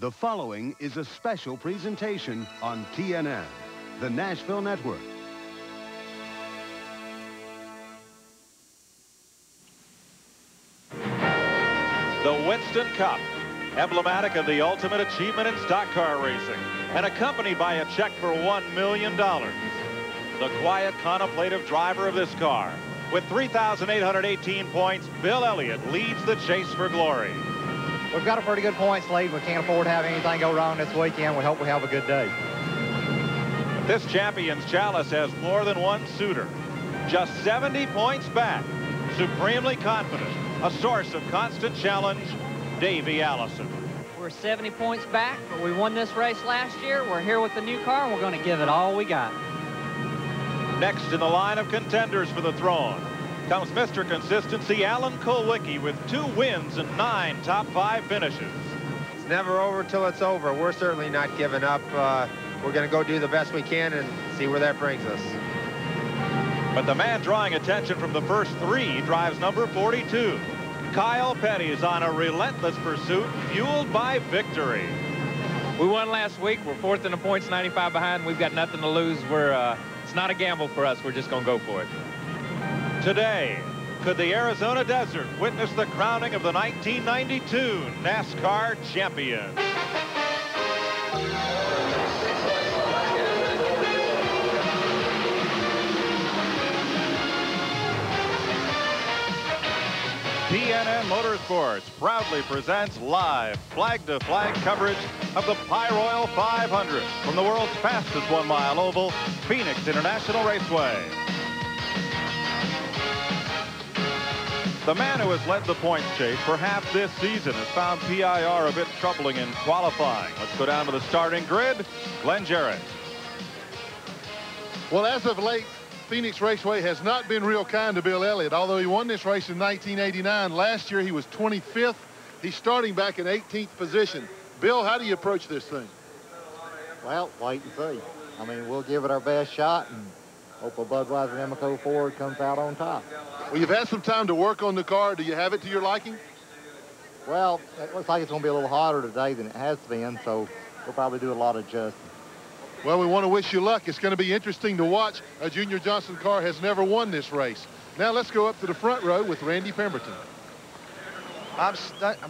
The following is a special presentation on TNN, the Nashville Network. The Winston Cup, emblematic of the ultimate achievement in stock car racing, and accompanied by a check for $1 million. The quiet, contemplative driver of this car, with 3,818 points, Bill Elliott leads the chase for glory. We've got a pretty good points lead. We can't afford to have anything go wrong this weekend. We hope we have a good day. This Champions Chalice has more than one suitor. Just 70 points back. Supremely confident. A source of constant challenge, Davey Allison. We're 70 points back, but we won this race last year. We're here with the new car, and we're going to give it all we got. Next in the line of contenders for the throne comes Mr. Consistency, Alan Kulwicki, with 2 wins and 9 top 5 finishes. It's never over till it's over. We're certainly not giving up. We're going to go do the best we can and see where that brings us. But the man drawing attention from the first 3 drives number 42. Kyle Petty is on a relentless pursuit, fueled by victory. We won last week. We're 4th in the points, 95 behind. We've got nothing to lose. It's not a gamble for us. We're just going to go for it. Today, could the Arizona desert witness the crowning of the 1992 NASCAR champion? TNN Motorsports proudly presents live flag-to-flag coverage of the Pyroil 500 from the world's fastest 1-mile oval, Phoenix International Raceway. The man who has led the points chase for half this season has found PIR a bit troubling in qualifying. Let's go down to the starting grid. Glenn Jarrett. Well, as of late, Phoenix Raceway has not been real kind to Bill Elliott. Although he won this race in 1989, last year he was 25th. He's starting back in 18th position. Bill, how do you approach this thing? Well, wait and see. I mean, we'll give it our best shot and hope a Budweiser Amoco Ford comes out on top. Well, you've had some time to work on the car. Do you have it to your liking? Well, it looks like it's going to be a little hotter today than it has been, so we'll probably do a lot of adjusting. Well, we want to wish you luck. It's going to be interesting to watch. A Junior Johnson car has never won this race. Now let's go up to the front row with Randy Pemberton. I'm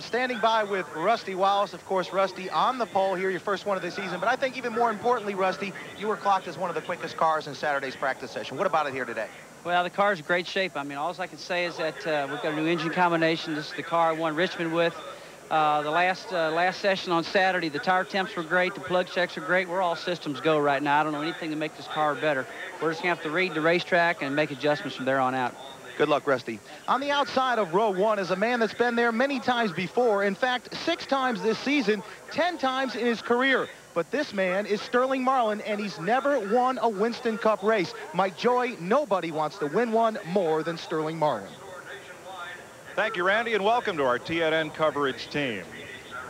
standing by with Rusty Wallace. Of course, Rusty, on the pole here, your first one of the season. But I think even more importantly, Rusty, you were clocked as one of the quickest cars in Saturday's practice session. What about it here today? Well, the car's in great shape. I mean, all I can say is that we've got a new engine combination. This is the car I won Richmond with. The last session on Saturday, the tire temps were great. The plug checks are great. We're all systems go right now. I don't know anything to make this car better. We're just going to have to read the racetrack and make adjustments from there on out. Good luck, Rusty. On the outside of row 1 is a man that's been there many times before. In fact, 6 times this season, 10 times in his career. But this man is Sterling Marlin, and he's never won a Winston Cup race. Mike Joy, nobody wants to win one more than Sterling Marlin. Thank you, Randy, and welcome to our TNN coverage team.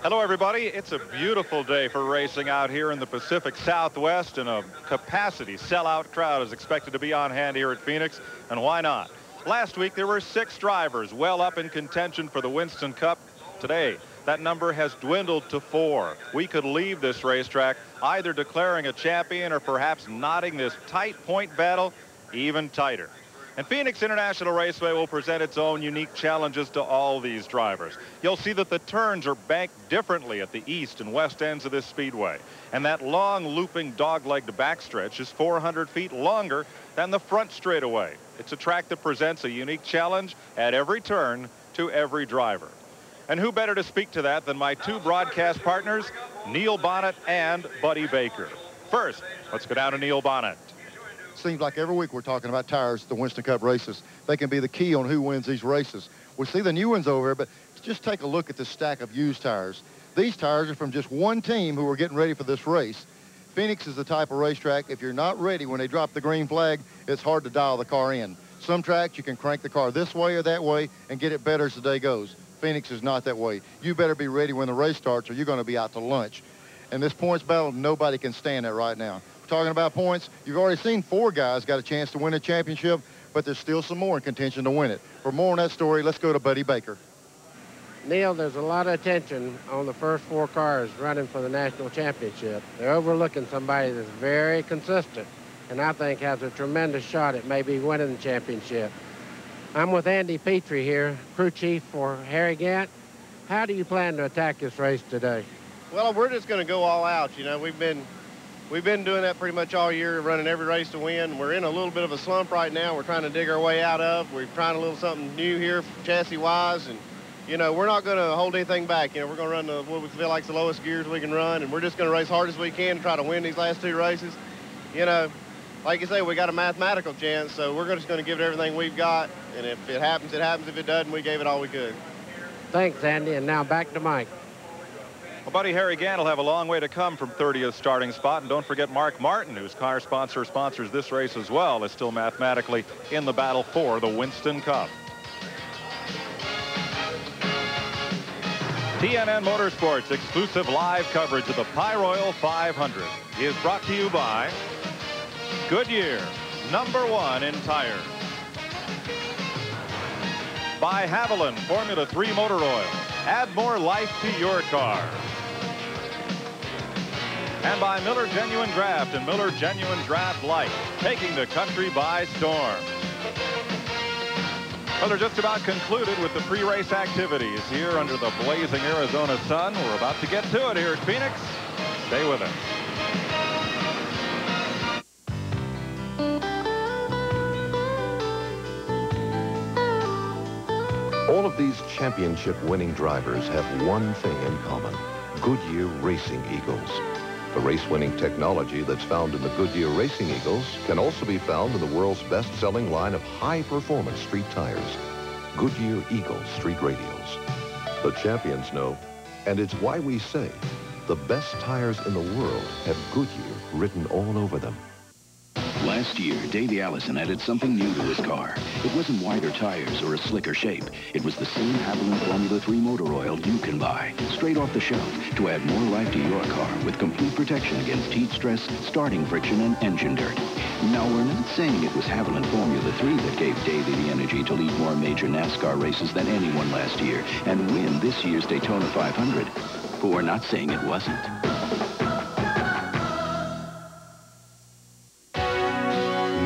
Hello, everybody. It's a beautiful day for racing out here in the Pacific Southwest, and a capacity sellout crowd is expected to be on hand here at Phoenix, and why not? Last week, there were 6 drivers well up in contention for the Winston Cup. Today, that number has dwindled to 4. We could leave this racetrack either declaring a champion or perhaps knotting this tight point battle even tighter. And Phoenix International Raceway will present its own unique challenges to all these drivers. You'll see that the turns are banked differently at the east and west ends of this speedway. And that long looping dog-legged backstretch is 400 feet longer than the front straightaway. It's a track that presents a unique challenge at every turn to every driver. And who better to speak to that than my 2 broadcast partners, Neil Bonnet and Buddy Baker. First, let's go down to Neil Bonnet. Seems like every week we're talking about tires at the Winston Cup races. They can be the key on who wins these races. We see the new ones over here, but just take a look at this stack of used tires. These tires are from just one team who are getting ready for this race. Phoenix is the type of racetrack, if you're not ready when they drop the green flag, it's hard to dial the car in. Some tracks you can crank the car this way or that way and get it better as the day goes. Phoenix is not that way. You better be ready when the race starts or you're going to be out to lunch. And this points battle, nobody can stand that right now. Talking about points, you've already seen 4 guys got a chance to win a championship, but there's still some more in contention to win it. For more on that story, let's go to Buddy Baker. Neil, there's a lot of attention on the first 4 cars running for the national championship. They're overlooking somebody that's very consistent and I think has a tremendous shot at maybe winning the championship. I'm with Andy Petrie here, crew chief for Harry Gant. How do you plan to attack this race today? Well, we're just going to go all out. You know, we've been doing that pretty much all year, running every race to win. We're in a little bit of a slump right now. We're trying to dig our way out of. We're trying a little something new here, chassis-wise, and you know, we're not going to hold anything back. You know, we're going to run what we feel like the lowest gears we can run, and we're just going to race hard as we can to try to win these last 2 races. You know, like you say, we got a mathematical chance, so we're just going to give it everything we've got, and if it happens, it happens. If it doesn't, we gave it all we could. Thanks, Andy, and now back to Mike. Well, buddy, Harry Gant will have a long way to come from 30th starting spot, and don't forget Mark Martin, whose car sponsors this race as well, is still mathematically in the battle for the Winston Cup. TNN Motorsports exclusive live coverage of the Pyroil 500 is brought to you by Goodyear, #1 in tires. By Haviland Formula 3 Motor Oil. Add more life to your car. And by Miller Genuine Draft and Miller Genuine Draft Light, taking the country by storm. Well, they're just about concluded with the pre-race activities here under the blazing Arizona sun. We're about to get to it here at Phoenix. Stay with us. All of these championship-winning drivers have one thing in common: Goodyear Racing Eagles. The race-winning technology that's found in the Goodyear Racing Eagles can also be found in the world's best-selling line of high-performance street tires, Goodyear Eagle Street Radials. The champions know, and it's why we say the best tires in the world have Goodyear written all over them. Last year, Davey Allison added something new to his car. It wasn't wider tires or a slicker shape. It was the same Haviland Formula 3 motor oil you can buy, straight off the shelf, to add more life to your car with complete protection against heat stress, starting friction, and engine dirt. Now, we're not saying it was Haviland Formula 3 that gave Davey the energy to lead more major NASCAR races than anyone last year and win this year's Daytona 500. But we're not saying it wasn't.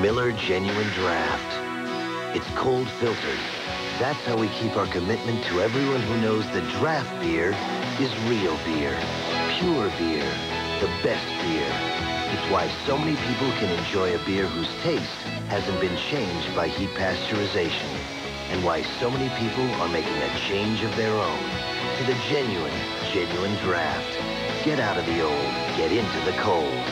Miller Genuine Draft. It's cold filtered. That's how we keep our commitment to everyone who knows that draft beer is real beer, pure beer, the best beer. It's why so many people can enjoy a beer whose taste hasn't been changed by heat pasteurization, and why so many people are making a change of their own to the genuine draft. Get out of the old, get into the cold.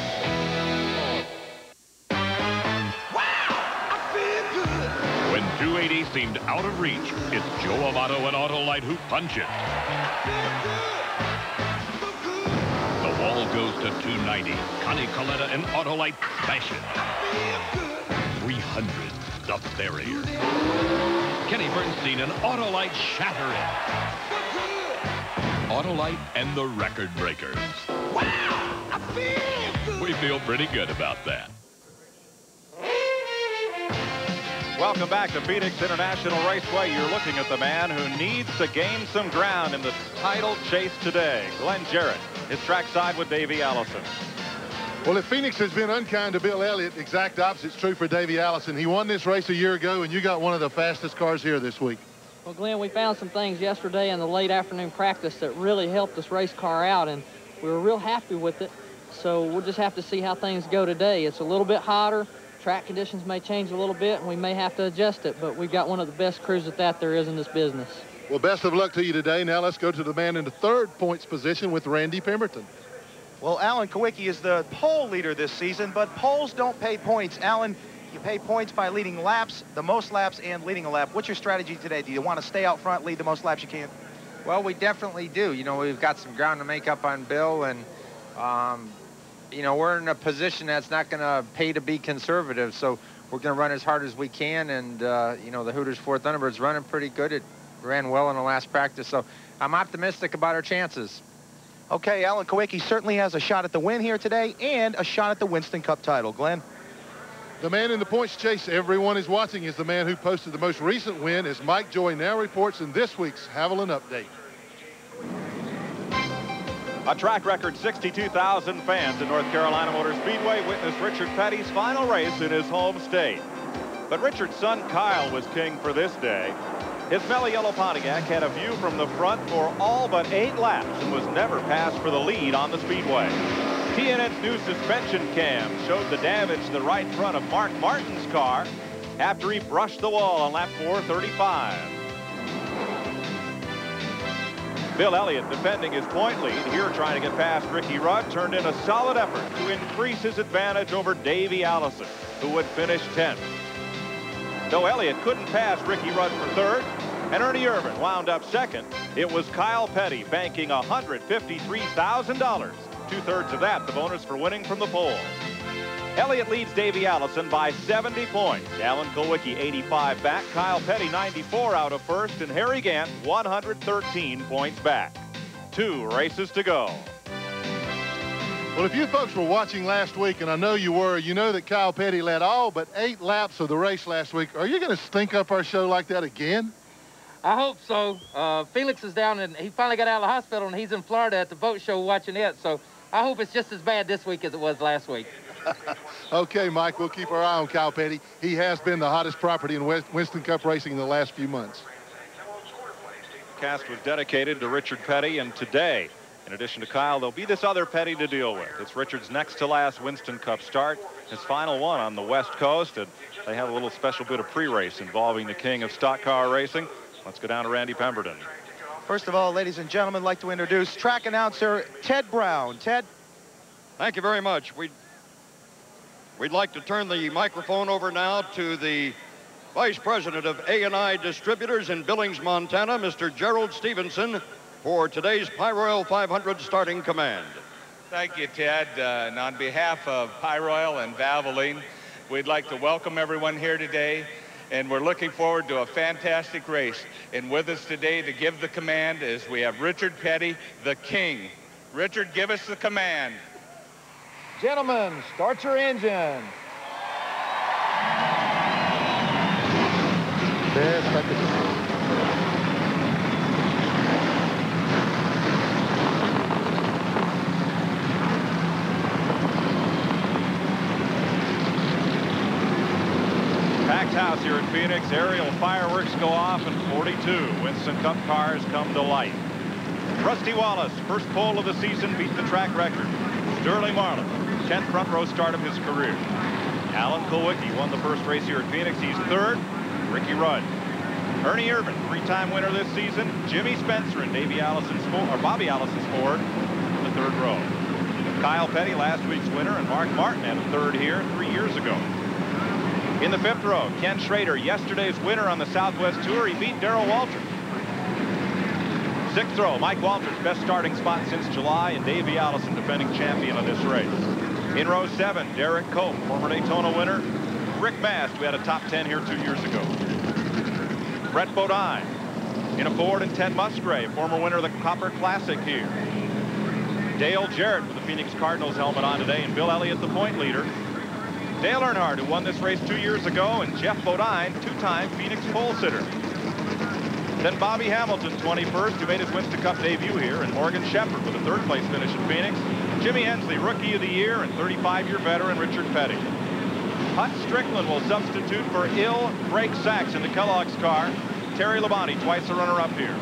When 280 seemed out of reach, it's Joe Amato and Autolite who punch it. The wall goes to 290. Connie Coletta and Autolite smash it. 300, the barrier. Kenny Bernstein and Autolite shatter it. Autolite and the record breakers. Wow, I feel good. We feel pretty good about that. Welcome back to Phoenix International Raceway. You're looking at the man who needs to gain some ground in the title chase today. Glenn Jarrett, his trackside with Davey Allison. Well, if Phoenix has been unkind to Bill Elliott, the exact opposite's true for Davey Allison. He won this race a year ago, and you got one of the fastest cars here this week. Well, Glenn, we found some things yesterday in the late afternoon practice that really helped this race car out, and we were real happy with it. So we'll just have to see how things go today. It's a little bit hotter. Track conditions may change a little bit, and we may have to adjust it, but we've got one of the best crews at that there is in this business. Well, best of luck to you today. Now let's go to the man in the third points position with Randy Pemberton. Well, Alan Kawicki is the pole leader this season, but poles don't pay points. Alan, you pay points by leading laps, the most laps, and leading a lap. What's your strategy today? Do you want to stay out front, lead the most laps you can? Well, we definitely do. You know, we've got some ground to make up on Bill, and you know, we're in a position that's not going to pay to be conservative, so we're going to run as hard as we can. And you know, the Hooters 4 Thunderbird's running pretty good. It ran well in the last practice, so I'm optimistic about our chances. Okay, Alan Kawicki certainly has a shot at the win here today and a shot at the Winston Cup title. Glenn? The man in the points chase everyone is watching is the man who posted the most recent win, as Mike Joy now reports in this week's Haviland Update. A track record 62,000 fans at North Carolina Motor Speedway witnessed Richard Petty's final race in his home state. But Richard's son Kyle was king for this day. His mellow yellow Pontiac had a view from the front for all but 8 laps and was never passed for the lead on the speedway. TNN's new suspension cam showed the damage to the right front of Mark Martin's car after he brushed the wall on lap 435. Bill Elliott, defending his point lead, here trying to get past Ricky Rudd, turned in a solid effort to increase his advantage over Davey Allison, who would finish 10th. Though Elliott couldn't pass Ricky Rudd for 3rd, and Ernie Irvin wound up 2nd, it was Kyle Petty banking $153,000. 2/3 of that, the bonus for winning from the pole. Elliott leads Davey Allison by 70 points. Alan Kulwicki 85 back, Kyle Petty 94 out of 1st, and Harry Gant 113 points back. 2 races to go. Well, if you folks were watching last week, and I know you were, you know that Kyle Petty led all but 8 laps of the race last week. Are you going to stink up our show like that again? I hope so. Felix is down, and he finally got out of the hospital, and he's in Florida at the boat show watching it. So I hope it's just as bad this week as it was last week. Okay, Mike, we'll keep our eye on Kyle Petty. He has been the hottest property in Winston Cup racing in the last few months. The cast was dedicated to Richard Petty, and today, in addition to Kyle, there'll be this other Petty to deal with. It's Richard's next to last Winston Cup start, his final one on the West Coast, and they have a little special bit of pre-race involving the king of stock car racing. Let's go down to Randy Pemberton. First of all, ladies and gentlemen, I'd like to introduce track announcer Ted Brown. Ted. Thank you very much. We'd like to turn the microphone over now to the Vice President of A&I Distributors in Billings, Montana, Mr. Gerald Stevenson, for today's Pyroil 500 starting command. Thank you, Ted. And on behalf of Pyroil and Valvoline, we'd like to welcome everyone here today, and we're looking forward to a fantastic race. And with us today to give the command is we have Richard Petty, the king. Richard, give us the command. Gentlemen, start your engine. Packed house here in Phoenix. Aerial fireworks go off, and 42 Winston Cup cars come to light. Rusty Wallace, first pole of the season, beat the track record. Sterling Marlin, 10th front row start of his career. Alan Kulwicki won the first race here at Phoenix. He's 3rd. Ricky Rudd. Ernie Irvin, 3-time winner this season. Jimmy Spencer and Bobby Allison's Ford in the 3rd row. Kyle Petty, last week's winner, and Mark Martin had a 3rd here 3 years ago. In the 5th row, Ken Schrader, yesterday's winner on the Southwest Tour. He beat Darrell Walter. 6th row, Mike Walters, best starting spot since July, and Davey Allison, defending champion of this race. In row 7, Derek Cope, former Daytona winner. Rick Mast, who had a top 10 here 2 years ago. Brett Bodine in a Ford, and Ted Musgrave, former winner of the Copper Classic here. Dale Jarrett with the Phoenix Cardinals helmet on today, and Bill Elliott, the point leader. Dale Earnhardt, who won this race 2 years ago, and Jeff Bodine, 2-time Phoenix pole sitter. Then Bobby Hamilton, 21st, who made his Winston Cup debut here, and Morgan Shepherd with a 3rd place finish in Phoenix. Jimmy Hensley, Rookie of the Year, and 35-year veteran Richard Petty. Hut Strickland will substitute for ill Greg Sachs in the Kellogg's car. Terry Labonte, twice a runner-up here.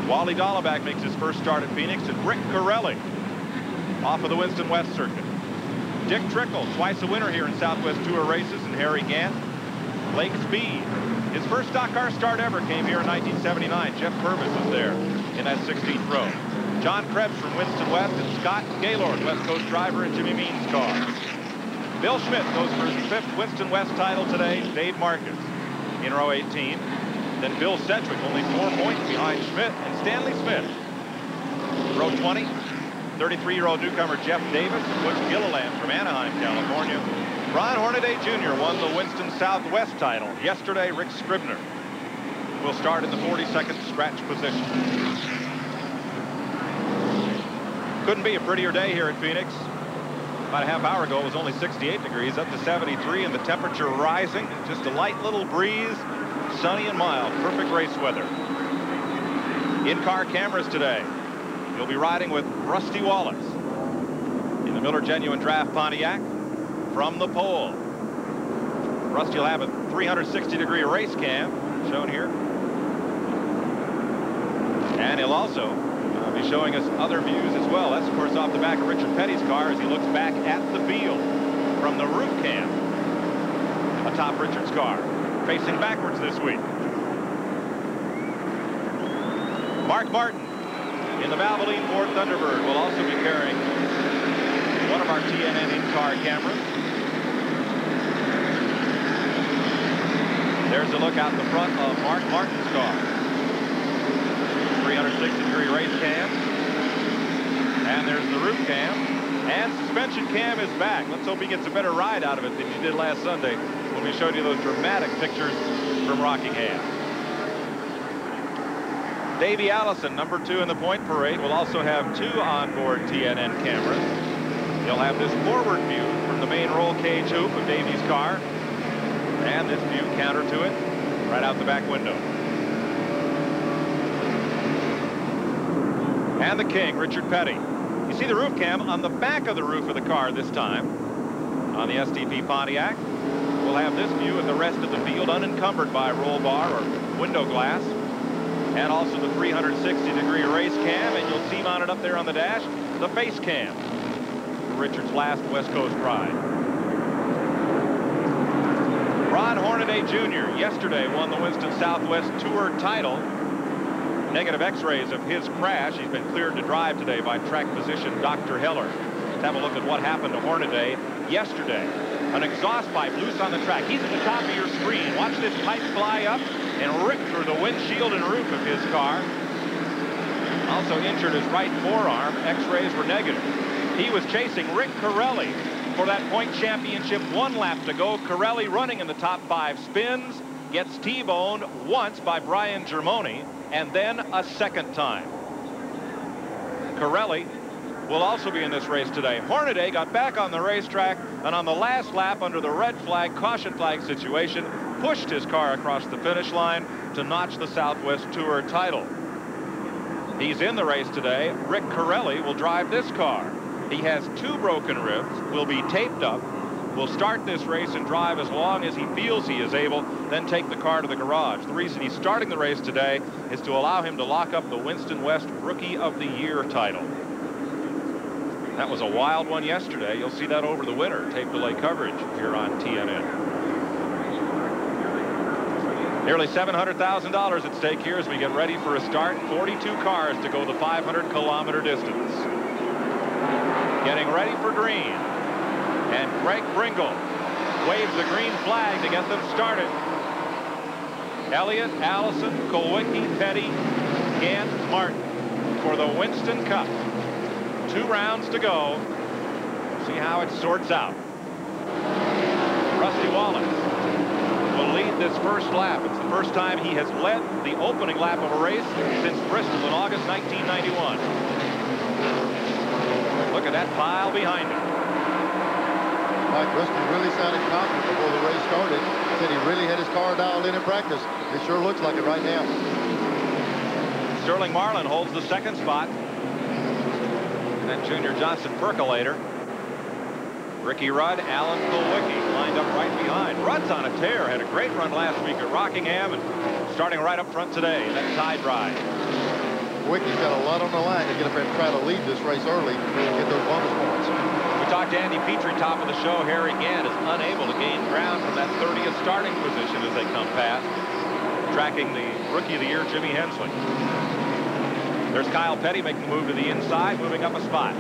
Wally Dahlbeck makes his first start at Phoenix, and Rick Corelli off of the Winston West circuit. Dick Trickle, twice a winner here in Southwest Tour races, and Harry Gant. Blake Speed, his first stock car start ever came here in 1979. Jeff Purvis was there in that 16th row. John Krebs from Winston West, and Scott Gaylord, West Coast driver in Jimmy Means' car. Bill Schmidt goes for his 5th Winston West title today. Dave Marcus in row 18. Then Bill Sedgwick, only 4 points behind Schmidt, and Stanley Smith. Row 20, 33-year-old newcomer Jeff Davis and Butch Gilliland from Anaheim, California. Ron Hornaday Jr. won the Winston Southwest title. Yesterday, Rick Scribner will start in the 42nd scratch position. Couldn't be a prettier day here at Phoenix. About a half hour ago, it was only 68 degrees, up to 73, and the temperature rising. Just a light little breeze, sunny and mild. Perfect race weather. In-car cameras today. He'll be riding with Rusty Wallace in the Miller Genuine Draft Pontiac from the pole. Rusty will have a 360-degree race cam shown here. And he'll also be showing us other views as well. That's, of course, off the back of Richard Petty's car as he looks back at the field from the roof cam atop Richard's car, facing backwards this week. Mark Martin in the Valvoline Ford Thunderbird will also be carrying one of our TNN in-car cameras. There's a look out the front of Mark Martin's car. 360-degree race cam. And there's the roof cam. And suspension cam is back. Let's hope he gets a better ride out of it than he did last Sunday when we showed you those dramatic pictures from Rockingham. Davey Allison, number 2 in the point parade, will also have 2 onboard TNN cameras. He'll have this forward view from the main roll cage hoop of Davey's car, and this view counter to it right out the back window. And the king, Richard Petty. You see the roof cam on the back of the roof of the car this time on the STP Pontiac. We'll have this view of the rest of the field unencumbered by roll bar or window glass, and also the 360-degree race cam, and you'll see mounted up there on the dash the face cam for Richard's last West Coast ride. Ron Hornaday Jr. yesterday won the Winston Southwest Tour title. Negative x-rays of his crash. He's been cleared to drive today by track physician Dr. Heller. Let's have a look at what happened to Hornaday yesterday. An exhaust pipe loose on the track. He's at the top of your screen. Watch this pipe fly up and rip through the windshield and roof of his car. Also injured his right forearm. X-rays were negative. He was chasing Rick Corelli for that point championship. 1 lap to go. Corelli running in the top 5 spins. Gets T-boned once by Brian Germoni, and then a second time. Corelli will also be in this race today. Hornaday got back on the racetrack, and on the last lap under the red flag, caution flag situation, pushed his car across the finish line to notch the Southwest Tour title. He's in the race today. Rick Corelli will drive this car. He has 2 broken ribs, will be taped up, will start this race and drive as long as he feels he is able, then take the car to the garage. The reason he's starting the race today is to allow him to lock up the Winston West Rookie of the Year title. That was a wild one yesterday. You'll see that over the winter. Tape delay coverage here on TNN. Nearly $700,000 at stake here as we get ready for a start. 42 cars to go the 500-kilometer distance. Getting ready for green. And Greg Bringle waves the green flag to get them started. Elliott, Allison, Kulwicki, Petty, Gant, Martin for the Winston Cup. 2 rounds to go. See how it sorts out. Rusty Wallace will lead this first lap. It's the first time he has led the opening lap of a race since Bristol in August 1991. Look at that pile behind him. Mike Rusty really sounded confident before the race started. Said he really had his car dialed in practice. It sure looks like it right now. Sterling Marlin holds the 2nd spot. And then Junior Johnson percolator. Ricky Rudd, Alan Kulwicki lined up right behind. Rudd's on a tear. Had a great run last week at Rockingham and starting right up front today. That tide ride. Kulwicki's got a lot on the line to get up there and try to lead this race early and get those bonus points. We talked to Andy Petrie, top of the show. Harry Gant is unable to gain ground from that 30th starting position as they come past, tracking the Rookie of the Year, Jimmy Hensley. There's Kyle Petty making the move to the inside, moving up a spot.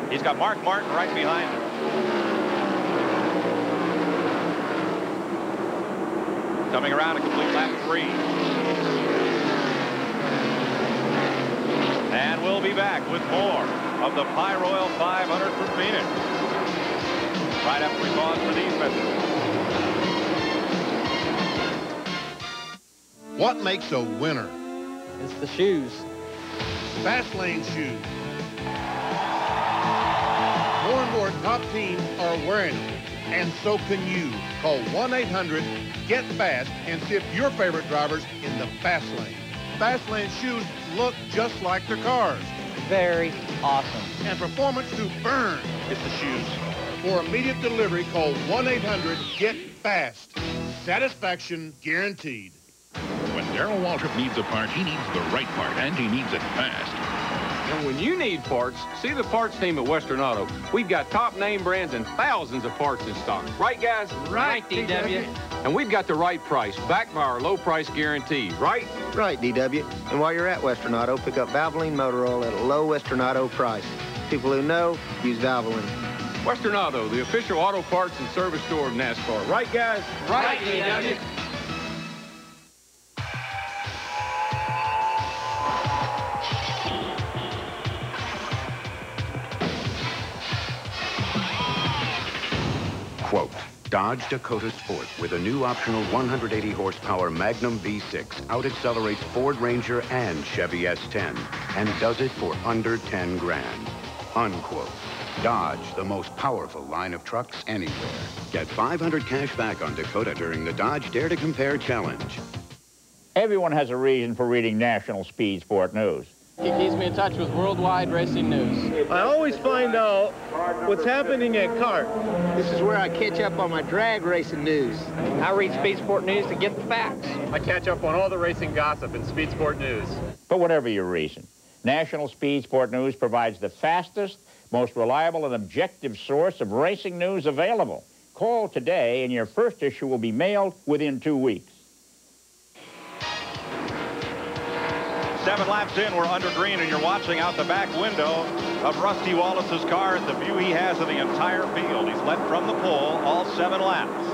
He's got Mark Martin right behind him. Coming around a complete lap 3. And we'll be back with more of the Pyroil 500 from Phoenix right after we pause for these messages. What makes a winner? It's the shoes. Fast lane shoes. More and more top teams are wearing them, and so can you. Call 1-800-GET-FAST and see if your favorite drivers in the fast lane. Fast lane shoes look just like their cars. Very awesome. And performance to burn. It's the shoes. For immediate delivery, call 1-800-GET-FAST. Satisfaction guaranteed. When Darrell Waltrip needs a part, he needs the right part, and he needs it fast. And when you need parts, see the parts team at Western Auto. We've got top name brands and thousands of parts in stock. Right, guys? Right, DW. And we've got the right price, backed by our low price guarantee, right? Right, DW. And while you're at Western Auto, pick up Valvoline motor oil at a low Western Auto price. People who know, use Valvoline. Western Auto, the official auto parts and service store of NASCAR. Right, guys? Right, DW. Quote, Dodge Dakota Sport with a new optional 180 horsepower Magnum V6 out-accelerates Ford Ranger and Chevy S10 and does it for under 10 grand. Unquote. Dodge, the most powerful line of trucks anywhere. Get $500 cash back on Dakota during the Dodge Dare to Compare Challenge. Everyone has a reason for reading National Speed Sport News. He keeps me in touch with worldwide racing news. I always find out what's happening at CART. This is where I catch up on my drag racing news. I read Speed Sport News to get the facts. I catch up on all the racing gossip in Speed Sport News. For whatever your reason, National Speed Sport News provides the fastest, most reliable and objective source of racing news available. Call today and your first issue will be mailed within 2 weeks. 7 laps in, we're under green, and you're watching out the back window of Rusty Wallace's car at the view he has of the entire field. He's led from the pole all 7 laps.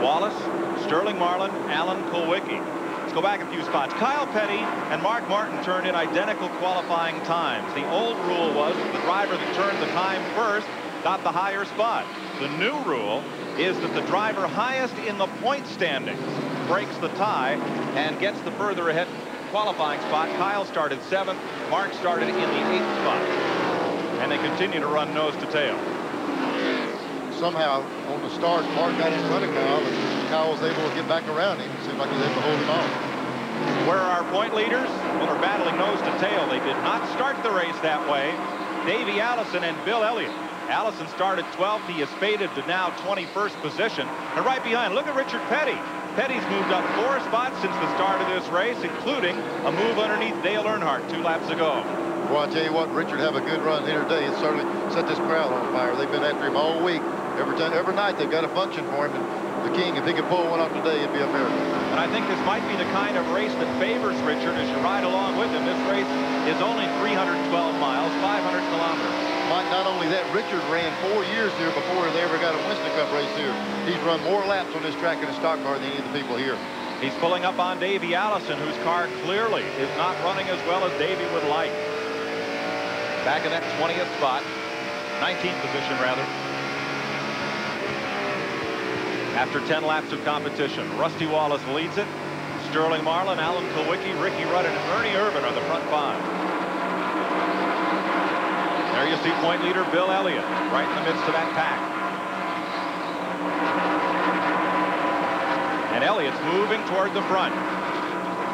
Wallace, Sterling Marlin, Alan Kulwicki. Let's go back a few spots. Kyle Petty and Mark Martin turned in identical qualifying times. The old rule was the driver that turned the time first got the higher spot. The new rule is that the driver highest in the point standings breaks the tie and gets the further ahead qualifying spot. Kyle started 7th. Mark started in the 8th spot. And they continue to run nose to tail. Somehow, on the start, Mark got in front of Kyle, and Kyle was able to get back around him. It seemed like he was able to hold him off. Where are our point leaders? Well, they're battling nose to tail. They did not start the race that way. Davey Allison and Bill Elliott. Allison started 12th. He is faded to now 21st position. And right behind, look at Richard Petty. Petty's moved up 4 spots since the start of this race, including a move underneath Dale Earnhardt 2 laps ago. Well, I tell you what, Richard have a good run here today. It certainly set this crowd on fire. They've been after him all week. Every night they've got a function for him. And the King, if he could pull one off today, it'd be a miracle. And I think this might be the kind of race that favors Richard as you ride along with him. This race is only 312 miles, 500 kilometers. Mike, not only that, Richard ran 4 years here before they ever got a Winston Cup race here. He's run more laps on this track in a stock car than any of the people here. He's pulling up on Davey Allison, whose car clearly is not running as well as Davey would like. Back in that 20th spot, 19th position rather. After 10 laps of competition, Rusty Wallace leads it. Sterling Marlin, Alan Kulwicki, Ricky Rudd, and Ernie Irvin are the front 5. There you see point leader Bill Elliott right in the midst of that pack. And Elliott's moving toward the front.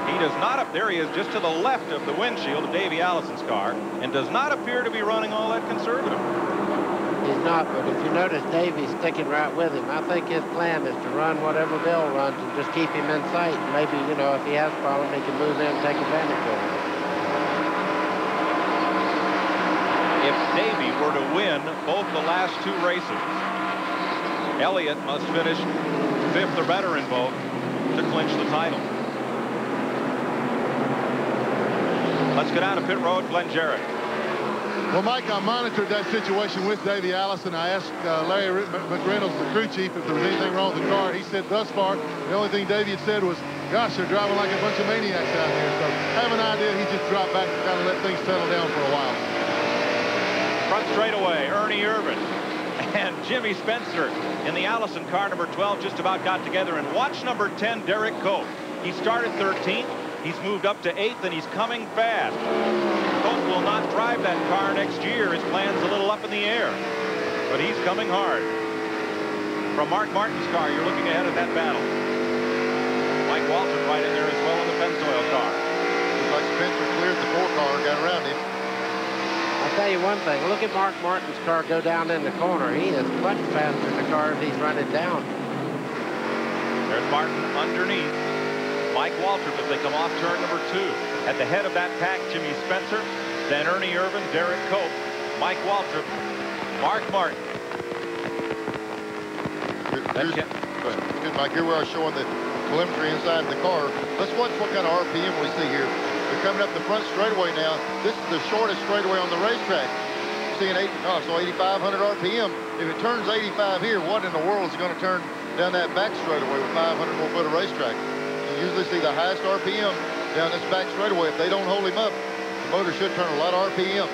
He does not up there. He is just to the left of the windshield of Davey Allison's car and does not appear to be running all that conservative. He's not, but if you notice, Davey's sticking right with him. I think his plan is to run whatever Bill runs and just keep him in sight. Maybe, you know, if he has a problem, he can move in and take advantage of it. If Davey were to win both the last 2 races, Elliott must finish 5th or better in both to clinch the title. Let's go down to pit road, Glenn Jarrett. Well, Mike, I monitored that situation with Davey Allison. I asked Larry McReynolds, the crew chief, if there was anything wrong with the car. He said thus far, the only thing Davey had said was, gosh, they're driving like a bunch of maniacs out here. So I have an idea he just dropped back and kind of let things settle down for a while. Front straightaway, Ernie Irvin and Jimmy Spencer in the Allison car, number 12, just about got together. And watch number 10, Derek Cope. He started 13th. He's moved up to 8th, and he's coming fast. Cope will not drive that car next year. His plan's a little up in the air, but he's coming hard. From Mark Martin's car, you're looking ahead at that battle. Mike Walton right in there as well in the Pennzoil car. Looks like Spencer cleared the 4-car and got around him. I'll tell you one thing. Look at Mark Martin's car go down in the corner. He is much faster than the cars he's running down. There's Martin underneath Mike Waltrip as they come off turn number 2. At the head of that pack, Jimmy Spencer, then Ernie Irvin, Derek Cope, Mike Waltrip, Mark Martin. Good, Mike. Here we are showing the telemetry inside the car. Let's watch what kind of RPM we see here. They're coming up the front straightaway now. This is the shortest straightaway on the racetrack. Seeing 8,500 RPM. If it turns 85 here, what in the world is going to turn down that back straightaway with 500 more foot of racetrack? You usually see the highest RPM down this back straightaway. If they don't hold him up, the motor should turn a lot of RPM.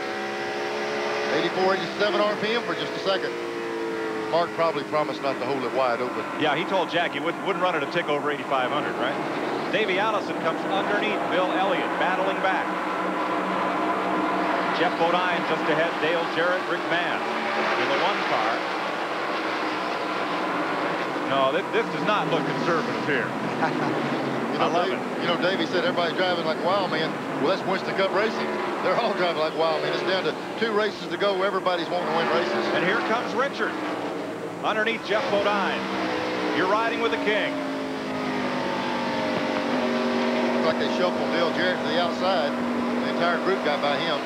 84, 87 RPM for just a second. Mark probably promised not to hold it wide open. Yeah, he told Jack he wouldn't run it a tick over 8,500, right? Davey Allison comes underneath Bill Elliott, battling back. Jeff Bodine just ahead, Dale Jarrett, Rick Mann in the 1 car. No, this does not look conservative here. I love it. You know, Davey said everybody's driving like wild man. Well, that's Winston Cup racing. They're all driving like wild man. It's down to 2 races to go. Everybody's wanting to win races. And here comes Richard. Underneath Jeff Bodine. You're riding with the king. Looks like they shuffled Dale Jarrett to the outside. The entire group got by him.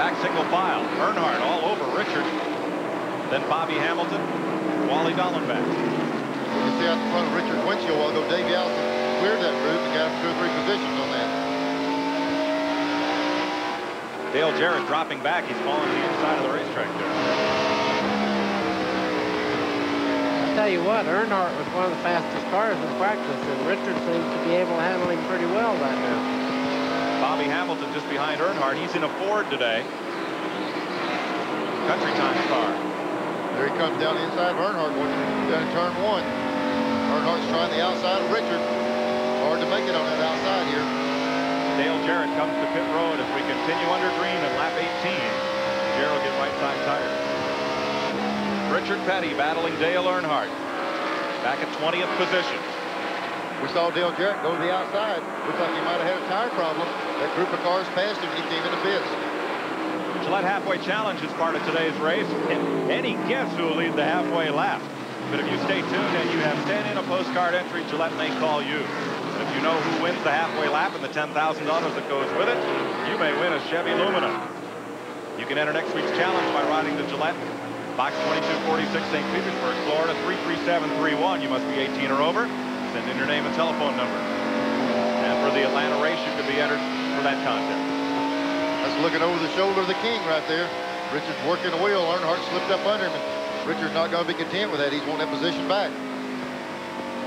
Back single file. Earnhardt all over Richard. Then Bobby Hamilton, Wally Dallenbach. You can see out the front of Richard's windshield, although Davey Allison cleared that group and got him 2 or 3 positions on that. Dale Jarrett dropping back. He's falling to the inside of the racetrack there. I'll tell you what, Earnhardt was one of the fastest cars in practice, and Richard seems to be able to handle him pretty well right now. Bobby Hamilton just behind Earnhardt. He's in a Ford today. Country Times car. There he comes down the inside of Earnhardt going down to turn 1. Earnhardt's trying the outside of Richard. Hard to make it on that outside here. Dale Jarrett comes to pit road as we continue under green in lap 18. Jarrett will get right side tires. Richard Petty battling Dale Earnhardt. Back at 20th position. We saw Dale Jarrett go to the outside. Looks like he might have had a tire problem. That group of cars passed him and he came into pits. Gillette Halfway Challenge is part of today's race. And any guess who will lead the halfway lap? But if you stay tuned and you have sent in a postcard entry, Gillette may call you. And if you know who wins the halfway lap and the $10,000 that goes with it, you may win a Chevy Lumina. You can enter next week's challenge by riding the Gillette, Box 2246, St. Petersburg, Florida, 33731. You must be 18 or over. Send in your name and telephone number. And for the Atlanta race, you could be entered for that contest. That's looking over the shoulder of the king right there. Richard's working the wheel. Earnhardt slipped up under him, and Richard's not going to be content with that. He's wanting that position back.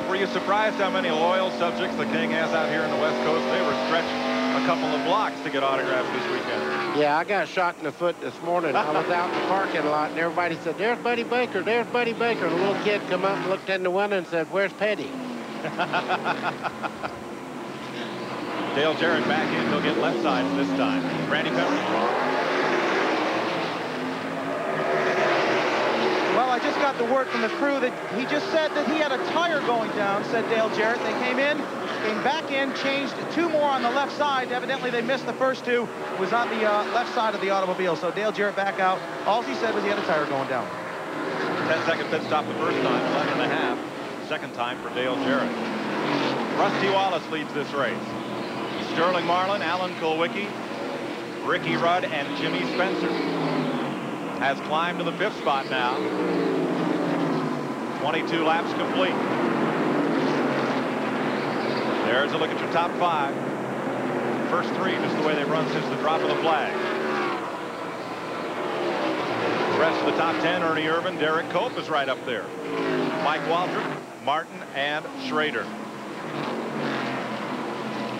Were you surprised how many loyal subjects the king has out here in the West Coast? They were stretched a couple of blocks to get autographs this weekend. Yeah, I got shot in the foot this morning. I was out in the parking lot, and everybody said, "There's Buddy Baker, there's Buddy Baker." And a little kid come up and looked in the window and said, "Where's Petty?" Dale Jarrett back in. He'll get left side this time. Randy Pemberton. Well, I just got the word from the crew that he just said that he had a tire going down, said Dale Jarrett. They came in, came back in, changed 2 more on the left side. Evidently, they missed the first 2. It was on the left side of the automobile. So Dale Jarrett back out. All he said was he had a tire going down. 10-second pit stop the first time, 11.5. Second time for Dale Jarrett. Rusty Wallace leads this race. Sterling Marlin, Alan Kulwicki, Ricky Rudd, and Jimmy Spencer has climbed to the 5th spot now. 22 laps complete. There's a look at your top 5. First 3 just the way they've run since the drop of the flag. The rest of the top 10, Ernie Irvin, Derek Cope is right up there. Mike Waltrip, Martin, and Schrader.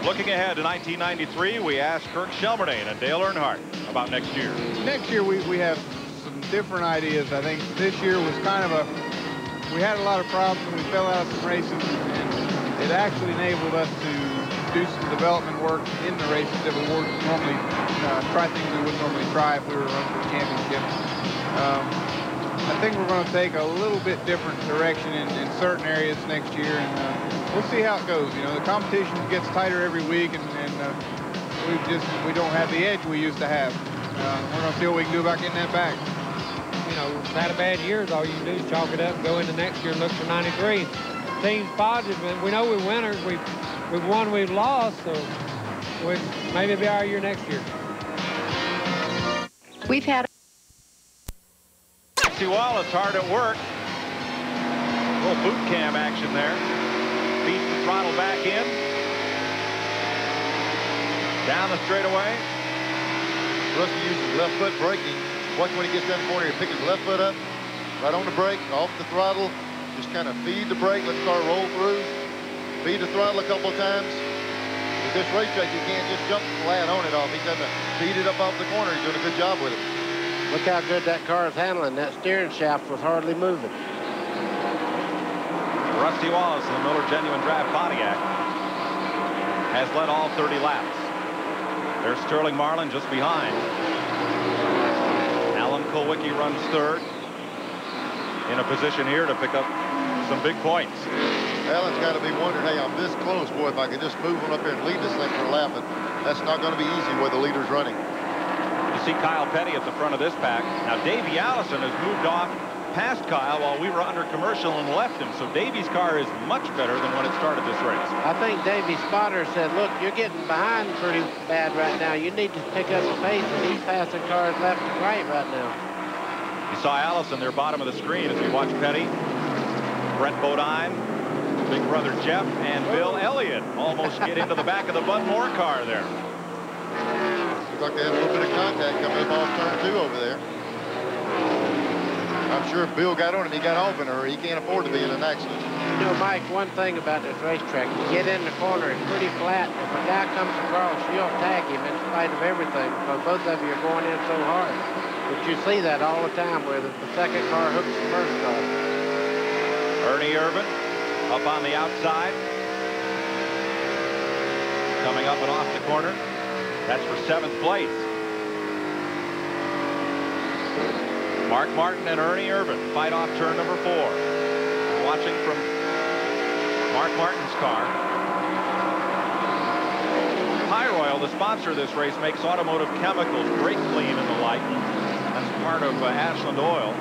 Looking ahead to 1993, we asked Kirk Shelmerdine and Dale Earnhardt about next year. Next year, we have some different ideas. I think this year was kind of we had a lot of problems and we fell out of some races, and it actually enabled us to do some development work in the races that we wouldn't normally try things we wouldn't normally try if we were running for the championship. I think we're going to take a little bit different direction in certain areas next year, and we'll see how it goes. You know, the competition gets tighter every week, and we don't have the edge we used to have. We're going to see what we can do about getting that back. You know, we've had a bad year. All you can do is chalk it up and go into next year and look for 93. Team's positive, and we know we're winners. We've won, we've lost, so maybe it'll be our year next year. We've had Rusty Wallace hard at work. A little boot cam action there. Feeds the throttle back in. Down the straightaway. Rusty uses left foot braking. Watch when he gets down the corner, he picks his left foot up, right on the brake, off the throttle. Just kind of feed the brake, let the car roll through. Feed the throttle a couple of times. With this racetrack, you can't just jump flat on it off. He's having to feed it up off the corner. He's doing a good job with it. Look how good that car is handling. That steering shaft was hardly moving. Rusty Wallace in the Miller Genuine Draft Pontiac has led all 30 laps. There's Sterling Marlin just behind. Alan Kulwicki runs third. In a position here to pick up some big points. Alan's got to be wondering, hey, I'm this close, boy, if I could just move on up here and lead this thing for a lap. But that's not going to be easy where the leader's running. You see Kyle Petty at the front of this pack. Now, Davey Allison has moved off past Kyle while we were under commercial and left him. So Davey's car is much better than when it started this race. I think Davey's spotter said, look, you're getting behind pretty bad right now. You need to pick up the pace, and he's passing cars left and right now. You saw Allison there, bottom of the screen, as we watch Petty, Brett Bodine, big brother Jeff, and Bill Elliott almost get into the back of the Bud Moore car there. Looks like they had a little bit of contact coming up off turn 2 over there. I'm sure if Bill got on it, he got off in a hurry. He can't afford to be in an accident. You know, Mike, one thing about this racetrack, you get in the corner, it's pretty flat. If a guy comes across, you'll tag him in spite of everything because both of you are going in so hard. But you see that all the time where the second car hooks the first car. Ernie Irvin up on the outside. Coming up and off the corner. That's for 7th place. Mark Martin and Ernie Irvin fight off turn number 4. Watching from Mark Martin's car. Pyroil, the sponsor of this race, makes automotive chemicals, brake clean and the like. That's part of Ashland Oil,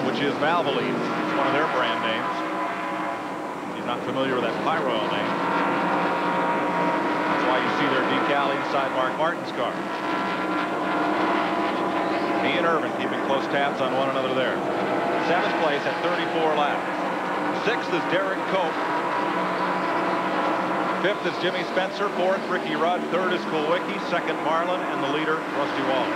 which is Valvoline. It's one of their brand names. If you're not familiar with that Pyroil name, that's why you see their decal inside Mark Martin's car. He and Irvin keeping close tabs on one another there. 7th place at 34 laps. 6th is Derek Cope. 5th is Jimmy Spencer. 4th, Ricky Rudd. 3rd is Kulwicki. 2nd, Marlin. And the leader, Rusty Wallace.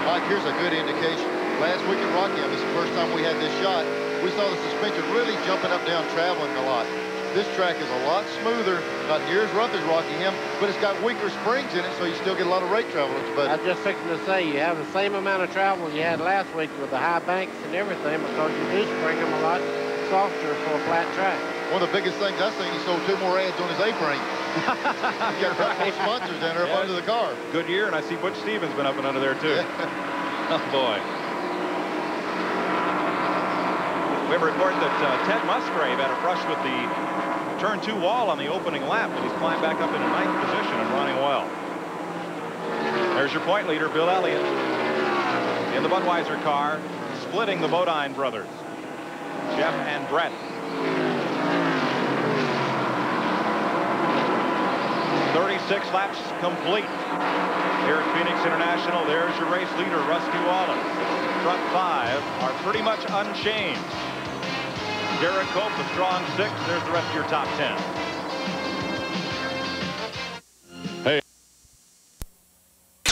Mike, here's a good indication. Last week at Rockingham, this is the first time we had this shot. We saw the suspension really jumping up, down, traveling a lot. This track is a lot smoother, not near as rough as Rockingham, but it's got weaker springs in it, so you still get a lot of rate travel. But I was just fixing to say, you have the same amount of travel you had last week with the high banks and everything because you do spring them a lot softer for a flat track. One of the biggest things I've seen, he sold 2 more ads on his A-frame. He got a couple of sponsors down there up under the car. Good year, and I see Butch Stevens been up and under there, too. Oh, boy. We have a report that Ted Musgrave had a brush with the turn 2 wall on the opening lap, but he's climbed back up into 9th position and running well. There's your point leader, Bill Elliott, in the Budweiser car, splitting the Bodine brothers, Jeff and Brett. 36 laps complete here at Phoenix International. There's your race leader, Rusty Wallace. Front 5 are pretty much unchanged. Derek Cope, a strong 6. There's the rest of your top 10. Hey.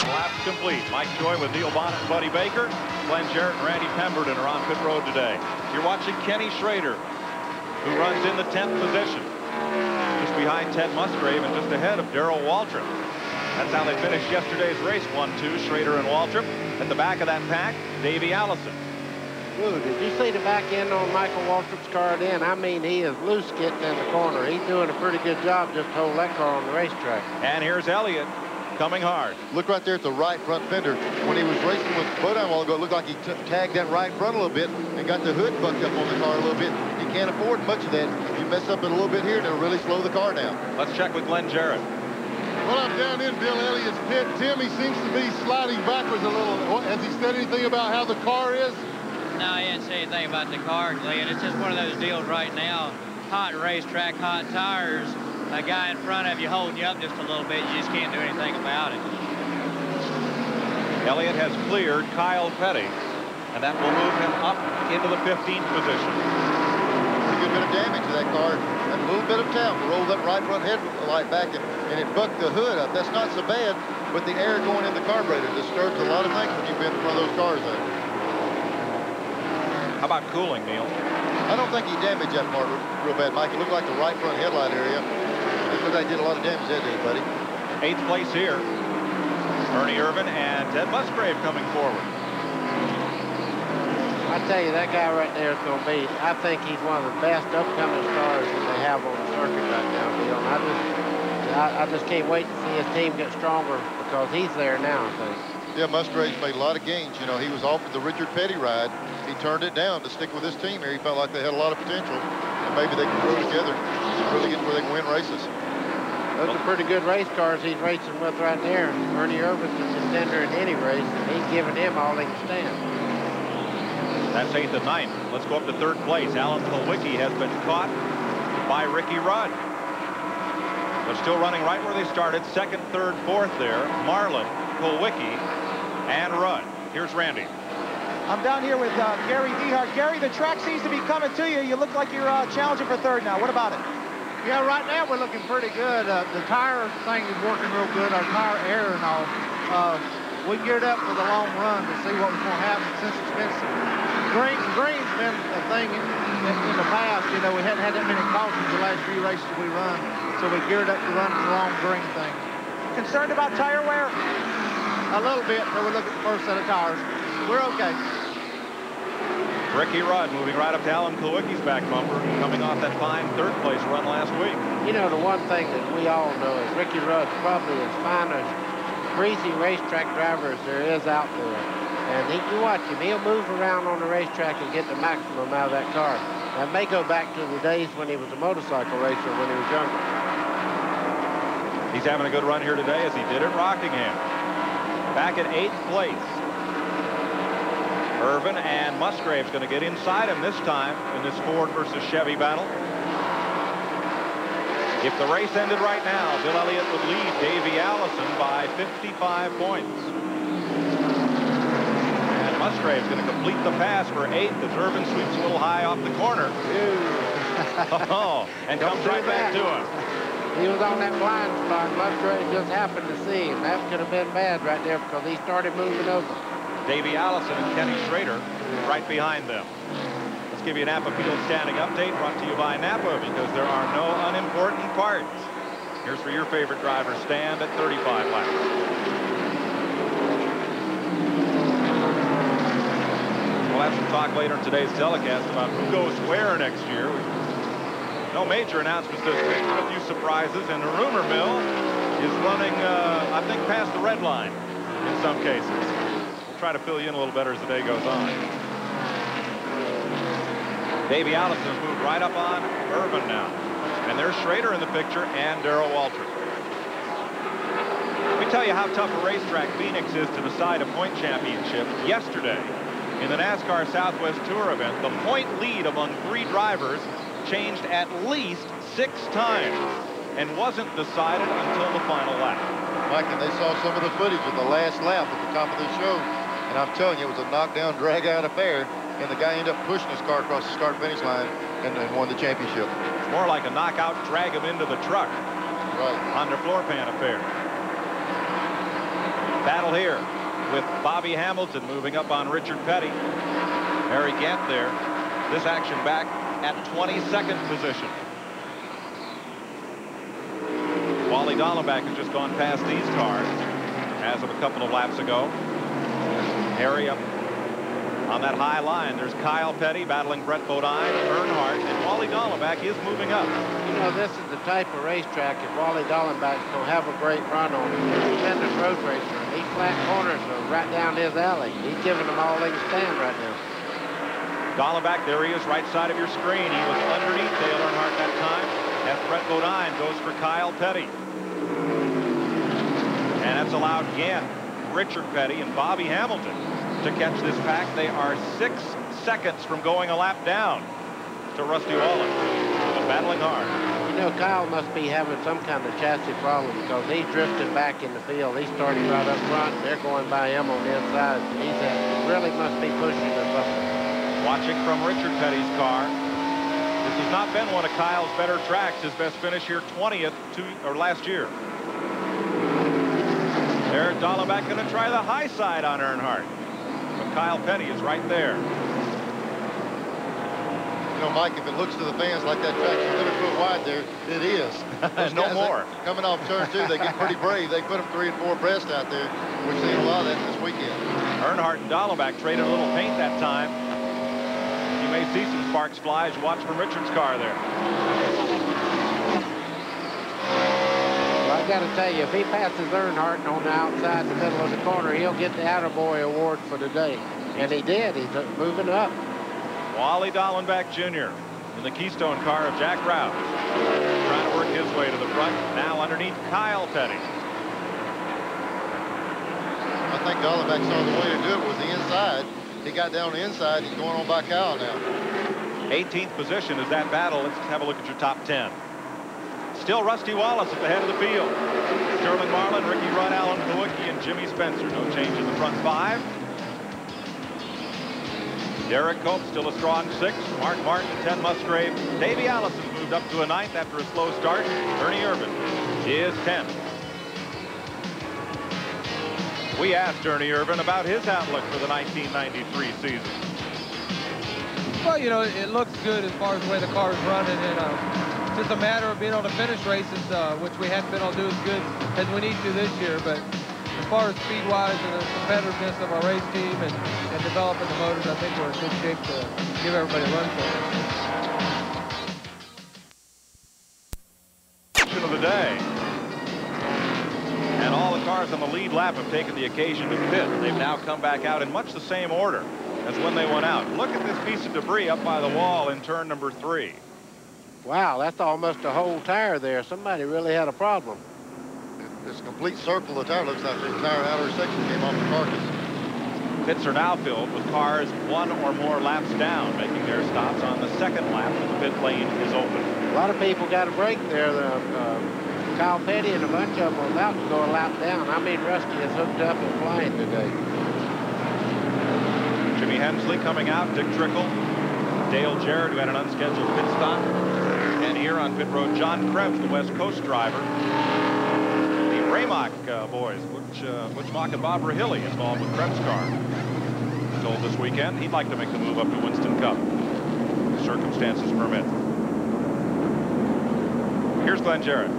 Laps complete. Mike Joy with Neil Bonnet and Buddy Baker. Glenn Jarrett and Randy Pemberton are on pit road today. You're watching Kenny Schrader, who runs in the 10th position. Just behind Ted Musgrave and just ahead of Darrell Waltrip. That's how they finished yesterday's race, 1-2, Schrader and Waltrip. At the back of that pack, Davey Allison. Ooh, did you see the back end on Michael Waltrip's car then? I mean, he is loose getting in the corner. He's doing a pretty good job just to hold that car on the racetrack. And here's Elliott coming hard. Look right there at the right front fender. When he was racing with Bodine a while ago, it looked like he tagged that right front a little bit and got the hood bucked up on the car a little bit. He can't afford much of that. You mess up it a little bit here, and it'll really slow the car down. Let's check with Glenn Jarrett. Well, I'm down in Bill Elliott's pit. Tim, he seems to be sliding backwards a little. Has he said anything about how the car is? No, he didn't say anything about the car, Glenn. It's just one of those deals right now. Hot racetrack, hot tires. A guy in front of you holding you up just a little bit. You just can't do anything about it. Elliott has cleared Kyle Petty, and that will move him up into the 15th position. A good bit of damage to that car. A little bit of tail rolled that right front headlight back, and it bucked the hood up. That's not so bad, but the air going in the carburetor disturbs a lot of things when you've been in front of those cars there. How about cooling, Neil? I don't think he damaged that part real bad, Mike. It looked like the right front headlight area. It looked like he did a lot of damage there, did he, buddy? 8th place here. Ernie Irvin and Ted Musgrave coming forward. I tell you, that guy right there is going to be, I think he's one of the best upcoming stars that they have on the circuit right now, Bill. And I just can't wait to see his team get stronger because he's there now, I think. Yeah, Musgrave's made a lot of gains. You know, he was offered the Richard Petty ride. He turned it down to stick with his team here. He felt like they had a lot of potential, and maybe they can grow together and really get where they can win races. Those are pretty good race cars he's racing with right there. Ernie Irvin's a contender in any race, and he's giving him all he can stand. That's 8th and 9th. Let's go up to 3rd place. Alan Kulwicki has been caught by Ricky Rudd. But still running right where they started. 2nd, 3rd, 4th there. Marlin, Kulwicki, and Rudd. Here's Randy. I'm down here with Gary Dehart. Gary, the track seems to be coming to you. You look like you're challenging for 3rd now. What about it? Yeah, right now we're looking pretty good. The tire thing is working real good, our tire air and all. We geared up for the long run to see what was going to happen since it's been green's been a thing in the past. You know, we hadn't had that many cautions the last few races we run, so we geared up to run the long green thing. Concerned about tire wear? A little bit, so we look at the first set of tires. We're okay. Ricky Rudd moving right up to Alan Kulwicki's back bumper, coming off that fine 3rd place run last week. You know, the one thing that we all know is Ricky Rudd's probably as fine a greasy racetrack driver as there is out there. And you watch him, he'll move around on the racetrack and get the maximum out of that car. That may go back to the days when he was a motorcycle racer when he was younger. He's having a good run here today as he did at Rockingham. Back at 8th place. Irvin and Musgrave's going to get inside him this time in this Ford versus Chevy battle. If the race ended right now, Bill Elliott would lead Davey Allison by 55 points. And Musgrave's going to complete the pass for 8th as Irvin sweeps a little high off the corner. And comes right back to him. He was on that blind spot. Musgrave just happened to see him. That could have been bad right there because he started moving over. Davey Allison and Kenny Schrader right behind them. Let's give you a Napa Field standing update brought to you by Napa because there are no unimportant parts. Here's where your favorite drivers stand at 35 laps. We'll have some talk later in today's telecast about who goes where next year. No major announcements this week, but a few surprises, and the rumor mill is running, I think, past the red line in some cases. Try to fill you in a little better as the day goes on. Davey Allison has moved right up on Irvin now. And there's Schrader in the picture and Darrell Waltrip. Let me tell you how tough a racetrack Phoenix is to decide a point championship. Yesterday, in the NASCAR Southwest Tour event, the point lead among 3 drivers changed at least 6 times and wasn't decided until the final lap. Mike, and they saw some of the footage of the last lap at the top of the show. And I'm telling you, it was a knockdown, drag-out affair, and the guy ended up pushing his car across the start-finish line and won the championship. It's more like a knockout, drag him into the truck. Right. On the floor pan affair. Battle here with Bobby Hamilton moving up on Richard Petty. Harry Gant there. This action back at 22nd position. Wally Dallenbach has just gone past these cars as of a couple of laps ago. Harry up on that high line. There's Kyle Petty battling Brett Bodine, Earnhardt, and Wally Dallenbach is moving up. You know, this is the type of racetrack if Wally Dallenbach's going to have a great run on it. He's a tremendous road racer. These flat corners are right down his alley. He's giving them all they can stand right now. Dollenbach, there he is, right side of your screen. He was underneath Dale Earnhardt that time. As Brett Bodine goes for Kyle Petty. And that's allowed again Richard Petty and Bobby Hamilton to catch this pack. They are 6 seconds from going a lap down to Rusty Wallace. Battling hard. You know, Kyle must be having some kind of chassis problem because he's drifting back in the field. He's starting right up front. They're going by him on the inside. He really must be pushing or something. Watching from Richard Petty's car. This has not been one of Kyle's better tracks. His best finish here, 20th last year. There, Dollenbach going to try the high side on Earnhardt. But Kyle Petty is right there. You know, Mike, if it looks to the fans like that track's 100 foot wide there, it is. There's no more. Coming off turn 2, they get pretty brave. They put them 3 and 4 abreast out there. We've seen a lot of that this weekend. Earnhardt and Dollenbach traded a little paint that time. You may see some sparks fly as you watch from Richard's car there. Well, I got to tell you, if he passes Earnhardt on the outside in the middle of the corner, he'll get the Attaboy Award for the day. And he did. He's moving up. Wally Dollenbach Jr. in the Keystone car of Jack Roush. Trying to work his way to the front. Now underneath Kyle Petty. I think Dollenbach saw the way to do it was the inside. He got down the inside. He's going on by Kyle now. 18th position is that battle. Let's have a look at your top 10. Still Rusty Wallace at the head of the field. Sterling Marlin, Ricky Rudd, Alan Kawicki, and Jimmy Spencer. No change in the front 5. Derek Cope still a strong 6. Mark Martin, Ted Musgrave. Davey Allison moved up to a 9th after a slow start. Ernie Irvan is 10th. We asked Ernie Irvan about his outlook for the 1993 season. Well, you know, it looks good as far as the way the car is running, and it's just a matter of being able to finish races, which we haven't been able to do as good as we need to this year. But as far as speed-wise and the competitiveness of our race team and developing the motors, I think we're in good shape to give everybody a run for it. Action of the day. And all the cars on the lead lap have taken the occasion to pit. They've now come back out in much the same order as when they went out. Look at this piece of debris up by the wall in turn number 3. Wow, that's almost a whole tire there. Somebody really had a problem. This complete circle of the tire looks like the entire outer section came off the carcass. Pits are now filled with cars 1 or more laps down, making their stops on the second lap when the pit lane is open. A lot of people got a break there. Kyle Petty and a bunch of them were about to go a lap down. I mean, Rusty is hooked up and flying today. Jimmy Hensley coming out, Dick Trickle, Dale Jarrett, who had an unscheduled pit stop, and here on pit road, John Krebs, the West Coast driver. The Raymock boys, Butch Mock and Bob Rahilly involved with Krebs' car. Told this weekend he'd like to make the move up to Winston Cup. Circumstances permit. Here's Glenn Jarrett.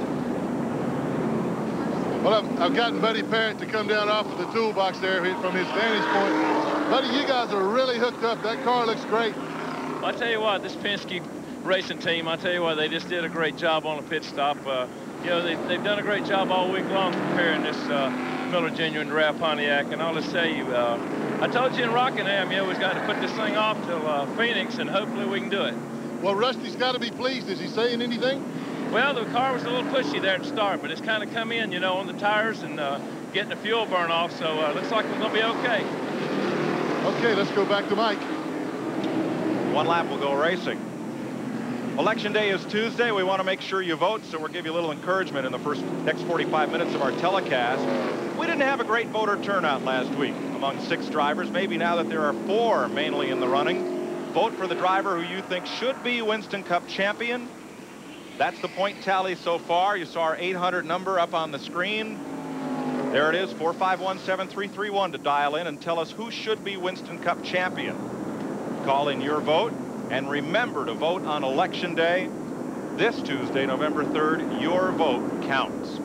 Well, I've gotten Buddy Parrott to come down off of the toolbox there from his vantage point. Buddy, you guys are really hooked up. That car looks great. Well, I tell you what, this Penske racing team, I tell you what, they just did a great job on the pit stop. You know, they've done a great job all week long comparing this Miller Genuine to Ralph Pontiac. And I'll just tell you, I told you in Rockingham, you know, we've got to put this thing off till Phoenix, and hopefully we can do it. Well, Rusty's got to be pleased. Is he saying anything? Well, the car was a little pushy there at the start, but it's kind of come in, you know, on the tires and getting the fuel burn off, so looks like we're going to be okay. Okay, let's go back to Mike. 1 lap will go racing. Election day is Tuesday. We want to make sure you vote, so we'll give you a little encouragement in the next 45 minutes of our telecast. We didn't have a great voter turnout last week among 6 drivers. Maybe now that there are 4 mainly in the running, vote for the driver who you think should be Winston Cup champion. That's the point tally so far. You saw our 800 number up on the screen. There it is, 451-7331 to dial in and tell us who should be Winston Cup champion. Call in your vote, and remember to vote on Election Day. This Tuesday, November 3rd, your vote counts.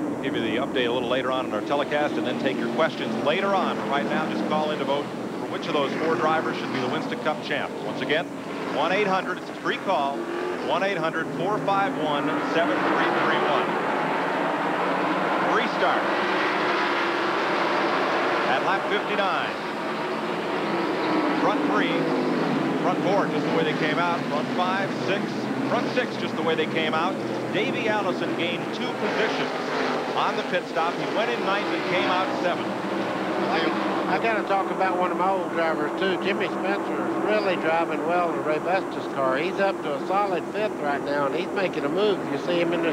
We'll give you the update a little later on in our telecast and then take your questions later on. Right now, just call in to vote for which of those 4 drivers should be the Winston Cup champ. Once again, 1-800, it's a free call, 1-800-451-7331. Restart at lap 59. front 3, front 4 just the way they came out, front 5, 6, front 6 just the way they came out. Davey Allison gained 2 positions on the pit stop. He went in 9th and came out 7th. I got to talk about one of my old drivers, too. Jimmy Spencer is really driving well in Ray Busta's car. He's up to a solid 5th right now, and he's making a move. You see him in the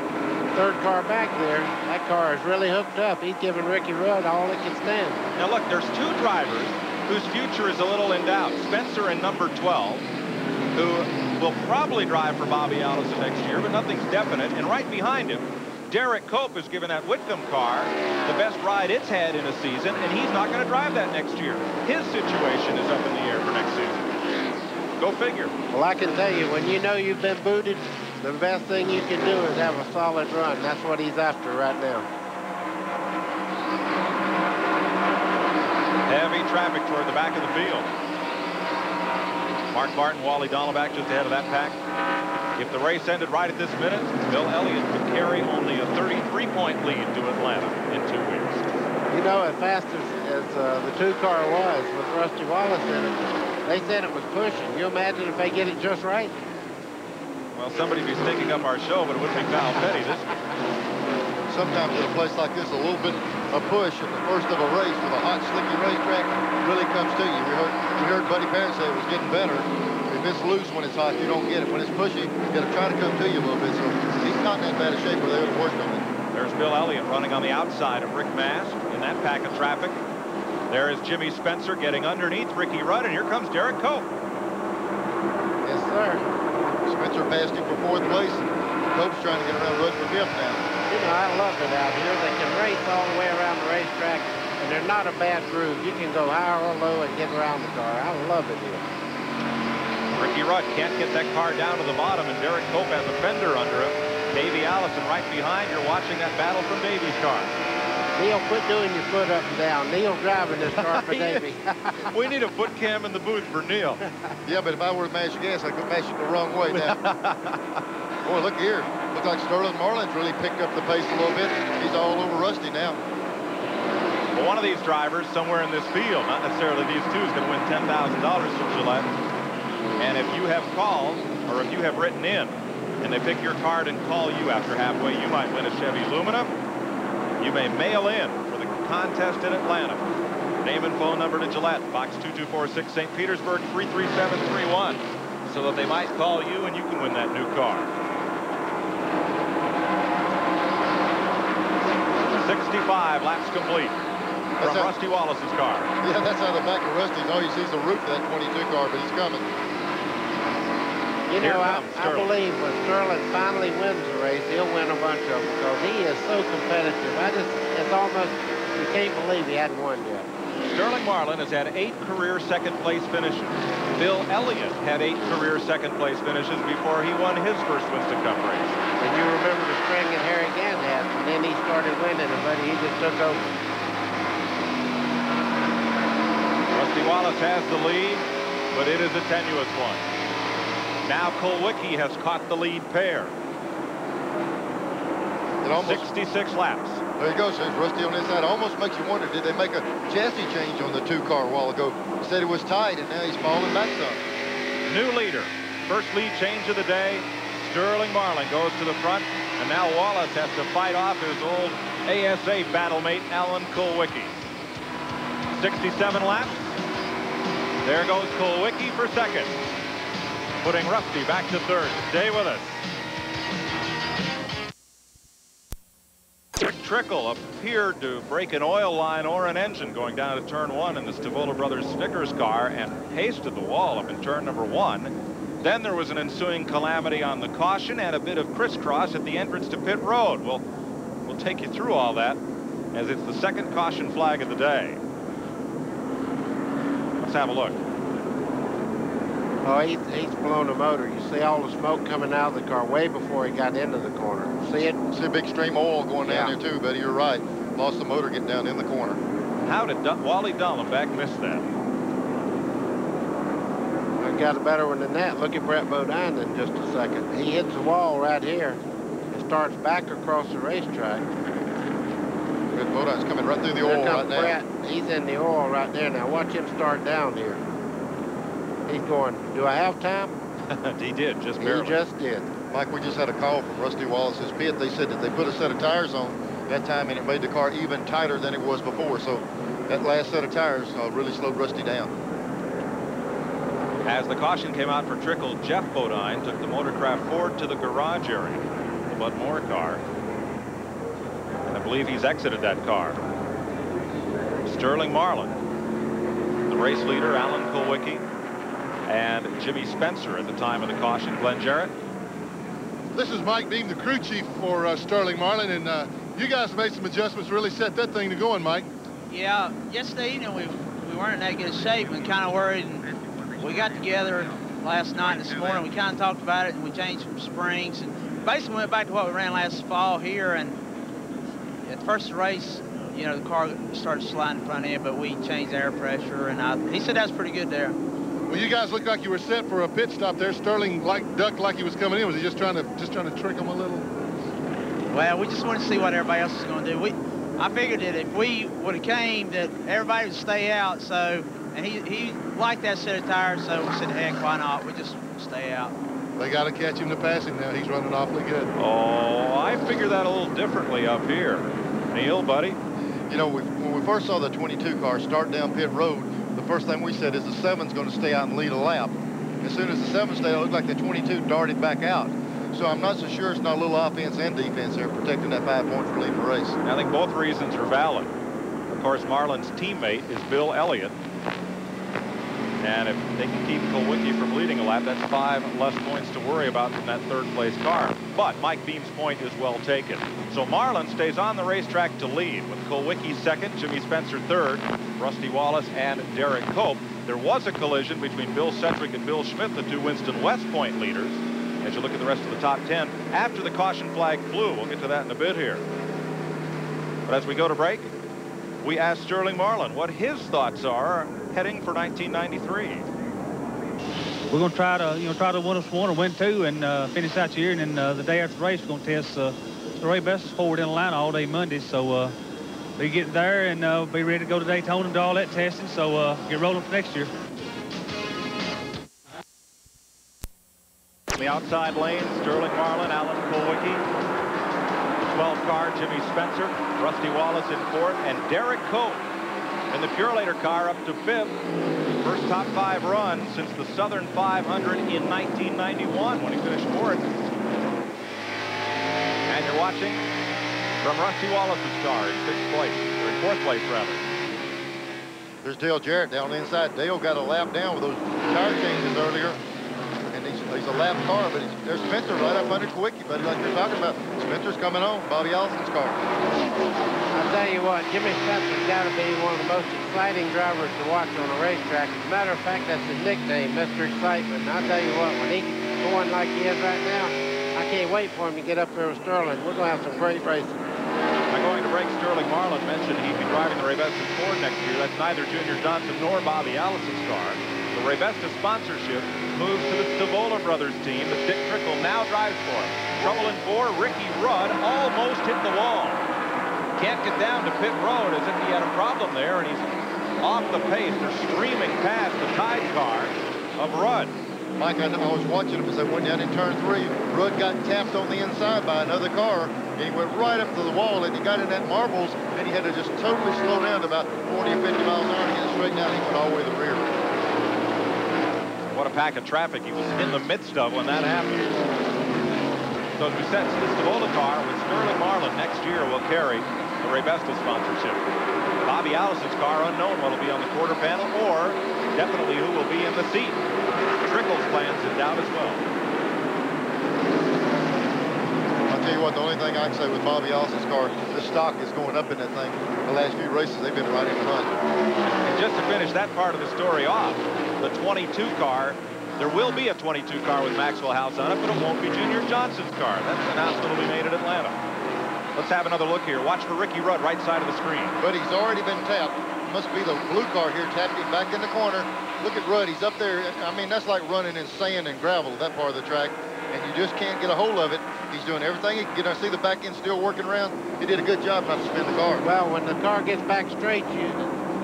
3rd car back there. That car is really hooked up. He's giving Ricky Rudd all it can stand. Now, look, there's 2 drivers whose future is a little in doubt. Spencer in number 12, who will probably drive for Bobby Allison next year, but nothing's definite. And right behind him, Derek Cope has given that Whitcomb car the best ride it's had in a season, and he's not going to drive that next year. His situation is up in the air for next season. Go figure. Well, I can tell you, when you know you've been booted, the best thing you can do is have a solid run. That's what he's after right now. Heavy traffic toward the back of the field. Mark Martin, Wally Dallenbach just ahead of that pack. If the race ended right at this minute, Bill Elliott could carry only a 33-point lead to Atlanta in 2 weeks. You know, as fast as the 2-car was with Rusty Wallace in it, they said it was pushing. You imagine if they get it just right? Well, somebody'd be stinking up our show, but it wouldn't be Val Petty this year. Sometimes at a place like this, a little bit of push at the first of a race with a hot, slicky racetrack really comes to you. We heard Buddy Parent say it was getting better. If it's loose when it's hot, you don't get it. When it's pushy, you got to try to come to you a little bit. So he's not in that bad a shape where they would have worked on it. There's Bill Elliott running on the outside of Rick Mast in that pack of traffic. There is Jimmy Spencer getting underneath Ricky Rudd, and here comes Derek Cope. Yes, sir. Spencer passed him for 4th place, and Cope's trying to get around Rudd for 5th now. You know, I love it out here. They can race all the way around the racetrack, and they're not a bad groove. You can go high or low and get around the car. I love it here. Ricky Rudd can't get that car down to the bottom, and Derek Cope has a fender under him. Davey Allison right behind. You're watching that battle from Davey's car. Neil, quit doing your foot up and down. Neil driving this car for Davey. We need a foot cam in the booth for Neil. Yeah, but if I were to mash gas, I could mash it the wrong way now. Boy, look here. Looks like Sterling Marlin's really picked up the pace a little bit. He's all over Rusty now. Well, one of these drivers somewhere in this field, not necessarily these two, is going to win $10,000 from Gillette. And if you have called, or if you have written in, and they pick your card and call you after halfway, you might win a Chevy Lumina. You may mail in for the contest in Atlanta. Name and phone number to Gillette, box 2246, St. Petersburg, 33731, so that they might call you and you can win that new car. 65 laps complete from Rusty Wallace's car. Yeah, that's out of the back of Rusty's. All you see is the roof of that 22 car, but he's coming. You know, I believe when Sterling finally wins the race, he'll win a bunch of them because he is so competitive. It's almost, you can't believe he hadn't won yet. Sterling Marlin has had 8 career second-place finishes. Bill Elliott had 8 career second-place finishes before he won his first Winston Cup race. And you remember the string that Harry Gant had, and then he started winning it, but he just took over. Rusty Wallace has the lead, but it is a tenuous one. Now Kulwicki has caught the lead pair. 66 laps. There you go, says Rusty on this side. Almost makes you wonder, did they make a chassis change on the 2-car a while ago? He said it was tight, and now he's falling back some. New leader. First lead change of the day. Sterling Marlin goes to the front, and now Wallace has to fight off his old ASA battlemate, Alan Kulwicki. 67 laps. There goes Kulwicki for second, putting Rusty back to third. Stay with us. Quick trickle appeared to break an oil line or an engine going down to turn 1 in the Stavola Brothers Snickers car and pasted the wall up in turn number 1. Then there was an ensuing calamity on the caution and a bit of crisscross at the entrance to pit road. We'll take you through all that as it's the second caution flag of the day. Let's have a look. Oh, he's blown the motor. You see all the smoke coming out of the car way before he got into the corner. See it? See a big stream of oil going down there too, buddy. You're right. Lost the motor getting down in the corner. How did Wally Dallenbach miss that? I got a better one than that. Look at Brett Bodine in just a second. He hits the wall right here and starts back across the racetrack. Brett Bodine's coming right through the oil right now. Brett. He's in the oil right there. Now watch him start down here. He's going, do I have time? He did, just barely. He just did. Mike, we just had a call from Rusty Wallace's pit. They said that they put a set of tires on that time, and it made the car even tighter than it was before. So that last set of tires really slowed Rusty down. As the caution came out for Trickle, Jeff Bodine took the Motorcraft Ford to the garage area, the Bud Moore car. And I believe he's exited that car. Sterling Marlin, the race leader, Alan Kulwicki, and Jimmy Spencer at the time of the caution. Glenn Jarrett. This is Mike Beam, the crew chief for Sterling Marlin, and you guys made some adjustments, really set that thing to going, Mike. Yeah, yesterday evening we weren't in that good shape and kind of worried. And we got together last night and this morning. We kind of talked about it, and we changed some springs and basically went back to what we ran last fall here. And at the first race, you know, the car started sliding front end, but we changed air pressure, and he said that's pretty good there. Well, you guys looked like you were set for a pit stop there. Sterling ducked like he was coming in. Was he just trying to trick him a little? Well, we just wanted to see what everybody else was going to do. I figured that if we would have came, that everybody would stay out. So, and he liked that set of tires, so we said, heck, why not? We just stay out. They got to catch him to pass him now. He's running awfully good. Oh, I figure that a little differently up here. Neil, buddy. You know, when we first saw the 22 car start down pit road, the first thing we said is the 7's going to stay out and lead a lap. As soon as the 7 stayed, it looked like the 22 darted back out. So I'm not so sure it's not a little offense and defense there protecting that 5 points for leading the race. I think both reasons are valid. Of course, Marlin's teammate is Bill Elliott. And if they can keep Kulwicki from leading a lap, that's 5 less points to worry about from that third-place car. But Mike Beam's point is well taken. So Marlin stays on the racetrack to lead, with Kulwicki second, Jimmy Spencer third, Rusty Wallace and Derek Cope. There was a collision between Bill Sedgwick and Bill Schmidt, the two Winston West Point leaders. As you look at the rest of the top 10, after the caution flag flew, we'll get to that in a bit here. But as we go to break, we asked Sterling Marlin what his thoughts are heading for 1993. We're going to try to win us one or win two and finish out the year. And then the day after the race, we're going to test the Ray Best's Ford in Atlanta all day Monday. So we get there and be ready to go to Daytona and do all that testing. So get rolling for next year. In the outside lane, Sterling Marlin, Alan Kulwicki. The 12 car, Jimmy Spencer, Rusty Wallace in fourth, and Derek Cope in the Purelator car up to fifth. First top 5 run since the Southern 500 in 1991 when he finished fourth. And you're watching from Rusty Wallace's car in 6th place, or in 4th place rather. There's Dale Jarrett down the inside. Dale got a lap down with those tire changes earlier. And he's a lap car, but there's Spencer right up under Kulwicki, buddy, like you're talking about. Spencer's coming on, Bobby Allison's car. I'll tell you what, Jimmy Spencer's got to be one of the most exciting drivers to watch on a racetrack. As a matter of fact, that's his nickname, Mr. Excitement. And I'll tell you what, when he's going like he is right now, I can't wait for him to get up there with Sterling. We're going to have some great racing. I'm going to break. Sterling Marlin mentioned he'd be driving the Ray Bestis Ford next year. That's neither Junior Johnson nor Bobby Allison's car. The Ray Bestis sponsorship moves to the Stavola Brothers team that Dick Trickle now drives for. Trouble in 4, Ricky Rudd almost hit the wall. Can't get down to pit road as if he had a problem there, and he's off the pace. They're streaming past the Tide car of Rudd. Mike, I was watching him as I went down in turn 3. Rudd got tapped on the inside by another car, and he went right up to the wall, and he got in that marbles, and he had to just totally slow down to about 40 or 50 miles an hour to get straight down. He went all the way to the rear. What a pack of traffic he was in the midst of when that happened. So as we said, the Stavola car with Sterling Marlin next year will carry the Ray Bestis sponsorship. Bobby Allison's car, unknown what will be on the quarter panel, or definitely who will be in the seat. Trickle's plans in doubt as well. I'll tell you what, the only thing I can say with Bobby Allison's car, the stock is going up in that thing. The last few races, they've been right in the hunt. And just to finish that part of the story off, the 22 car, there will be a 22 car with Maxwell House on it, but it won't be Junior Johnson's car. That's an announcement will be made at Atlanta. Let's have another look here. Watch for Ricky Rudd, right side of the screen. But he's already been tapped. Must be the blue car here tapped him back in the corner. Look at Rudd. He's up there. I mean, that's like running in sand and gravel, that part of the track. And you just can't get a hold of it. He's doing everything he can get. I see the back end still working around. He did a good job not to spin the car. Well, when the car gets back straight,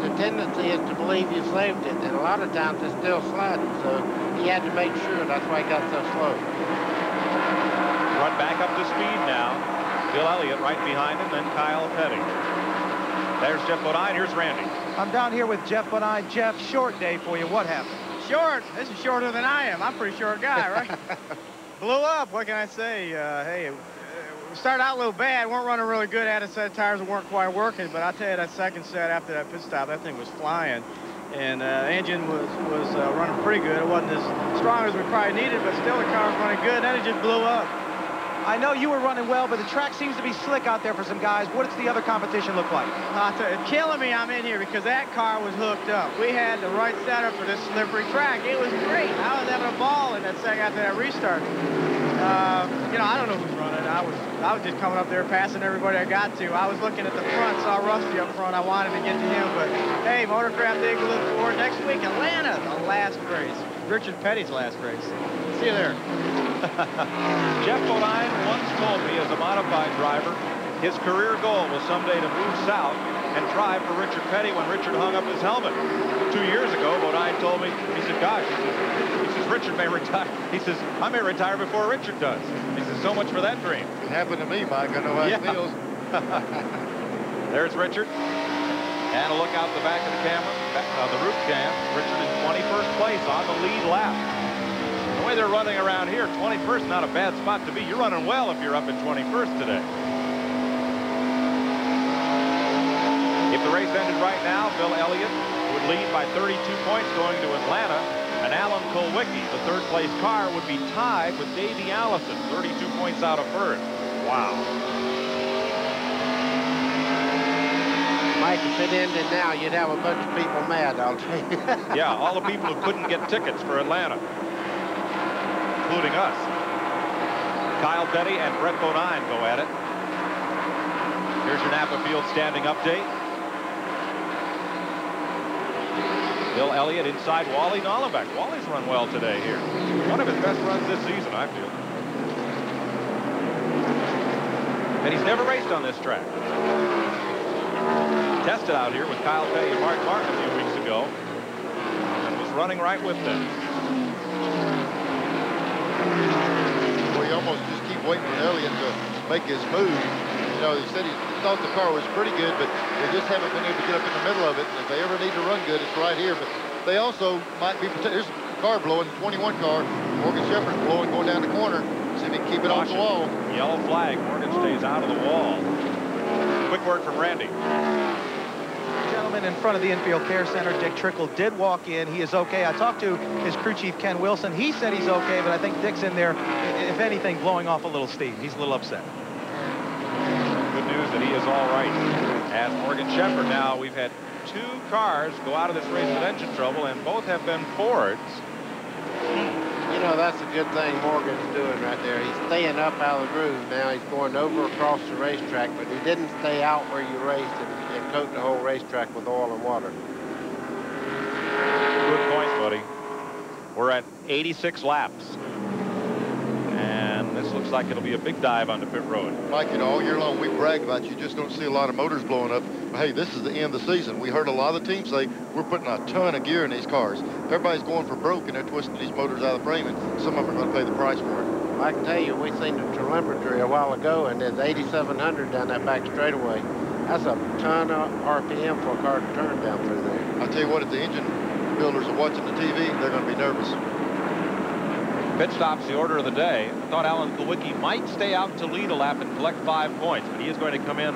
the tendency is to believe you saved it, and a lot of times it's still sliding, so he had to make sure. That's why he got so slow. Run back up to speed now. Bill Elliott right behind him, then Kyle Petty. There's Jeff Bodine. Here's Randy. I'm down here with Jeff Bodine. Jeff, short day for you. What happened? Short? This is shorter than I am. I'm a pretty short guy, right? Blew up. What can I say? Hey, we started out a little bad. Weren't running really good. Had a set of tires that weren't quite working. But I'll tell you, that second set after that pit stop, that thing was flying. And the engine was running pretty good. It wasn't as strong as we probably needed, but still the car was running good. Then it just blew up. I know you were running well, but the track seems to be slick out there for some guys. What does the other competition look like? I'll tell you, it's killing me I'm in here because that car was hooked up. We had the right setup for this slippery track. It was great. I was having a ball in that second after that restart. You know, I don't know who's running. I was just coming up there passing everybody I got to. I was looking at the front, saw Rusty up front. I wanted to get to him, but hey, Motorcraft Dig will look forward. Next week, Atlanta, the last race. Richard Petty's last race. See you there. Jeff Bodine once told me as a modified driver, his career goal was someday to move south and drive for Richard Petty when Richard hung up his helmet. 2 years ago, Bodine told me, he said, gosh, he says, Richard may retire. He says, I may retire before Richard does. He says, so much for that dream. It happened to me, Mike. I know how it feels. There's Richard. And a look out the back of the camera, the roof cam. Richard in 21st place on the lead lap. The way they're running around here, 21st, not a bad spot to be. You're running well if you're up in 21st today. If the race ended right now, Bill Elliott would lead by 32 points going to Atlanta, and Alan Kulwicki, the third-place car, would be tied with Davey Allison, 32 points out of first. Wow. Mike, if it ended now, you'd have a bunch of people mad, I'll tell you. Yeah, all the people who couldn't get tickets for Atlanta, including us. Kyle Petty and Brett Bodine go at it. Here's your Napa Field standing update. Bill Elliott inside Wally Nollebeck. Wally's run well today here. One of his best runs this season, I feel. And he's never raced on this track. Tested out here with Kyle Petty and Mark Martin a few weeks ago. And was running right with them. Well, you almost just keep waiting for Elliott to make his move. You know, he said he thought the car was pretty good, but they just haven't been able to get up in the middle of it. And if they ever need to run good, it's right here. But they also might be protected. There's a car blowing, the 21 car. Morgan Shepherd's blowing, going down the corner. See if he can keep it off the wall. Yellow flag. Morgan stays out of the wall. Quick word from Randy. The gentleman in front of the infield care center, Dick Trickle, did walk in. He is okay. I talked to his crew chief, Ken Wilson. He said he's okay, but I think Dick's in there, if anything, blowing off a little steam. He's a little upset. Good news that he is all right. As Morgan Shepherd now, we've had 2 cars go out of this race with engine trouble, and both have been Fords. You know, that's a good thing Morgan's doing right there. He's staying up out of the groove now. He's going over across the racetrack, but he didn't stay out where you raced and coat the whole racetrack with oil and water. Good point, buddy. We're at 86 laps. And this looks like it'll be a big dive onto pit road. Mike, you know, all year long we brag about you just don't see a lot of motors blowing up. But hey, this is the end of the season. We heard a lot of the teams say we're putting a ton of gear in these cars. Everybody's going for broke and they're twisting these motors out of the frame, and some of them are going to pay the price for it. I can tell you, we seen the telemetry a while ago, and there's 8,700 down that back straightaway. That's a ton of RPM for a car to turn down through there. I tell you what, if the engine builders are watching the TV, they're going to be nervous. Pit stops the order of the day. I thought Alan Kulwicki might stay out to lead a lap and collect 5 points, but he is going to come in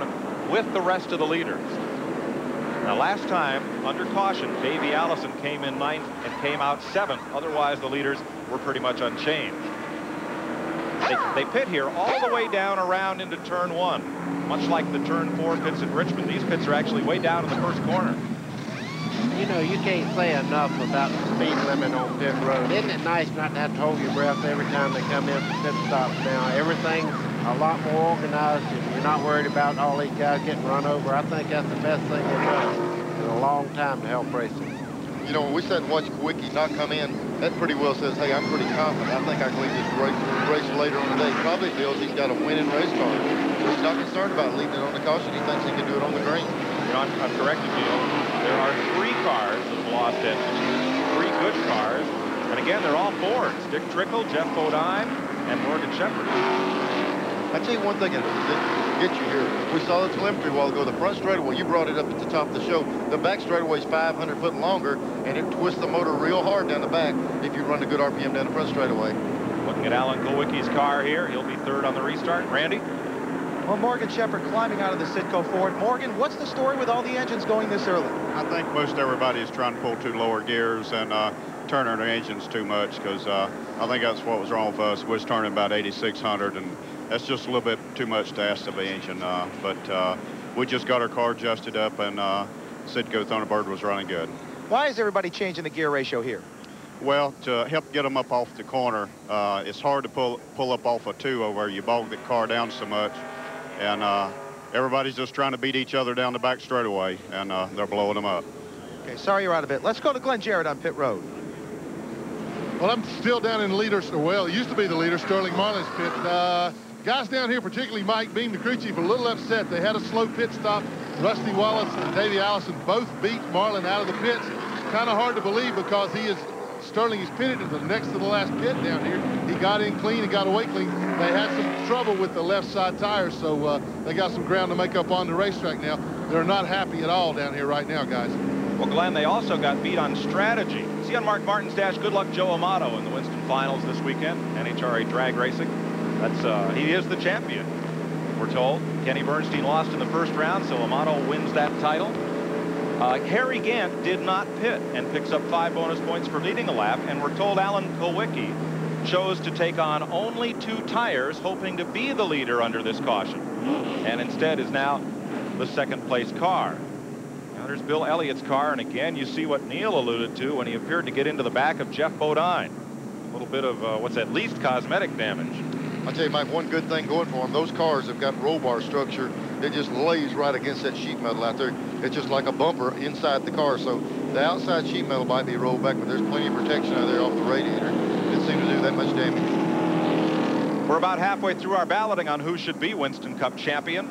with the rest of the leaders. Now, last time, under caution, Davey Allison came in 9th and came out 7th. Otherwise, the leaders were pretty much unchanged. They pit here all the way down around into turn 1, much like the turn 4 pits at Richmond. These pits are actually way down in the first corner. You know, you can't say enough about the speed limit on pit road. Isn't it nice not to have to hold your breath every time they come in for pit stops now? Everything's a lot more organized, and you're not worried about all these guys getting run over. I think that's the best thing they've done in a long time to help racing. You know, when we sat and watched Kulwicki not come in, that pretty well says, hey, I'm pretty confident. I think I can lead this race later on today. He probably feels he's got a winning race car. He's not concerned about leading it on the caution. He thinks he can do it on the green. You know, I'm correcting you. There are 3 cars that have lost engines, 3 good cars, and again, they're all Fords. Dick Trickle, Jeff Bodine, and Morgan Shepherd. I tell you one thing that gets you here. We saw the telemetry a while ago. The front straightaway, you brought it up at the top of the show. The back straightaway is 500 foot longer, and it twists the motor real hard down the back if you run a good RPM down the front straightaway. Looking at Alan Kulwicki's car here. He'll be 3rd on the restart. Randy? Well, Morgan Shepherd climbing out of the Citgo Ford. Morgan, what's the story with all the engines going this early? I think most everybody is trying to pull 2 lower gears and turn their engines too much, because I think that's what was wrong with us. We was turning about 8,600, and that's just a little bit too much to ask of the engine. But we just got our car adjusted up, and Citgo Thunderbird was running good. Why is everybody changing the gear ratio here? Well, to help get them up off the corner, it's hard to pull up off a 2 over. You bog the car down so much, and everybody's just trying to beat each other down the back straightaway, and they're blowing them up. Okay, sorry you're out of it. Let's go to Glenn Jarrett on pit road. Well, I'm still down in the leader. Well, it used to be the leader, Sterling Marlin's pit. Guys down here, particularly Mike Beam, the crew chief, a little upset. They had a slow pit stop. Rusty Wallace and Davey Allison both beat Marlin out of the pits. Kind of hard to believe, because Sterling is pitted to the next to the last pit down here. He got in clean and got away clean. They had some trouble with the left side tires, so they got some ground to make up on the racetrack now. They're not happy at all down here right now, guys. Well, Glenn, they also got beat on strategy. See on Mark Martin's dash, good luck Joe Amato in the Winston Finals this weekend, NHRA drag racing. He is the champion, we're told. Kenny Bernstein lost in the first round, so Amato wins that title. Harry Gant did not pit and picks up 5 bonus points for leading a lap, and we're told Alan Kulwicki chose to take on only 2 tires, hoping to be the leader under this caution, and instead is now the 2nd place car. Now there's Bill Elliott's car, and again you see what Neil alluded to when he appeared to get into the back of Jeff Bodine. A little bit of what's at least cosmetic damage. I'll tell you, Mike, one good thing going for them, those cars have got roll bar structure. It just lays right against that sheet metal out there. It's just like a bumper inside the car. So the outside sheet metal might be rolled back, but there's plenty of protection out there off the radiator. It didn't seem to do that much damage. We're about halfway through our balloting on who should be Winston Cup champion.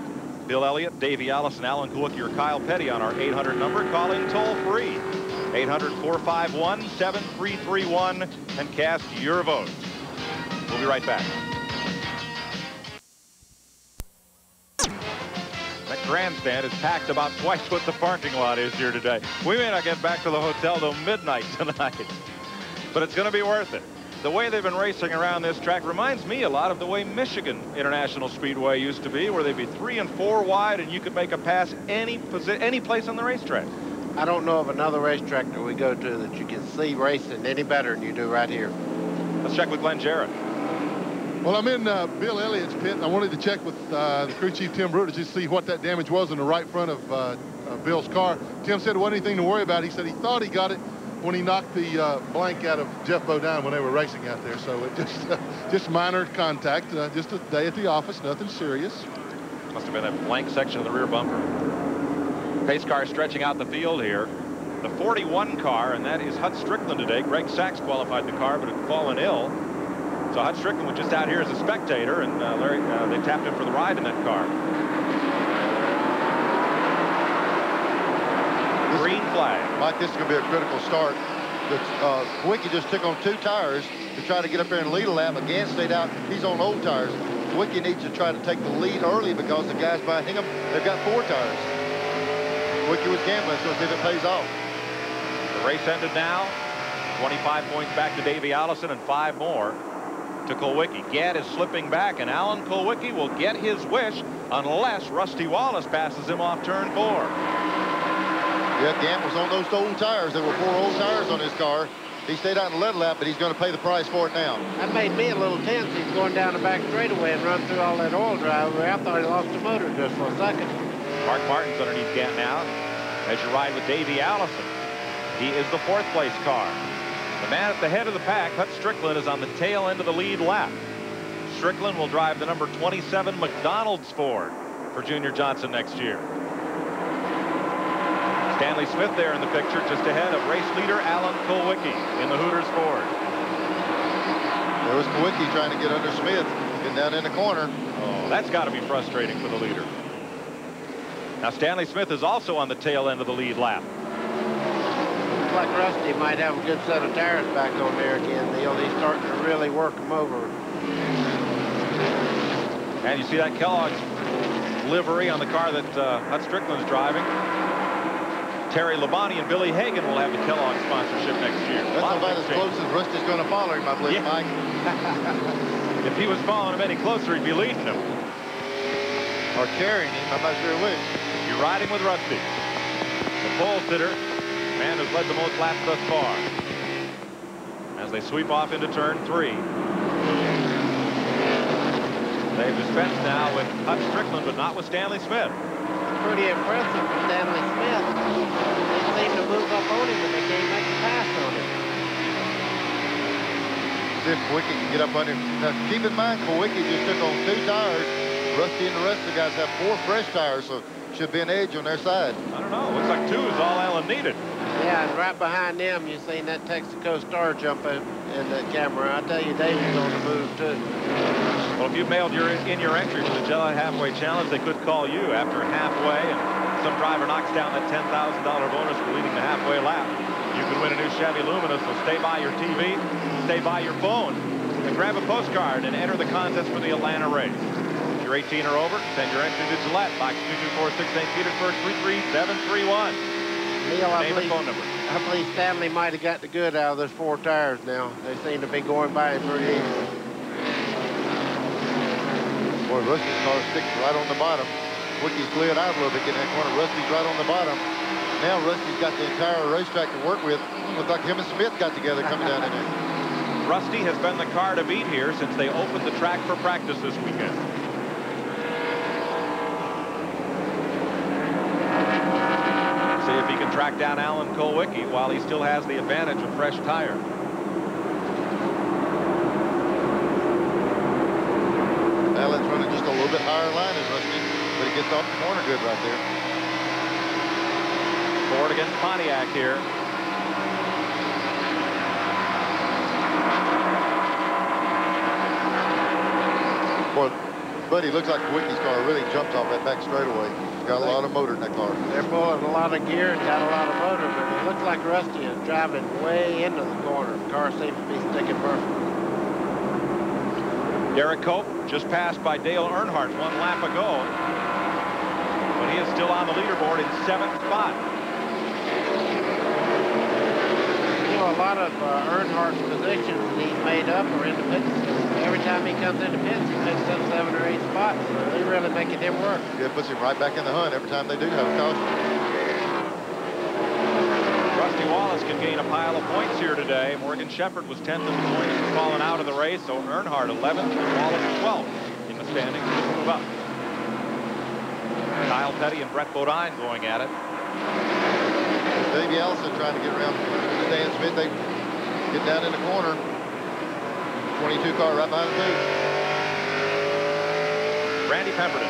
Bill Elliott, Davey Allison, Alan Kulwicki, or Kyle Petty on our 800 number. Call in toll free. 800-451-7331 and cast your vote. We'll be right back. That grandstand is packed about twice what the parking lot is here today. We may not get back to the hotel till midnight tonight, but it's going to be worth it. The way they've been racing around this track reminds me a lot of the way Michigan International Speedway used to be, where they'd be 3 and 4 wide and you could make a pass any place on the racetrack. I don't know of another racetrack that we go to that you can see racing any better than you do right here. Let's check with Glenn Jarrett. Well, I'm in Bill Elliott's pit, and I wanted to check with the crew chief, Tim Brewer, to just see what that damage was in the right front of Bill's car. Tim said it wasn't anything to worry about. He said he thought he got it when he knocked the blank out of Jeff Bodine when they were racing out there. So it just minor contact, just a day at the office, nothing serious. Must have been that blank section of the rear bumper. Pace car stretching out the field here. The 41 car, and that is Hut Strickland today. Greg Sachs qualified the car, but had fallen ill. So Hut Strickland was just out here as a spectator, and they tapped him for the ride in that car. Green flag. Mike, this is going to be a critical start. Kulwicki just took on 2 tires to try to get up there and lead a lap. Again, stayed out. He's on old tires. Kulwicki needs to try to take the lead early, because the guys behind him, they've got 4 tires. Kulwicki was gambling, so see if it pays off. The race ended now. 25 points back to Davey Allison and 5 more to Kulwicki. Gadd is slipping back, and Alan Kulwicki will get his wish unless Rusty Wallace passes him off turn 4. Yeah, Gant was on those old tires. There were 4 old tires on his car. He stayed out in the lead lap, but he's going to pay the price for it now. That made me a little tense. He's going down the back straightaway and run through all that oil drive. I thought he lost the motor just for a second. Mark Martin's underneath Gant now as you ride with Davey Allison. He is the 4th place car. The man at the head of the pack, Hut Strickland, is on the tail end of the lead lap. Strickland will drive the number 27 McDonald's Ford for Junior Johnson next year. Stanley Smith there in the picture, just ahead of race leader Alan Kulwicki in the Hooters Ford. There was Kulwicki trying to get under Smith, getting down in the corner. Oh, that's got to be frustrating for the leader. Now Stanley Smith is also on the tail end of the lead lap. looks like Rusty might have a good set of tires back on there again, Neil. He's starting to really work them over. And you see that Kellogg's livery on the car that Hut Strickland's driving. Terry Labonte and Billy Hagan will have the Kellogg sponsorship next year. That's about as close as Rusty's going to follow him, I believe, Mike. If he was following him any closer, he'd be leading him. Or carrying him, I'm not sure which. You're riding with Rusty. The pole sitter, man who's led the most laps thus far. As they sweep off into turn 3. They've dispensed now with Hut Strickland, but not with Stanley Smith. Pretty impressive for Stanley Smith. They seem to move up on him, and they can't make a pass on him. See if Kowicki can get up under him. Now, keep in mind, Kowicki just took on 2 tires. Rusty and the rest of the guys have 4 fresh tires, so should be an edge on their side. I don't know. Looks like 2 is all Allen needed. Yeah, and right behind them, you've seen that Texaco Star jump in the camera. I tell you, David's on the move, too. Well, if you mailed your entry for the July Halfway Challenge, they could call you after halfway, and some driver knocks down that $10,000 bonus for leading the halfway lap. You could win a new Chevy Lumina, so stay by your TV, stay by your phone, and grab a postcard and enter the contest for the Atlanta race. If you're 18 or over, send your entry to Gillette, box 22468 St. Petersburg, 33731. Neil, I Name and phone number. believe Stanley might have got the good out of those 4 tires now. They seem to be going by him pretty easy. Boy, Rusty's car sticks right on the bottom. Wicky's cleared out a little bit in that corner. Rusty's right on the bottom. Now Rusty's got the entire racetrack to work with. Looks like him and Smith got together coming down in there. Rusty has been the car to beat here since they opened the track for practice this weekend. See if he can track down Alan Kulwicki while he still has the advantage of fresh tire. Allen's running just a little bit higher line as Rusty, but he gets off the corner good right there. Ford against Pontiac here. Boy, buddy, looks like Wicky's car really jumped off that back straightaway. He's got a lot of motor in that car. They're pulling a lot of gear and got a lot of motor, but it looks like Rusty is driving way into the corner. The car seems to be sticking perfect. Derek Cope just passed by Dale Earnhardt 1 lap ago, but he is still on the leaderboard in 7th spot. You know, a lot of Earnhardt's positions that he's made up are in the pits. Every time he comes into pits, he picks up 7 or 8 spots. So they're really making him work. Yeah, it puts him right back in the hunt every time they do have a caution. Rusty Wallace can gain a pile of points here today. Morgan Shepherd was 10th in the points. He's fallen out of the race, so Earnhardt 11th and Wallace 12th in the standings. Just move up. Kyle Petty and Brett Bodine going at it. Davey Allison trying to get around Stan Smith. They get down in the corner. 22 car right behind the booth. Randy Pemberton.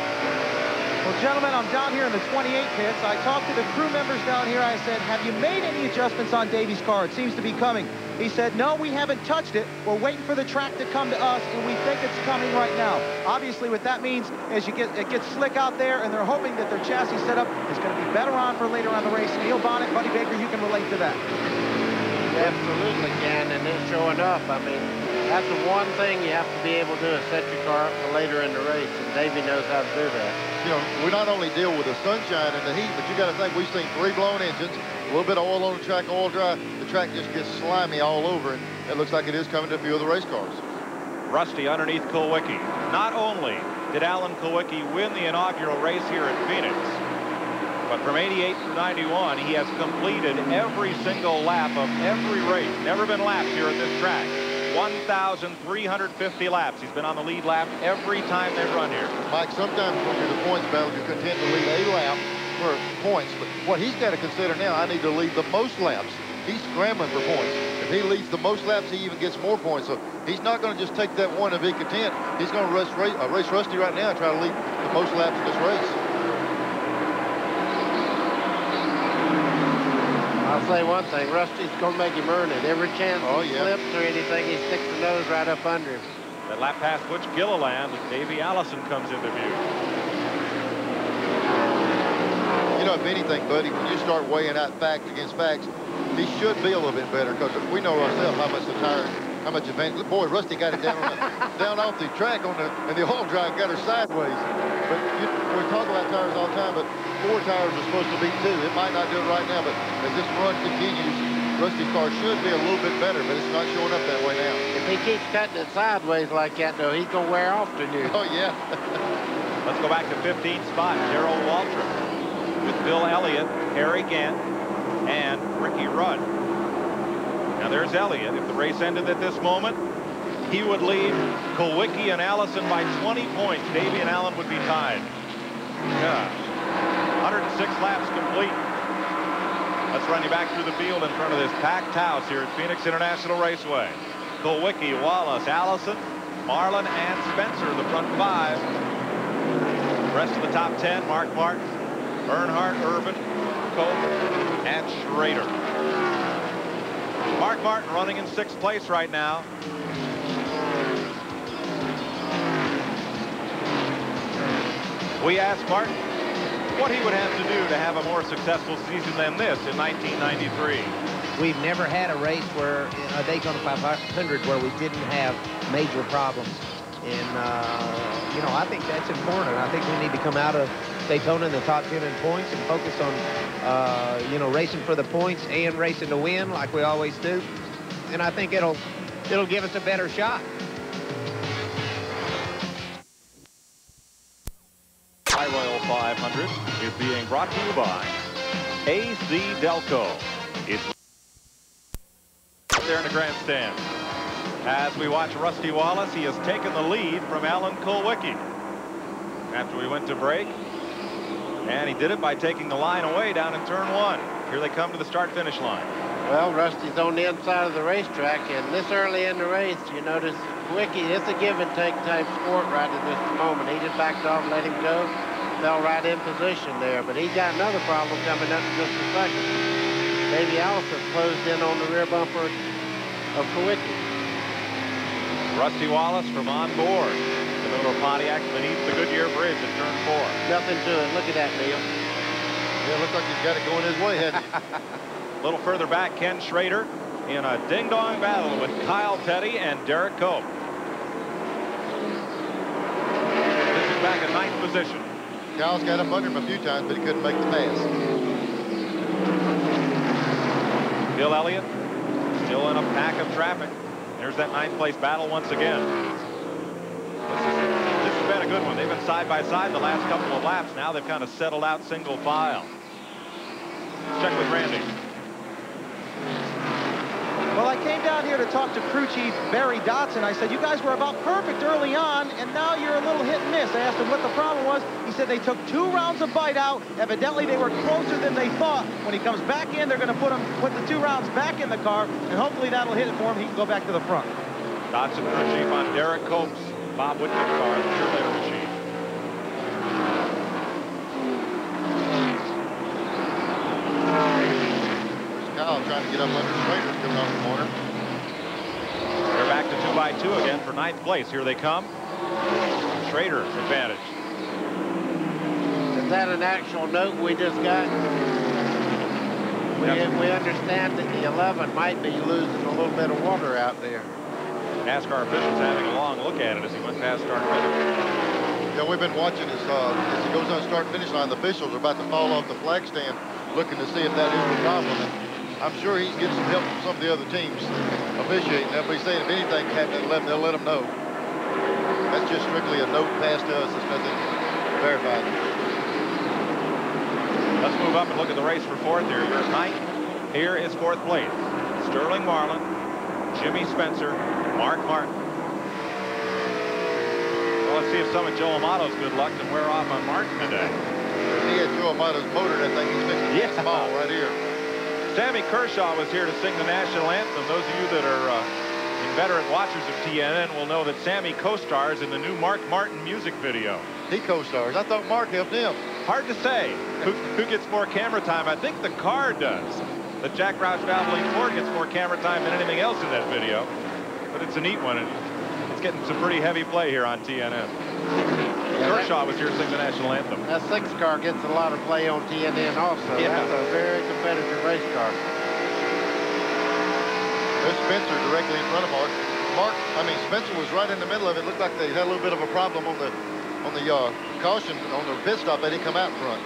Well, gentlemen, I'm down here in the 28 pits. I talked to the crew members down here. I said, have you made any adjustments on Davey's car? It seems to be coming. He said, no, we haven't touched it. We're waiting for the track to come to us, and we think it's coming right now. Obviously, what that means is it gets slick out there, and they're hoping that their chassis setup is going to be better on for later on the race. Neil Bonnet, Buddy Baker, you can relate to that. You absolutely can, and it's showing up. I mean, that's the one thing you have to be able to do is set your car up for later in the race, and Davey knows how to do that. You know, we not only deal with the sunshine and the heat, but you got to think we've seen 3 blown engines, a little bit of oil on the track, oil dry. The track just gets slimy all over, and it looks like it is coming to a few of the race cars. Rusty underneath Kulwicki. Not only did Alan Kulwicki win the inaugural race here at Phoenix, but from 88 through 91, he has completed every single lap of every race. Never been lapped here at this track. 1,350 laps. He's been on the lead lap every time they've run here. Mike, sometimes when you're the points battle, you're content to lead a lap for points. But what he's got to consider now, I need to lead the most laps. He's scrambling for points. If he leads the most laps, he even gets more points. So he's not going to just take that one and be content. He's going to race Rusty right now and try to lead the most laps in this race. I'll say one thing, Rusty's going to make him earn it. Every chance he slips or anything, he sticks the nose right up under him. That lap past Butch Gilliland, Davey Allison comes into view. You know, if if anything, buddy, when you start weighing out facts against facts, he should be a little bit better because we know ourselves how much the tire, how much advantage. Boy, Rusty got it down on down off the track and the oil drive got her sideways. But we talk about tires all the time, but 4 tires are supposed to be 2. It might not do it right now, but as this run continues, Rusty's car should be a little bit better, but it's not showing up that way now. If he keeps cutting it sideways like that, though, he's going to wear off to you. Oh, yeah. Let's go back to 15th spot. Darrell Waltrip with Bill Elliott, Harry Gant, and Ricky Rudd. Now there's Elliott. If the race ended at this moment, he would lead Kulwicki and Allison by 20 points. Davey and Allen would be tied. Gosh. 106 laps complete. Let's run you back through the field in front of this packed house here at Phoenix International Raceway. Kulwicki, Wallace, Allison, Marlin, and Spencer, the front 5. The rest of the top 10, Mark Martin, Earnhardt, Urban, Cope, and Schrader. Mark Martin running in 6th place right now. We asked Martin what he would have to do to have a more successful season than this in 1993. We've never had a race where a Daytona 500 where we didn't have major problems. And, you know, I think that's important. I think we need to come out of Daytona in the top 10 in points and focus on, you know, racing for the points and racing to win like we always do. And I think it'll give us a better shot. Pyroil 500 is being brought to you by AC Delco. It's there in the grandstand. As we watch Rusty Wallace, he has taken the lead from Alan Kulwicki after we went to break. And he did it by taking the line away down in turn 1. Here they come to the start-finish line. Well, Rusty's on the inside of the racetrack, and this early in the race, you notice Kulwicki, it's a give-and-take type sport right at this moment. He just backed off, let him go, fell right in position there. But he's got another problem coming up in just a second. Davey Allison closed in on the rear bumper of Kulwicki. Rusty Wallace from on board. The little Pontiac beneath the Goodyear Bridge at turn 4. Nothing to it. Look at that, Neil. Yeah, looks like he's got it going his way, hasn't he? A little further back, Ken Schrader in a ding-dong battle with Kyle Petty and Derek Cope. This is back in 9th position. Kyle's got up under him a few times, but he couldn't make the pass. Bill Elliott still in a pack of traffic. There's that 9th place battle once again. This has been a good one. They've been side by side the last couple of laps. Now they've kind of settled out single file. Check with Randy. Well, I came down here to talk to crew chief Barry Dotson. I said, you guys were about perfect early on, and now you're a little hit and miss. I asked him what the problem was. He said they took 2 rounds of bite out. Evidently, they were closer than they thought. When he comes back in, they're going to put the 2 rounds back in the car, and hopefully that'll hit it for him. He can go back to the front. Dotson crew chief on Derek Cope's Bob Whitman's car, the cheerleader machine. Kyle trying to get up under Schrader coming off the corner. They're back to 2x2 again for 9th place. Here they come. Schrader advantage. Is that an actual note we just got? We understand that the 11 might be losing a little bit of water out there. NASCAR officials having a long look at it as he went past start finish. Yeah, we've been watching as he goes on start finish line. The officials are about to fall off the flag stand looking to see if that is the problem. And I'm sure he's getting some help from some of the other teams officiating. They'll be saying if anything happened at 11, they'll let them know. That's just strictly a note passed to us. It's nothing verified. Let's move up and look at the race for 4th here. Here's 9th. Here is 4th place. Sterling Marlin, Jimmy Spencer, Mark Martin. Well, let's see if some of Joe Amato's good luck can wear off on Martin today. He had Joe Amato's motor, I think he's fixing to get the ball right here. Sammy Kershaw was here to sing the national anthem. Those of you that are inveterate watchers of TNN will know that Sammy co-stars in the new Mark Martin music video. He co-stars. I thought Mark helped him. Hard to say who gets more camera time. I think the car does. The Jack Roush Valvoline Ford gets more camera time than anything else in that video. But it's a neat one, and it's getting some pretty heavy play here on TNN. Kershaw was here to sing the national anthem. That 6 car gets a lot of play on TNN also. Yeah. That's a very competitive race car. There's Spencer directly in front of Mark. Spencer was right in the middle of it. Looked like they had a little bit of a problem on the caution on the pit stop. They didn't come out in front.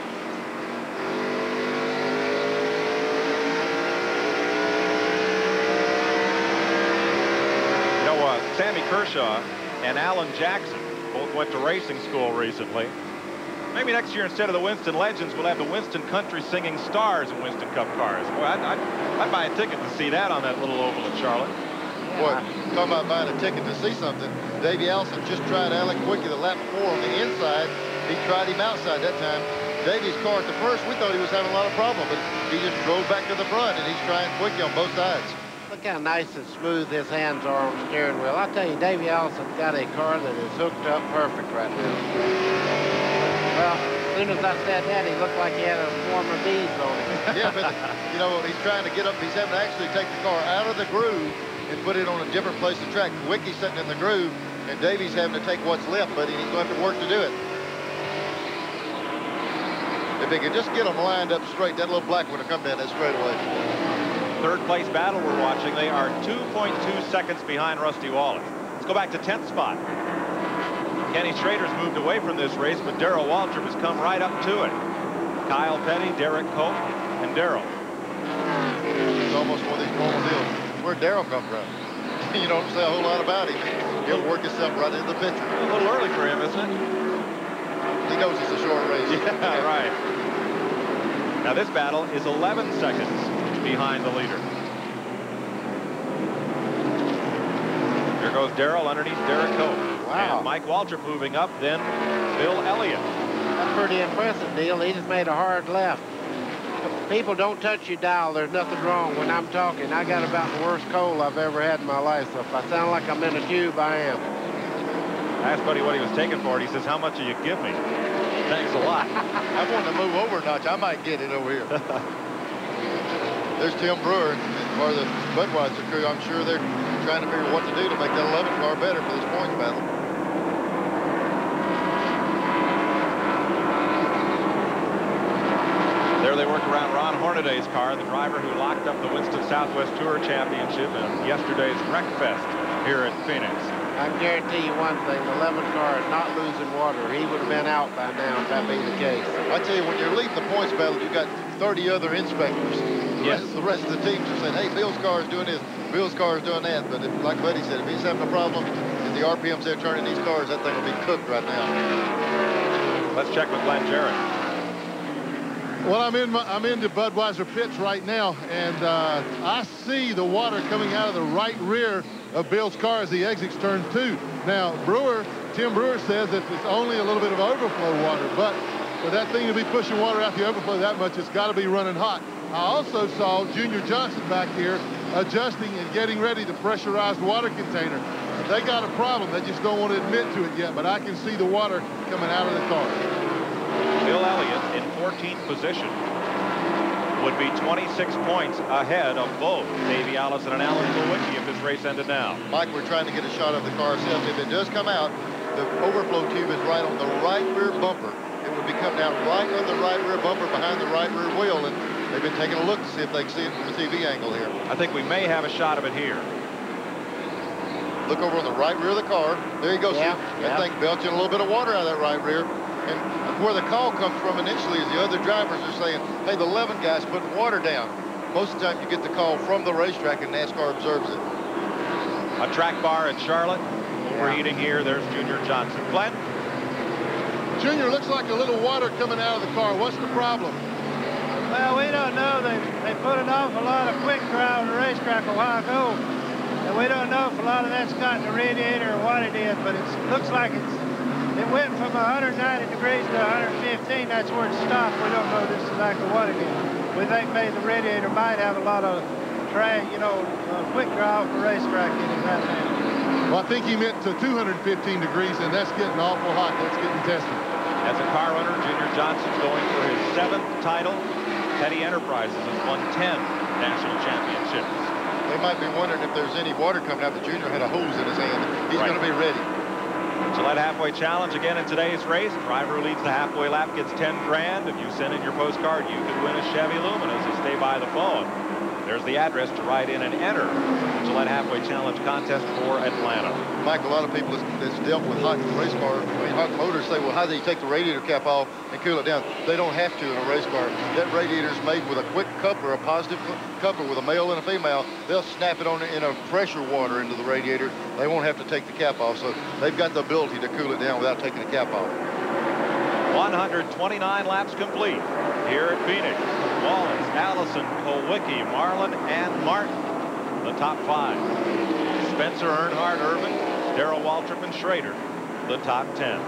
You know, Sammy Kershaw and Alan Jackson both went to racing school recently. Maybe next year, instead of the Winston Legends, we'll have the Winston Country Singing Stars in Winston Cup cars. Boy, I'd buy a ticket to see that on that little oval at Charlotte. Boy, talking about buying a ticket to see something. Davey Allison just tried Alec Quickie the lap before on the inside. He tried him outside that time. Davey's car at the first, we thought he was having a lot of problems, but he just drove back to the front, and he's trying Quickie on both sides. Look how nice and smooth his hands are on the steering wheel. I tell you, Davey Allison's got a car that is hooked up perfect right now. Well, as soon as I said that, he looked like he had a swarm of bees on him. Yeah, but, you know, he's trying to get up. He's having to actually take the car out of the groove and put it on a different place of track. Wickie's sitting in the groove, and Davey's having to take what's left, but he's going to have to work to do it. If they could just get them lined up straight, that little black would have come down that straightaway. Third place battle we're watching. They are 2.2 seconds behind Rusty Wallace. Let's go back to 10th spot. Kenny Schrader's moved away from this race, but Darrell Waltrip has come right up to it. Kyle Petty, Derek Cope, and Darrell. It's almost one of these normal deals. Where'd Darrell come from? You don't say a whole lot about him. He'll work himself right into the picture. A little early for him, isn't it? He knows it's a short race. Yeah, right. Now this battle is 11 seconds behind the leader. Here goes Darrell underneath Derek Cope. Wow. And Mike Waltrip moving up, then Bill Elliott. That's pretty impressive, Neil. He just made a hard left. People, don't touch your dial. There's nothing wrong when I'm talking. I got about the worst cold I've ever had in my life, so if I sound like I'm in a tube, I am. I asked Buddy what he was taking for it. He says, how much do you give me? Thanks a lot. I want to move over a notch. I might get it over here. There's Tim Brewer or the Budweiser crew. I'm sure they're trying to figure what to do to make that 11 car better for this points battle. There they work around Ron Hornaday's car, the driver who locked up the Winston Southwest Tour Championship in yesterday's Wreck Fest here at Phoenix. I can guarantee you one thing, the 11 car is not losing water. He would have been out by now if that be the case. I tell you, when you're leading the points battle, you've got 30 other inspectors. Yes. The rest of the teams are saying, hey, Bill's car is doing this, Bill's car is doing that. But if, like Buddy said, if he's having a problem and the RPMs they're turning these cars, that thing will be cooked right now. Let's check with Glenn Jarrett. Well, I'm in the Budweiser pits right now, and I see the water coming out of the right rear of Bill's car as he exits turn 2. Now, Tim Brewer says that it's only a little bit of overflow water, but for that thing to be pushing water out the overflow that much, it's got to be running hot. I also saw Junior Johnson back here adjusting and getting ready the pressurized water container. They got a problem. They just don't want to admit to it yet, but I can see the water coming out of the car. Bill Elliott in 14th position would be 26 points ahead of both Davey Allison and Alan Kulwicki if this race ended now. Mike, we're trying to get a shot of the car ourselves. If it does come out, the overflow tube is right on the right rear bumper. It would be coming out right on the right rear bumper behind the right rear wheel, and they've been taking a look to see if they can see it from the TV angle here. I think we may have a shot of it here. Look over on the right rear of the car. There you go. Yeah, See, that thing belching a little bit of water out of that right rear. And where the call comes from initially is the other drivers are saying, hey, the 11 guy's putting water down. Most of the time you get the call from the racetrack and NASCAR observes it. A track bar at Charlotte. Overheating here. There's Junior Johnson. Glenn? Junior, looks like a little water coming out of the car. What's the problem? Well, we don't know. They put an awful lot of quick dry on the racetrack a while ago. And we don't know if a lot of that's got in the radiator or what it is, but it looks like it went from 190 degrees to 115. That's where it stopped. We don't know this is exactly what it is. We think maybe the radiator might have a lot of drag, quick dry off the racetrack in it right now. Well, I think he meant to 215 degrees, and that's getting awful hot. That's getting tested. As a car runner, Junior Johnson's going for his 7th title. Petty Enterprises has won 10 national championships. They might be wondering if there's any water coming out. The Junior had a hose in his hand. He's going to be ready. Gillette Halfway Challenge again in today's race. Driver who leads the halfway lap gets 10 grand. If you send in your postcard, you could win a Chevy Lumina, so stay by the phone. There's the address to write in and enter the Gillette Halfway Challenge contest for Atlanta. Mike, a lot of people that's dealt with hot race cars, hot motors say, well, how do you take the radiator cap off and cool it down? They don't have to in a race car. That radiator is made with a quick coupler, a positive coupler with a male and a female. They'll snap it on in a pressure water into the radiator. They won't have to take the cap off, so they've got the ability to cool it down without taking the cap off. 129 laps complete here at Phoenix. Wallace, Allison, Kulwicki, Marlin, and Martin, the top 5. Spencer, Earnhardt, Irvin, Darrell Waltrip, and Schrader, the top 10.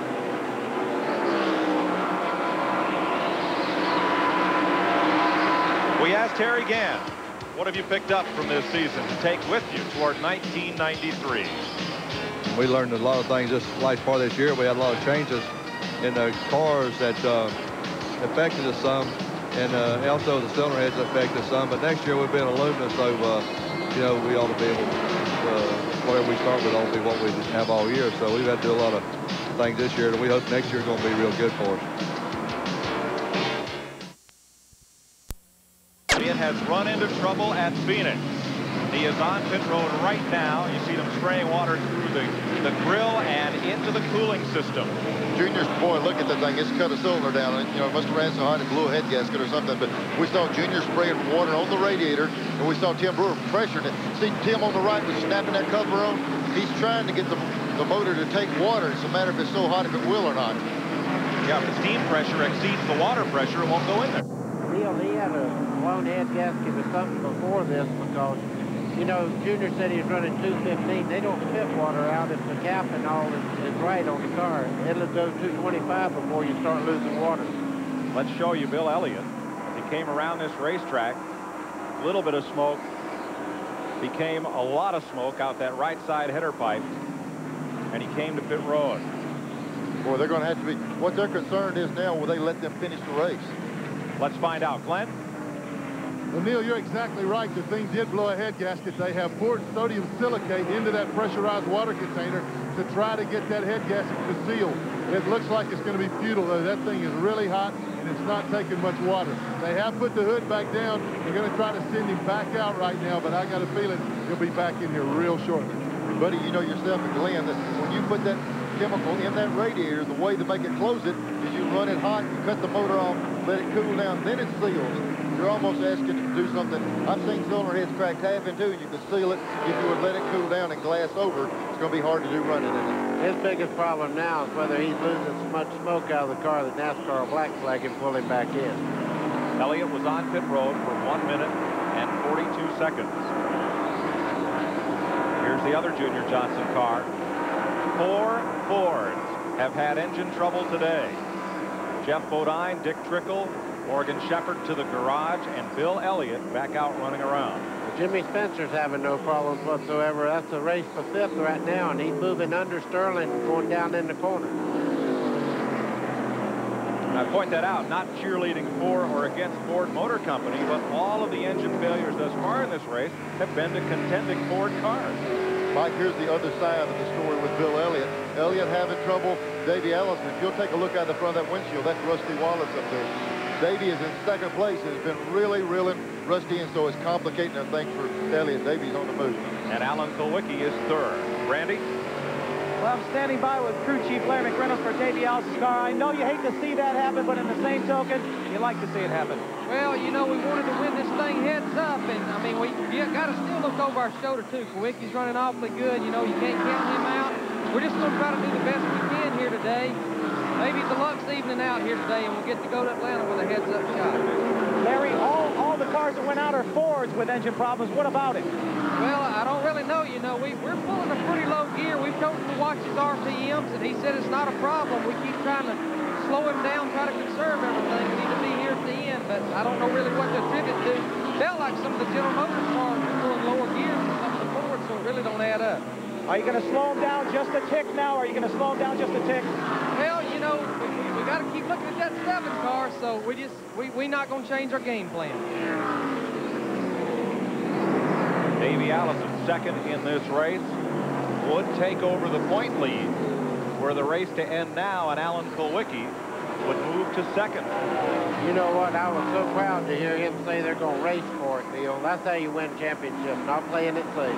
We asked Terry Gann, what have you picked up from this season to take with you toward 1993? We learned a lot of things this last part of this year. We had a lot of changes in the cars that affected us some, and also the cylinder heads affected us some. But next year we've been aluminum, so you know, we ought to be able to, whatever we start with ought to be what we have all year. So we've had to do a lot of things this year that we hope next year is going to be real good for us. Elliott has run into trouble at Phoenix. He is on pit road right now. You see them spraying water through the grill and into the cooling system. Junior's, boy, look at that thing. It's cut a cylinder down. And, you know, it must have ran so hot it blew a head gasket or something. But we saw Junior spraying water on the radiator, and we saw Tim Brewer pressuring it. See, Tim on the right was snapping that cover on. He's trying to get the motor to take water. It's a matter if it's so hot if it will or not. Yeah, if the steam pressure exceeds the water pressure, it won't go in there. He had a blown head gasket or something before this because, you know, Junior said he was running 215. They don't spit water out if the cap and all is right on the car. It'll go 225 before you start losing water. Let's show you Bill Elliott. As he came around this racetrack, a little bit of smoke became a lot of smoke out that right side header pipe, and he came to pit road. Boy, they're going to have to be, what their concern is now, will they let them finish the race? Let's find out. Glenn? Well, Neil, you're exactly right. The thing did blow a head gasket. They have poured sodium silicate into that pressurized water container to try to get that head gasket to seal. It looks like it's going to be futile, though. That thing is really hot, and it's not taking much water. They have put the hood back down. They're going to try to send him back out right now, but I got a feeling he'll be back in here real shortly. Buddy, you know yourself and Glenn that when you put that chemical in that radiator, the way to make it close it is you run it hot, you cut the motor off, let it cool down, then it's sealed. You're almost asking to do something. I've seen cylinder heads cracked half in two, and you can seal it. If you would let it cool down and glass over, it's going to be hard to do running in it. His biggest problem now is whether he's losing so much smoke out of the car that NASCAR will black flag and pull him back in. Elliott was on pit road for 1 minute and 42 seconds. Here's the other Junior Johnson car. 4 Fords have had engine trouble today. Jeff Bodine, Dick Trickle, Morgan Shepherd to the garage, and Bill Elliott back out running around. Jimmy Spencer's having no problems whatsoever. That's a race for 5th right now, and he's moving under Sterling, going down in the corner. And I point that out, not cheerleading for or against Ford Motor Company, but all of the engine failures thus far in this race have been to contending Ford cars. Mike, here's the other side of the story with Bill Elliott. Elliott having trouble. Davey Allison, if you'll take a look out the front of that windshield, that's Rusty Wallace up there. Davey is in 2nd place. It's been really rusty, and so it's complicating things for Elliott. Davey's on the move. And Alan Kulwicki is 3rd. Randy? Well, I'm standing by with crew chief Larry McReynolds for Davey Allison's car. I know you hate to see that happen, but in the same token, you like to see it happen. Well, you know, we wanted to win this thing heads up, and I mean, we got to still look over our shoulder too. Kulwicki's running awfully good. You know, you can't count him out. We're just going to try to do the best we can here today. Maybe the luck's evening out here today, and we'll get to go to Atlanta with a heads-up shot. Larry, all the cars that went out are Fords with engine problems. What about it? Well, I don't really know. You know, we're pulling a pretty low gear. We've told him to watch his RPMs, and he said it's not a problem. We keep trying to slow him down, try to conserve everything. We need to be here at the end, but I don't know really what to attribute to. Felt like some of the General Motors cars were pulling lower gears than some of the Fords, so it really don't add up. Are you going to slow him down just a tick now, or are you going to slow him down just a tick? Well, you know, we got to keep looking at that 7 car, so we're not going to change our game plan. Davey Allison 2nd in this race would take over the point lead were the race to end now and Alan Kulwicki would move to second. You know what? I was so proud to hear him say they're going to race for it, Neil. That's how you win championship, not playing it safe.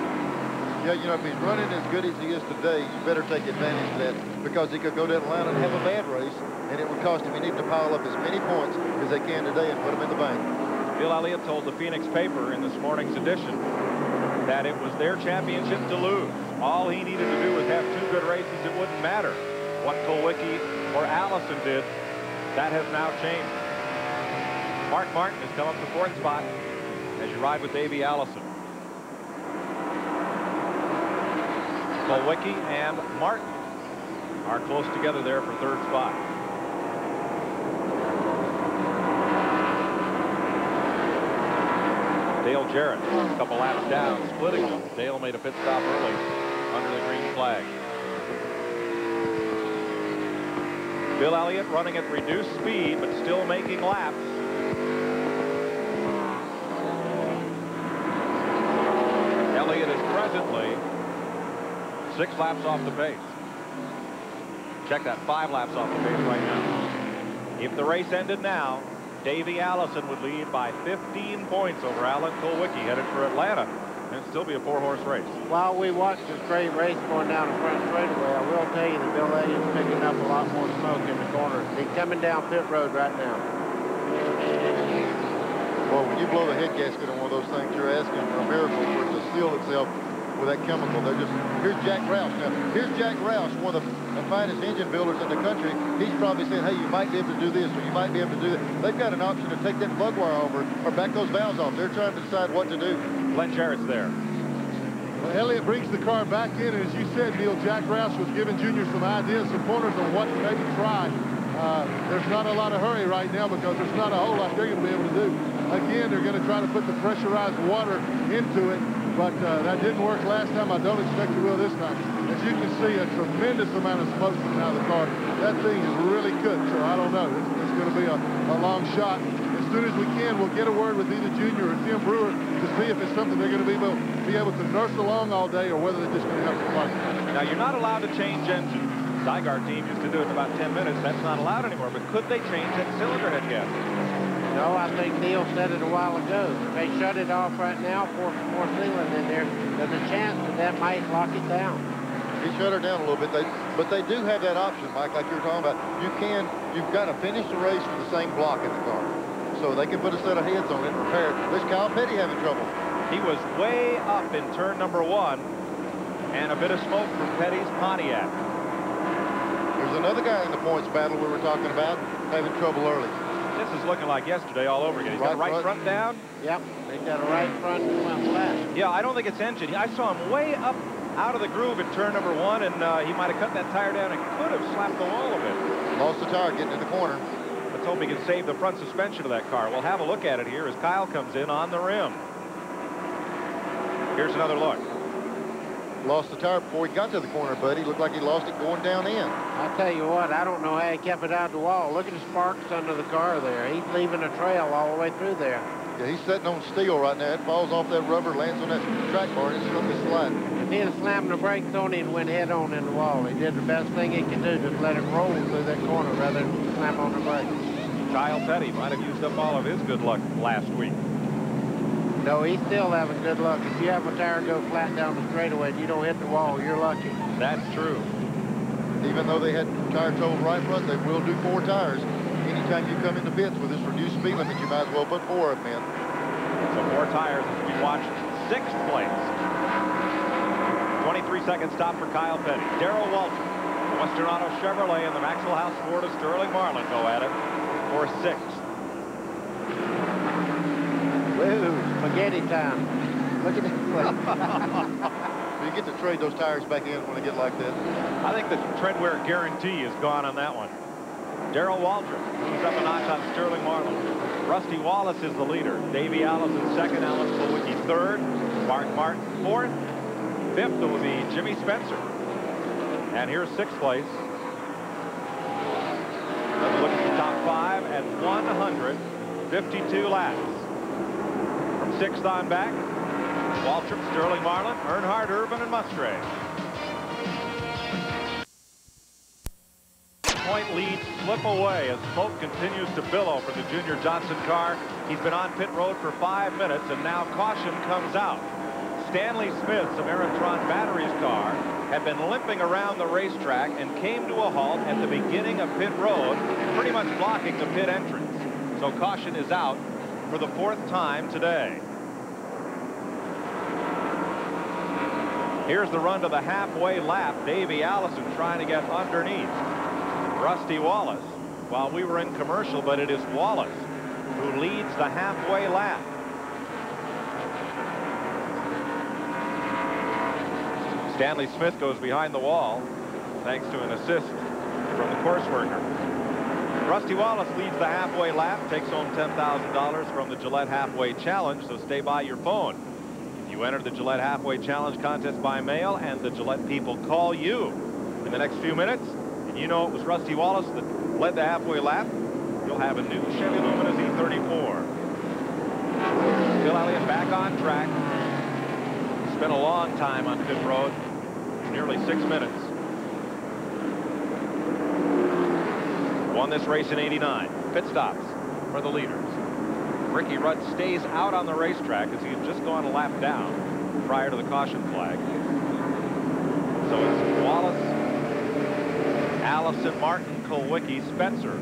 Yeah, you know, if he's running as good as he is today, you better take advantage of that, because he could go to Atlanta and have a bad race, and it would cost him. He needs to pile up as many points as they can today and put them in the bank. Bill Elliott told the Phoenix paper in this morning's edition that it was their championship to lose. All he needed to do was have 2 good races. It wouldn't matter what Kulwicki or Allison did. That has now changed. Mark Martin has come up to 4th spot as you ride with Davey Allison. Kulwicki and Martin are close together there for 3rd spot. Dale Jarrett, a couple laps down, splitting them. Dale made a pit stop early under the green flag. Bill Elliott running at reduced speed, but still making laps. Elliott is presently 6 laps off the pace. Check that, 5 laps off the pace right now. If the race ended now, Davey Allison would lead by 15 points over Alan Kulwicki, headed for Atlanta, and it'd still be a 4-horse race. While we watch this great race going down the front straightaway, I will tell you that Bill Elliott's picking up a lot more smoke in the corners. He's coming down pit road right now. Well, when you blow the head gasket on one of those things, you're asking for a miracle for it to seal itself with that chemical. They're just, here's Jack Rouse. Now, here's Jack Rouse, one of the finest engine builders in the country. He's probably saying, hey, you might be able to do this, or you might be able to do that. They've got an option to take that plug wire over or back those valves off. They're trying to decide what to do. Glenn Jarrett's there. Well, Elliott brings the car back in, and as you said, Neil, Jack Rouse was giving Junior some ideas, some pointers on what to maybe try. There's not a lot of hurry right now because there's not a whole lot they're going to be able to do. Again, they're going to try to put the pressurized water into it, but that didn't work last time. I don't expect it will this time. As you can see, a tremendous amount of smoke coming out of the car. That thing is really cooked, so I don't know. It's going to be a long shot. As soon as we can, we'll get a word with either Junior or Tim Brewer to see if it's something they're going to be able to nurse along all day or whether they're just going to have to fight. Now, you're not allowed to change engines. Zygar team used to do it in about 10 minutes. That's not allowed anymore, but could they change that cylinder head gasket? No, I think Neil said it a while ago. If they shut it off right now, pour some more sealant in there, there's a chance that might lock it down. He shut her down a little bit, but they do have that option, Mike, like you were talking about. You've got to finish the race with the same block in the car. So they can put a set of heads on it and repair it. There's Kyle Petty having trouble. He was way up in turn number 1, and a bit of smoke from Petty's Pontiac. There's another guy in the points battle we were talking about having trouble early. This is looking like yesterday all over again. He's got a right front down. Yep, he's got a right front and front flat. Yeah, I don't think it's engine. I saw him way up out of the groove at turn number 1, and he might have cut that tire down and could have slapped the wall a bit. Lost the tire getting in the corner. Let's hope he can save the front suspension of that car. We'll have a look at it here as Kyle comes in on the rim. Here's another look. Lost the tire before he got to the corner, buddy. Looked like he lost it going down in. I'll tell you what, I don't know how he kept it out the wall. Look at the sparks under the car there. He's leaving a trail all the way through there. Yeah, he's sitting on steel right now. It falls off that rubber, lands on that track bar, and it's going to be sliding. If he had slammed the brakes on it and went head on in the wall, he did the best thing he could do, just let it roll through that corner rather than slam on the brakes. Kyle Petty might have used up all of his good luck last week. No, he's still having good luck. If you have a tire go flat down the straightaway and you don't hit the wall, you're lucky. That's true. Even though they had tire told right front, they will do 4 tires. Anytime you come into pits with this reduced speed limit, you might as well put 4 of them in. So 4 tires as we watch 6th place. 23-second stop for Kyle Petty. Darrell Waltrip, Western Auto Chevrolet, and the Maxwell House Ford of Sterling Marlin go at it for 6th. Woo, spaghetti time. Look at this place. You get to trade those tires back in when they get like that. I think the tread wear guarantee is gone on that one. Darrell Waltrip moves up a notch on Sterling Marlin. Rusty Wallace is the leader. Davey Allison second, Alan Kulwicki third, Mark Martin fourth. Fifth will be Jimmy Spencer. And here's 6th place. Let's look at the top 5 at 152 laps. From 6th on back, Waltrip, Sterling Marlin, Earnhardt, Urban, and Musgrave. 3-point lead slip away as smoke continues to billow for the Junior Johnson car. He's been on pit road for 5 minutes, and now caution comes out. Stanley Smith's Ameritron Batteries car had been limping around the racetrack and came to a halt at the beginning of pit road, pretty much blocking the pit entrance. So caution is out for the 4th time today. Here's the run to the halfway lap. Davey Allison trying to get underneath Rusty Wallace while we were in commercial, but it is Wallace who leads the halfway lap. Stanley Smith goes behind the wall thanks to an assist from the course worker. Rusty Wallace leads the halfway lap, takes home $10,000 from the Gillette Halfway Challenge, so stay by your phone. You enter the Gillette Halfway Challenge contest by mail, and the Gillette people call you in the next few minutes, and you know it was Rusty Wallace that led the halfway lap. You'll have a new Chevy Lumina Z34. Bill Elliott back on track. Spent a long time on pit road, nearly 6 minutes. Won this race in '89. Pit stops for the leaders. Ricky Rudd stays out on the racetrack as he had just gone a lap down prior to the caution flag. So it's Wallace, Allison, Martin, Kulwicki, Spencer,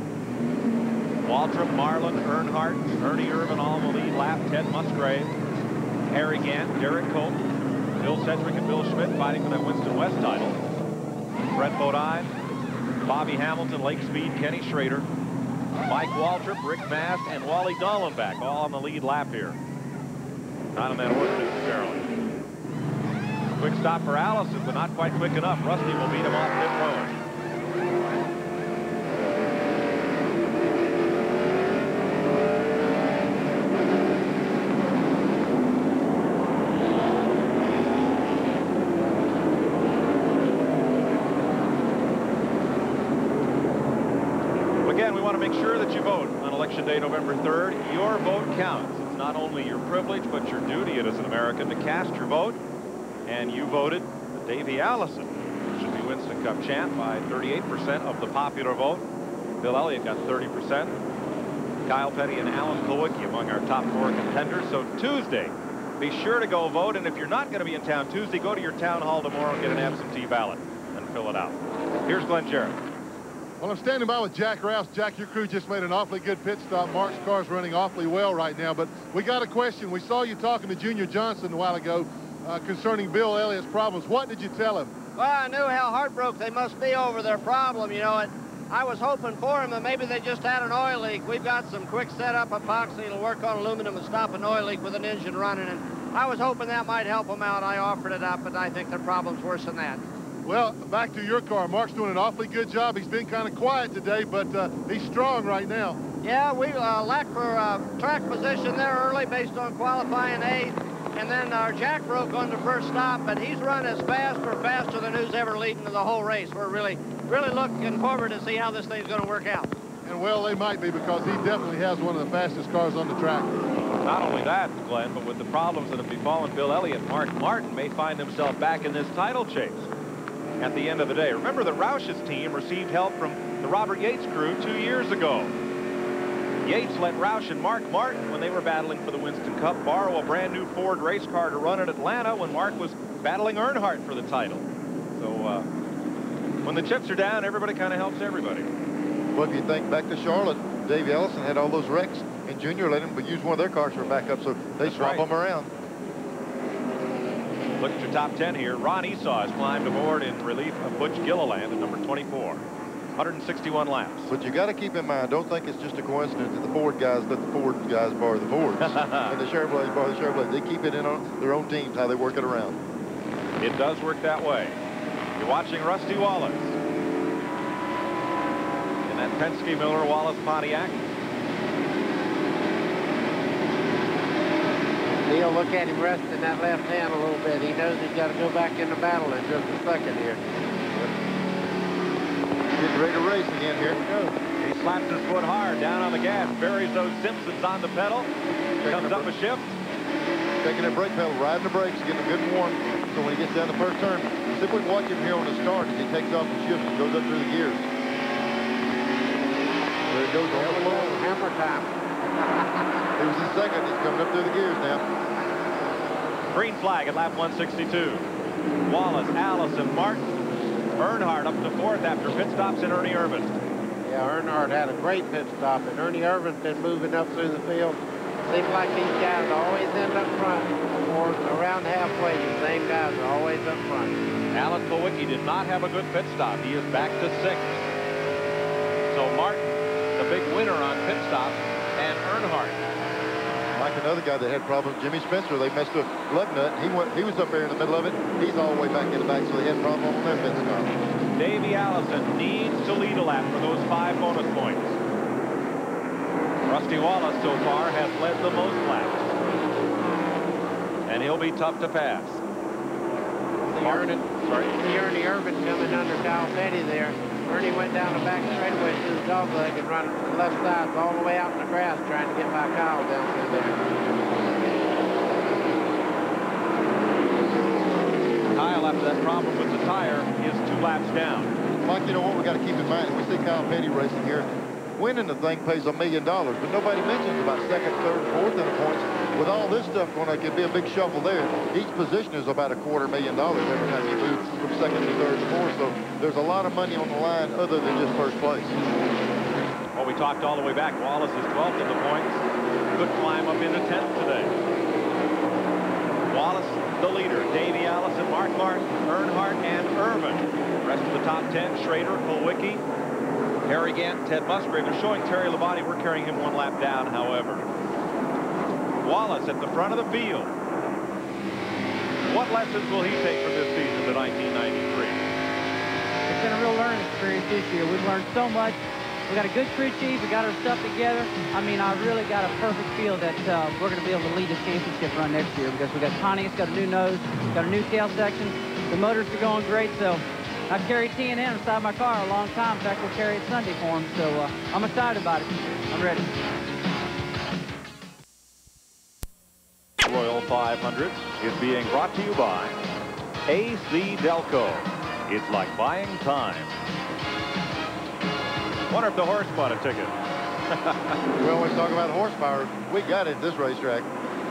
Waltrip, Marlin, Earnhardt, Ernie Irvin all in the lead lap. Ted Musgrave, Harry Gant, Derek Cope, Bill Sedgwick, and Bill Schmidt fighting for that Winston West title. Brett Bodine, Bobby Hamilton, Lake Speed, Kenny Schrader, Mike Waltrip, Rick Mast, and Wally Dallenbach all on the lead lap here. Not in that order necessarily. Quick stop for Allison, but not quite quick enough. Rusty will beat him off pit road. Again, we want to make sure that you vote on Election Day, November 3rd. Your vote counts. It's not only your privilege, but your duty as an American to cast your vote. And you voted that Davey Allison should be Winston Cup champ by 38% of the popular vote. Bill Elliott got 30%. Kyle Petty and Alan Kulwicki among our top 4 contenders. So Tuesday, be sure to go vote. And if you're not going to be in town Tuesday, go to your town hall tomorrow and get an absentee ballot and fill it out. Here's Glenn Jarrett. Well, I'm standing by with Jack Rouse. Jack, your crew just made an awfully good pit stop. Mark's car's running awfully well right now, but we got a question. We saw you talking to Junior Johnson a while ago concerning Bill Elliott's problems. What did you tell him? Well, I knew how heartbroken they must be over their problem, you know. And I was hoping for him that maybe they just had an oil leak. We've got some quick setup epoxy that'll work on aluminum and stop an oil leak with an engine running. And I was hoping that might help them out. I offered it up, but I think their problem's worse than that. Well, back to your car. Mark's doing an awfully good job. He's been kind of quiet today, but he's strong right now. Yeah, we lacked for track position there early based on qualifying 8th. And then our jack broke on the first stop, but he's run as fast or faster than who's ever leading to the whole race. We're really looking forward to see how this thing's going to work out. And, well, they might be, because he definitely has one of the fastest cars on the track. Not only that, Glenn, but with the problems that have befallen Bill Elliott, Mark Martin may find himself back in this title chase at the end of the day. Remember that Roush's team received help from the Robert Yates crew 2 years ago. Yates let Roush and Mark Martin, when they were battling for the Winston Cup, borrow a brand new Ford race car to run in Atlanta when Mark was battling Earnhardt for the title. So when the chips are down, everybody kind of helps everybody. Well, if you think back to Charlotte, Davey Ellison had all those wrecks, and Junior let him use one of their cars for backup, so they swap them around. Look at your top 10 here. Ron Esau has climbed aboard in relief of Butch Gilliland at number 24. 161 laps. But you got to keep in mind, don't think it's just a coincidence that the Ford guys let the Ford guys borrow the Fords. And the Chevrolets borrow the Chevrolets. They keep it in on their own teams, how they work it around. It does work that way. You're watching Rusty Wallace in that Penske Miller Wallace Pontiac. Neil, look at him resting that left hand a little bit. He knows he's got to go back in the battle in just a second here. Getting ready to race again here. He slaps his foot hard down on the gas, buries those Simpsons on the pedal, comes up a shift. Taking that brake pedal, riding the brakes, getting them good and warm. So when he gets down the first turn, simply watch him here on the start as he takes off and shifts and goes up through the gears. it goes on the floor. Hammer time. He was in second. He's coming up through the gears now. Green flag at lap 162. Wallace, Allison, Martin, Earnhardt up to fourth after pit stops in Ernie Irvan. Yeah, Earnhardt had a great pit stop, and Ernie Irvan's been moving up through the field. Seems like these guys always end up front, or around halfway, the same guys are always up front. Alan Kulwicki did not have a good pit stop. He is back to sixth. So Martin, the big winner on pit stops, and Earnhardt. Like another guy that had problems, Jimmy Spencer, they messed up lug nut. He was up there in the middle of it. He's all the way back in the back, so they had a problem on their pit stop. Davey Allison needs to lead a lap for those 5 bonus points. Rusty Wallace so far has led the most laps. And he'll be tough to pass. Ernie Irvan coming under Kyle Petty there. Ernie went down the back straightaway to the dog leg and run the left side all the way out in the grass trying to get by Kyle down through there. Kyle, after that problem with the tire, is 2 laps down. Mike, you know what we got to keep in mind? We see Kyle Petty racing here. Winning the thing pays $1 million, but nobody mentions about second, third, fourth in the points. With all this stuff going on, it could be a big shuffle there. Each position is about $250,000 every time you move from second to third to fourth. So there's a lot of money on the line other than just first place. Well, we talked all the way back. Wallace is 12th in the points. Could climb up into 10th today. Wallace, the leader. Davey Allison, Mark Martin, Earnhardt, and Irvan. The rest of the top 10, Schrader, Kulwicki, Harry Gant, Ted Musgrave. They're showing Terry Labonte. We're carrying him 1 lap down, however. Wallace at the front of the field. What lessons will he take from this season to 1993? It's been a real learning experience this year. We've learned so much. We got a good crew chief. We got our stuff together. I mean, I really got a perfect feel that we're going to be able to lead this championship run next year because we got Pontiac's got a new nose, got a new tail section. The motors are going great, so I've carried TNN inside my car a long time. In fact, we'll carry it Sunday for him, so I'm excited about it. I'm ready. Royal 500 is being brought to you by AC Delco. It's like buying time. Wonder if the horse bought a ticket. We always talk about horsepower. We got it at this racetrack.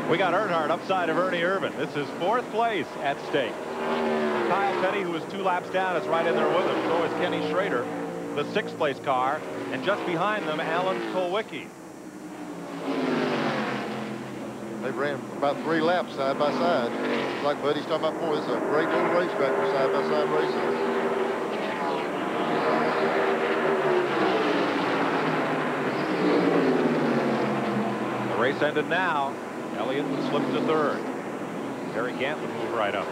We got Earnhardt upside of Ernie Irvan. This is 4th place at stake. Kyle Petty, who is 2 laps down, is right in there with him. So is Kenny Schrader, the 6th place car. And just behind them, Alan Kulwicki. They ran about 3 laps side by side. Like Buddy's talking about before, this is a great little racetrack for side-by-side racing. The race ended now. Elliott would slip to 3rd. Harry Gant would move right up.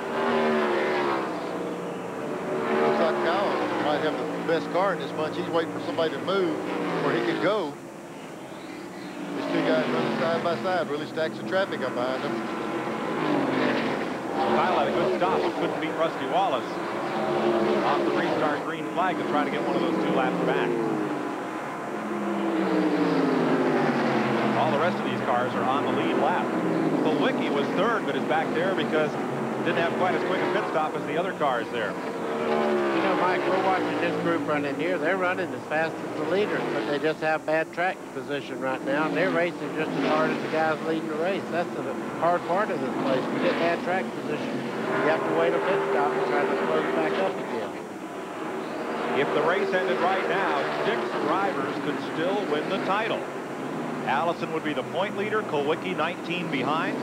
Looks like Kyle might have the best car in this bunch. He's waiting for somebody to move where he can go. These 2 guys running side by side really stacks the traffic up behind them. Kyle had a good stop, but couldn't beat Rusty Wallace off the restart green flag to try to get one of those 2 laps back. All the rest of these cars are on the lead lap. Kulwicki was 3rd, but is back there because didn't have quite as quick a pit stop as the other cars there. You know, Mike, we're watching this group running here. They're running as fast as the leaders, but they just have bad track position right now, and they're racing just as hard as the guys leading the race. That's the hard part of this place. You get bad track position, you have to wait a pit stop and try to close back up again. If the race ended right now, 6 drivers could still win the title. Allison would be the point leader, Kulwicki 19 behind,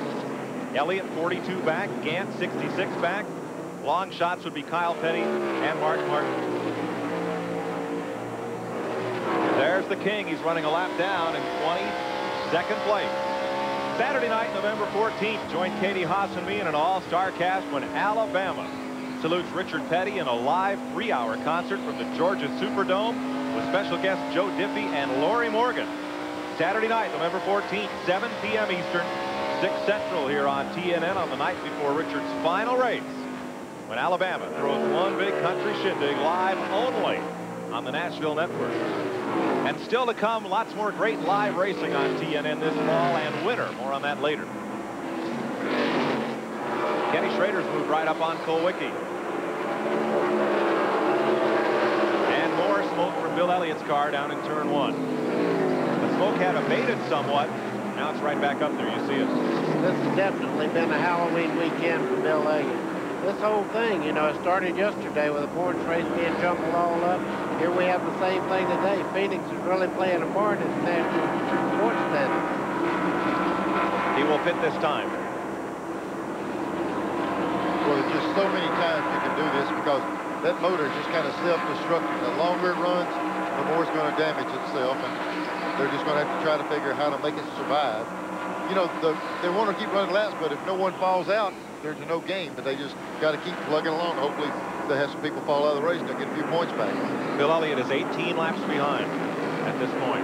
Elliott 42 back, Gant 66 back. Long shots would be Kyle Petty and Mark Martin. There's the King. He's running a lap down in 22nd place. Saturday night, November 14th, join Katie Haas and me in an all-star cast when Alabama salutes Richard Petty in a live 3-hour concert from the Georgia Superdome with special guests Joe Diffie and Lori Morgan. Saturday night, November 14th, 7 p.m. Eastern, 6 Central here on TNN on the night before Richard's final race, when Alabama throws one big country shindig live only on the Nashville Network. And still to come, lots more great live racing on TNN this fall and winter. More on that later. Kenny Schrader's moved right up on Kulwicki. And more smoke from Bill Elliott's car down in turn 1. smoke had abated somewhat. Now it's right back up there. You see it. This has definitely been a Halloween weekend for Bill Elliott. This whole thing, you know, it started yesterday with the points race being jumbled all up. Here we have the same thing today. Phoenix is really playing a part in the national sports standard. He will pit this time. Well, there's just so many times you can do this because that motor is just kind of self-destructing. The longer it runs, the more it's going to damage itself, and they're just going to have to try to figure out how to make it survive. You know, they want to keep running laps, but if no one falls out, there's no game. But they just got to keep plugging along. Hopefully, they have some people fall out of the race and they'll get a few points back. Bill Elliott is 18 laps behind at this point.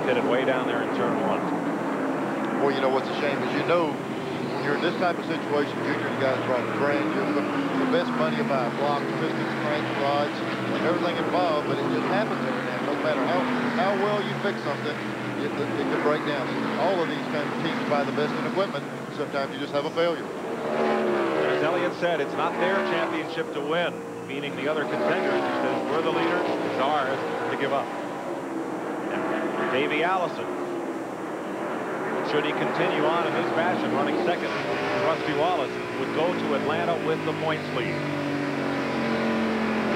Pitted way down there in turn 1. Boy, you know what's a shame is, you know, when you're in this type of situation, Junior guys run brand new, the best money to buy blocks, pistons, cranks, rods, and everything involved, but it just happens every now and then. No matter how well you fix something, it can break down. All of these kind of teams buy the best in equipment. Sometimes you just have a failure. As Elliott said, it's not their championship to win, meaning the other contenders. He says, we're the leader, it's ours to give up. And Davey Allison, should he continue on in this fashion, running second, Rusty Wallace would go to Atlanta with the points lead.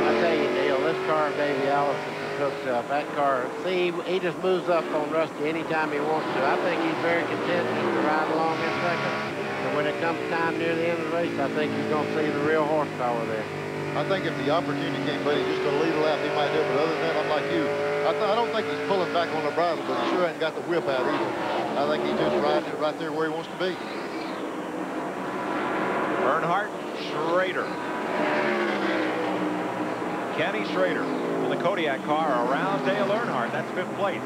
I tell you, Neil, this car of Davey Allison hooks up. That car, see, he just moves up on Rusty anytime he wants to. I think he's very content just to ride along in second. And when it comes time near the end of the race, I think you're going to see the real horsepower there. I think if the opportunity came, buddy, just to lead a lap, he might do it. But other than that, I'm like you. I don't think he's pulling back on the bridle, but he sure ain't got the whip out either. I think he's just riding it right there where he wants to be. Earnhardt, Schrader. Kenny Schrader in the Kodiak car around Dale Earnhardt. That's 5th place.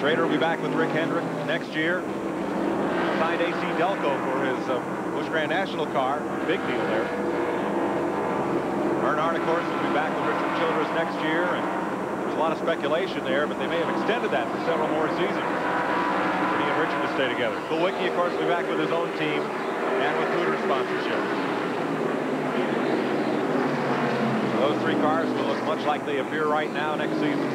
Schrader will be back with Rick Hendrick next year. Signed AC Delco for his Busch Grand National car. Big deal there. Earnhardt, of course, will be back with Richard Childress next year. And there's a lot of speculation there, but they may have extended that for several more seasons for he and Richard to stay together. Kulwicki, of course, will be back with his own team and with Hooters sponsorship. So those 3 cars will look much like they appear right now next season.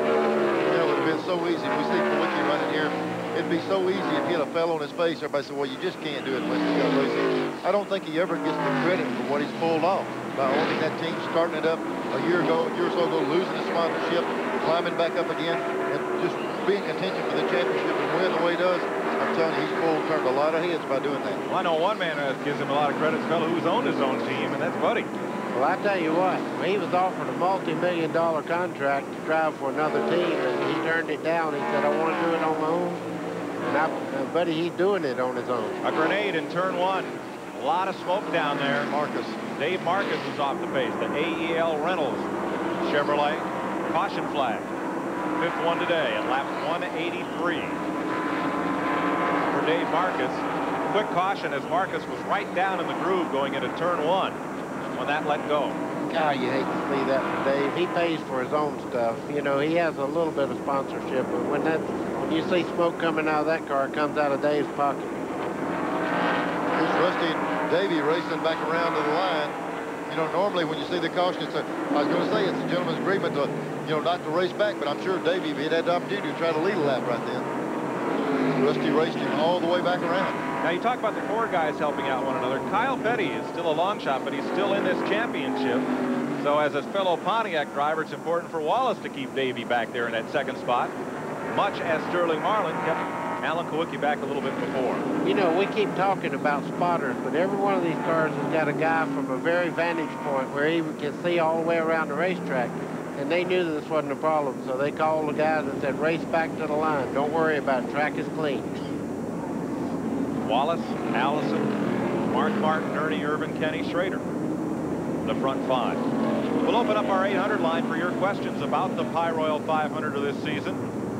It would have been so easy. If we see Kulwicki running here, it'd be so easy if he had a fell on his face. Everybody said, well, you just can't do it unless you got racing. I don't think he ever gets the credit for what he's pulled off by owning that team, starting it up a year or so ago, losing his sponsorship, climbing back up again, and just being contention for the championship and win the way he does. I'm telling you, he's turned a lot of heads by doing that. Well, I know one man gives him a lot of credit, a fellow who's owned his own team, and that's Buddy. Well, I tell you what, he was offered a multi-million-dollar contract to drive for another team, and he turned it down. He said, I want to do it on my own. And Buddy, he's doing it on his own. A grenade in turn 1. A lot of smoke down there. Dave Marcus was off the pace. The AEL Reynolds Chevrolet. Caution flag. 5th one today at lap 183. For Dave Marcus. Quick caution as Marcus was right down in the groove going into turn 1 when that let go. God, you hate to see that for Dave. He pays for his own stuff. You know, he has a little bit of sponsorship, but when you see smoke coming out of that car, it comes out of Dave's pocket. Here's Rusty and Davey racing back around to the line. You know, normally when you see the caution, I was going to say it's a gentleman's agreement to, you know, not to race back, but I'm sure Davey, if he had the opportunity to try to lead a lap right then. Rusty raced him all the way back around. Now, you talk about the 4 guys helping out one another. Kyle Petty is still a long shot, but he's still in this championship. So as a fellow Pontiac driver, it's important for Wallace to keep Davey back there in that 2nd spot, much as Sterling Marlin kept Alan Kulwicki back a little bit before. You know, we keep talking about spotters, but every one of these cars has got a guy from a very vantage point where he can see all the way around the racetrack. And they knew that this wasn't a problem, so they called the guys and said, race back to the line. Don't worry about it. Track is clean. Wallace, Allison, Mark Martin, Ernie Irvin, Kenny Schrader. The front 5. We'll open up our 800 line for your questions about the Pyroil 500 of this season.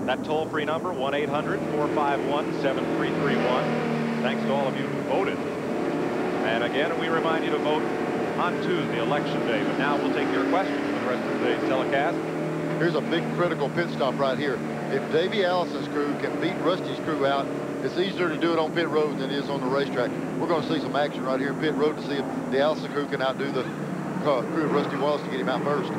That toll-free number, 1-800-451-7331. Thanks to all of you who voted. And again, we remind you to vote on Tuesday, Election Day. But now we'll take your questions for the rest of today's telecast. Here's a big critical pit stop right here. If Davey Allison's crew can beat Rusty's crew out It's easier to do it on pit road than it is on the racetrack. We're going to see some action right here in pit road to see if the Allison crew can outdo the crew of Rusty Wallace to get him out first.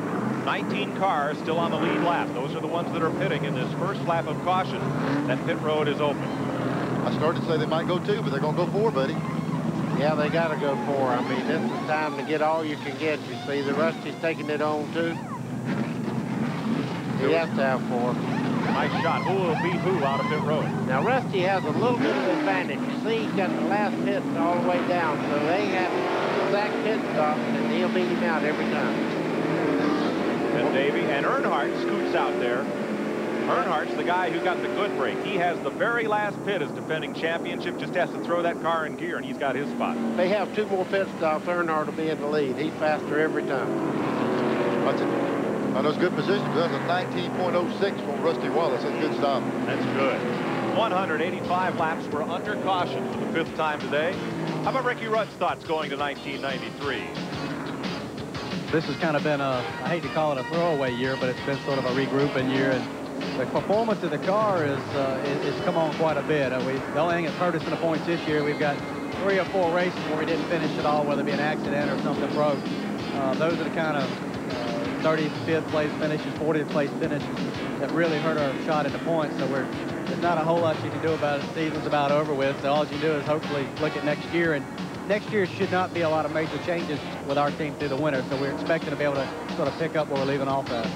19 cars still on the lead lap. Those are the ones that are pitting in this first lap of caution. That pit road is open. I started to say they might go 2, but they're going to go 4, buddy. Yeah, they got to go 4. I mean, this is time to get all you can get. You see, the Rusty's taking it on, too. He has to have 4. Nice shot. Who will beat who out of pit road? Now, Rusty has a little bit of advantage. You see, he's got the last pit all the way down, so they have exact pit stops, and he'll beat him out every time. And Davey and Earnhardt scoots out there. Earnhardt's the guy who got the good break. He has the very last pit as defending championship, just has to throw that car in gear, and he's got his spot. They have 2 more pit stops. Earnhardt will be in the lead. He's faster every time. That's it. On those good positions, that's a 19.06 from Rusty Wallace. That's a good stop. That's good. 185 laps were under caution for the 5th time today. How about Ricky Rudd's thoughts going to 1993? This has kind of been I hate to call it a throwaway year, but it's been sort of a regrouping year. And the performance of the car is come on quite a bit. The only thing that's hurt us in the points this year, we've got 3 or 4 races where we didn't finish at all, whether it be an accident or something broke. Those are the kind of 35th place finishes, 40th place finishes that really hurt our shot at the points. So there's not a whole lot you can do about it. The season's about over with. So all you do is hopefully look at next year. And next year should not be a lot of major changes with our team through the winter. So we're expecting to be able to sort of pick up where we're leaving off at.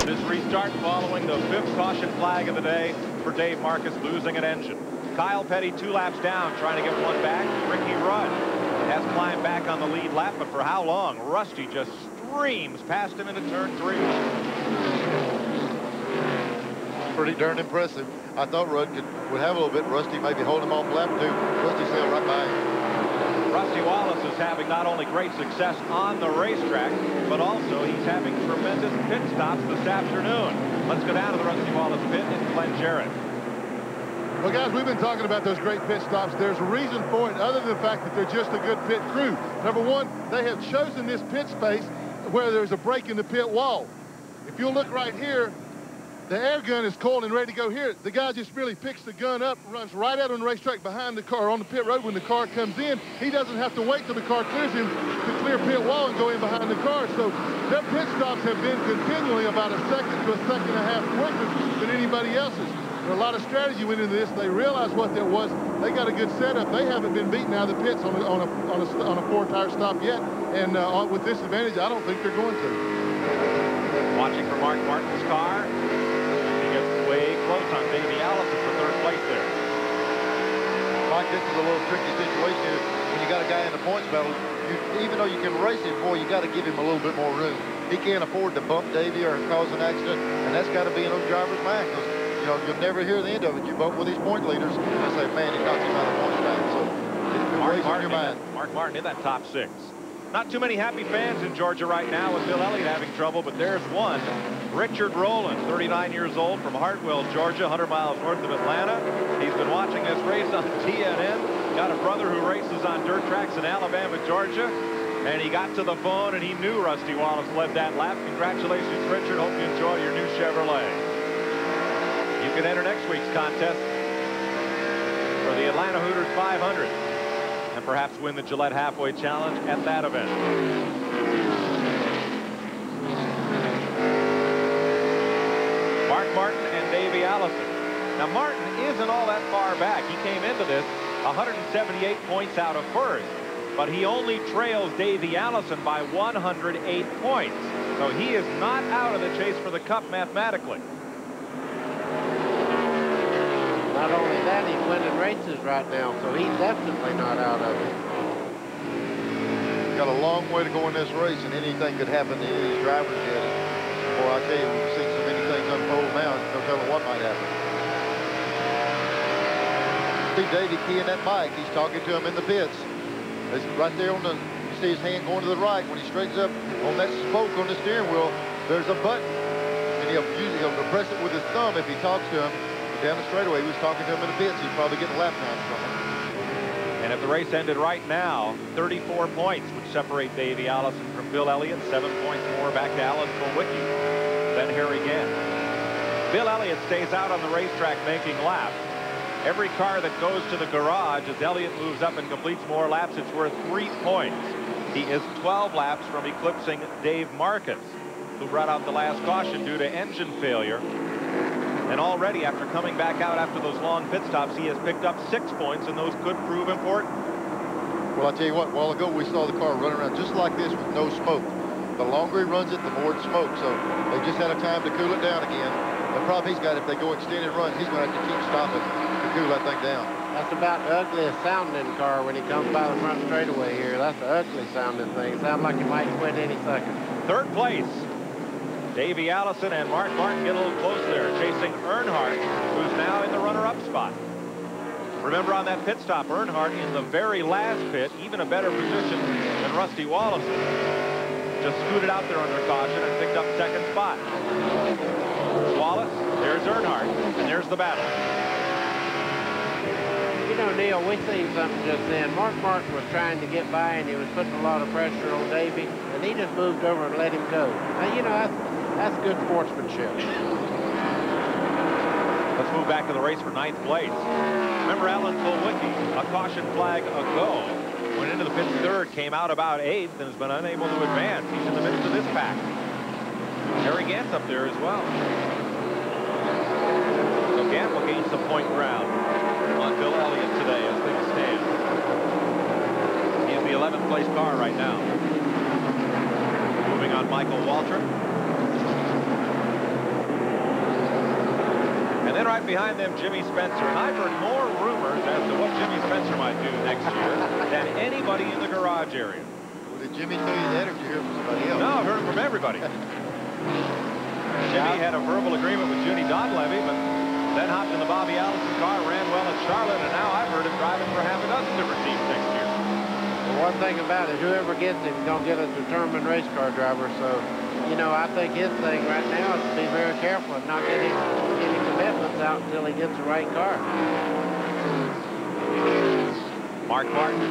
This restart following the 5th caution flag of the day for Dave Marcus losing an engine. Kyle Petty 2 laps down, trying to get one back. Ricky Rudd has climbed back on the lead lap, but for how long? Rusty just streams past him into turn 3. Pretty darn impressive. I thought Rudd would have a little bit. Rusty maybe hold him off lap 2. Rusty sailed right by him. Rusty Wallace is having not only great success on the racetrack, but also he's having tremendous pit stops this afternoon. Let's go down to the Rusty Wallace pit in Glen Jarrett. Well, guys, we've been talking about those great pit stops. There's a reason for it other than the fact that they're just a good pit crew. Number one, they have chosen this pit space where there's a break in the pit wall. If you'll look right here, the air gun is coiled and ready to go here. The guy just really picks the gun up, runs right out on the racetrack behind the car on the pit road when the car comes in. He doesn't have to wait till the car clears him to clear pit wall and go in behind the car. So their pit stops have been continually about a second to a second and a half quicker than anybody else's. A lot of strategy went into this. They realized what there was. They got a good setup. They haven't been beaten out of the pits on a 4-tire stop yet. And with this advantage, I don't think they're going to. Watching for Mark Martin's car. He gets way close on Davey Allison for 3rd place there. Mike, this is a little tricky situation here. When you got a guy in the points battle, even though you can race him more, you got to give him a little bit more room. He can't afford to bump Davey or cause an accident, and that's got to be in those drivers' mind. You know, you'll never hear the end of it. You vote with these point leaders and say, man, he knocks him out of the points back. So it weighs on your mind. Mark Martin in that top 6. Not too many happy fans in Georgia right now with Bill Elliott having trouble, but there's one. Richard Rowland, 39 years old from Hartwell, Georgia, 100 miles north of Atlanta. He's been watching this race on TNN. Got a brother who races on dirt tracks in Alabama, Georgia. And he got to the phone and he knew Rusty Wallace led that lap. Congratulations, Richard. Hope you enjoy your new Chevrolet. You can enter next week's contest for the Atlanta Hooters 500 and perhaps win the Gillette Halfway Challenge at that event. Mark Martin and Davey Allison. Now, Martin isn't all that far back. He came into this 178 points out of 1st, but he only trails Davey Allison by 108 points. So he is not out of the chase for the Cup mathematically. Not only that, he's winning races right now, so he's definitely not out of it. Got a long way to go in this race, and anything could happen to any of these drivers yet. Boy, I tell you, we've seen so many things unfold now, there's no telling what might happen. See Davey keying that mic. He's talking to him in the pits. It's right there on the, you see his hand going to the right. When he straightens up on that spoke on the steering wheel, there's a button. And he'll depress it with his thumb if he talks to him. Down the straightaway, he was talking to him in the pits. He's probably getting lap times from him. And if the race ended right now, 34 points would separate Davey Allison from Bill Elliott. 7 points more back to Alan Kulwicki. Then here again. Bill Elliott stays out on the racetrack making laps. Every car that goes to the garage, as Elliott moves up and completes more laps, it's worth 3 points. He is 12 laps from eclipsing Dave Marcus, who brought out the last caution due to engine failure. And already, after coming back out after those long pit stops, he has picked up 6 points, and those could prove important. Well, I'll tell you what, a while ago we saw the car run around just like this with no smoke. The longer he runs it, the more it smokes. So they just had a time to cool it down again. The problem he's got, if they go extended runs, he's going to have to keep stopping to cool that thing down. That's about the ugliest sounding car when he comes by the front straightaway here. That's the ugly sounding thing. It sounds like he might quit any second. Third place. Davey Allison and Mark Martin get a little close there, chasing Earnhardt, who's now in the runner-up spot. Remember, on that pit stop, Earnhardt in the very last pit, even a better position than Rusty Wallace. Just scooted out there under caution and picked up second spot. Wallace, there's Earnhardt, and there's the battle. You know, Neil, we seen something just then. Mark Martin was trying to get by, and he was putting a lot of pressure on Davey, and he just moved over and let him go. Now, you know, that's good sportsmanship. Let's move back to the race for 9th place. Remember Alan Kulwicki, a caution flag ago, went into the pits third, came out about 8th, and has been unable to advance. He's in the midst of this pack. Harry Gant's up there as well. So Gant will gain some point ground on Bill Elliott today as things stand. He is the 11th place car right now. Moving on Michael Waltrip. And then right behind them, Jimmy Spencer. And I've heard more rumors as to what Jimmy Spencer might do next year than anybody in the garage area. Well, did Jimmy tell you that, or did you hear from somebody else? No, I've heard it from everybody. Jimmy had a verbal agreement with Judy Donlevy, but then hopped in the Bobby Allison car, ran well at Charlotte, and now I've heard him driving for half a dozen different teams next year. Well, one thing about it, whoever gets him is going to get a determined race car driver. So, you know, I think his thing right now is to be very careful and not get any commitments out until he gets the right car. Mark Martin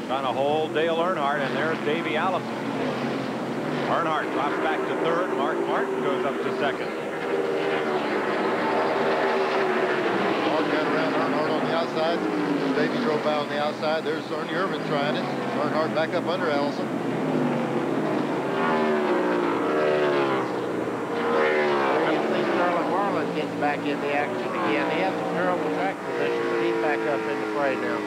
trying to hold Dale Earnhardt, and there's Davey Allison. Earnhardt drops back to third. Mark Martin goes up to second. Mark got around Earnhardt on the outside. Davey drove by on the outside. There's Ernie Irvin trying it. Earnhardt back up under Allison. You see Sterling Marlin getting back in the action again. He has some terrible track position, but he's back up in the fray now.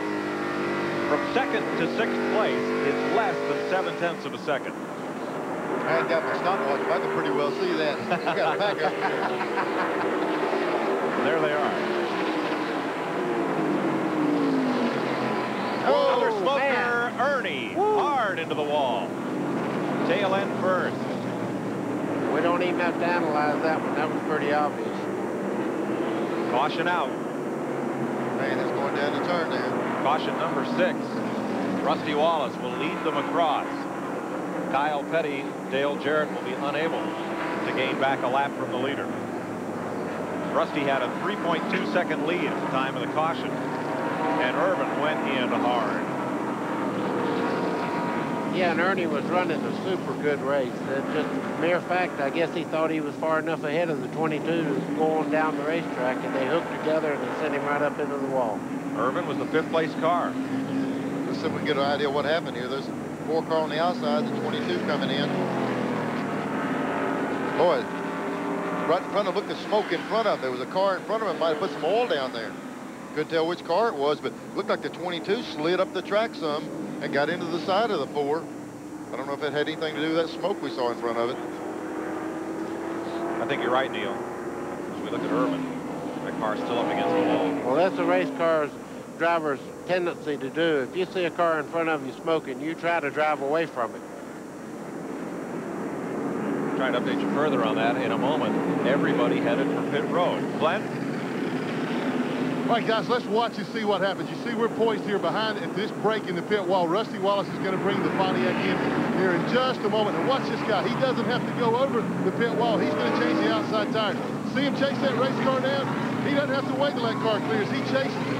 From second to 6th place is less than 7/10 of a second. I ain't got my stopwatch, but I can pretty well see that. You got a pack up. There they are. Another smoker, man. Ernie, hard into the wall. Tail end first. We don't even have to analyze that one. That was pretty obvious. Caution out. Man, it's going down the turn there. Caution number 6. Rusty Wallace will lead them across. Kyle Petty, Dale Jarrett will be unable to gain back a lap from the leader. Rusty had a 3.2-second lead at the time of the caution, and Irvin went in hard. Yeah, and Ernie was running a super good race. Just mere fact, I guess he thought he was far enough ahead of the 22 to go on down the racetrack, and they hooked together and they sent him right up into the wall. Irvin was the 5th place car. Let's see if we can get an idea of what happened here. There's 4 car on the outside, the 22 coming in. Boy, right in front of, look, the smoke in front of him. There was a car in front of him, might have put some oil down there. Couldn't tell which car it was, but looked like the 22 slid up the track some and got into the side of the 4. I don't know if it had anything to do with that smoke we saw in front of it. I think you're right, Neil. As we look at Irvin, that car's still up against the wall. Well, that's a race car's driver's tendency to do. If you see a car in front of you smoking, you try to drive away from it. Trying to update you further on that in a moment. Everybody headed for pit road. Glenn? All right, guys, let's watch and see what happens. You see we're poised here behind at this break in the pit wall. Rusty Wallace is going to bring the Pontiac in here in just a moment. And watch this guy. He doesn't have to go over the pit wall. He's going to change the outside tires. See him chase that race car down? He doesn't have to wait till that car clears. He chases it.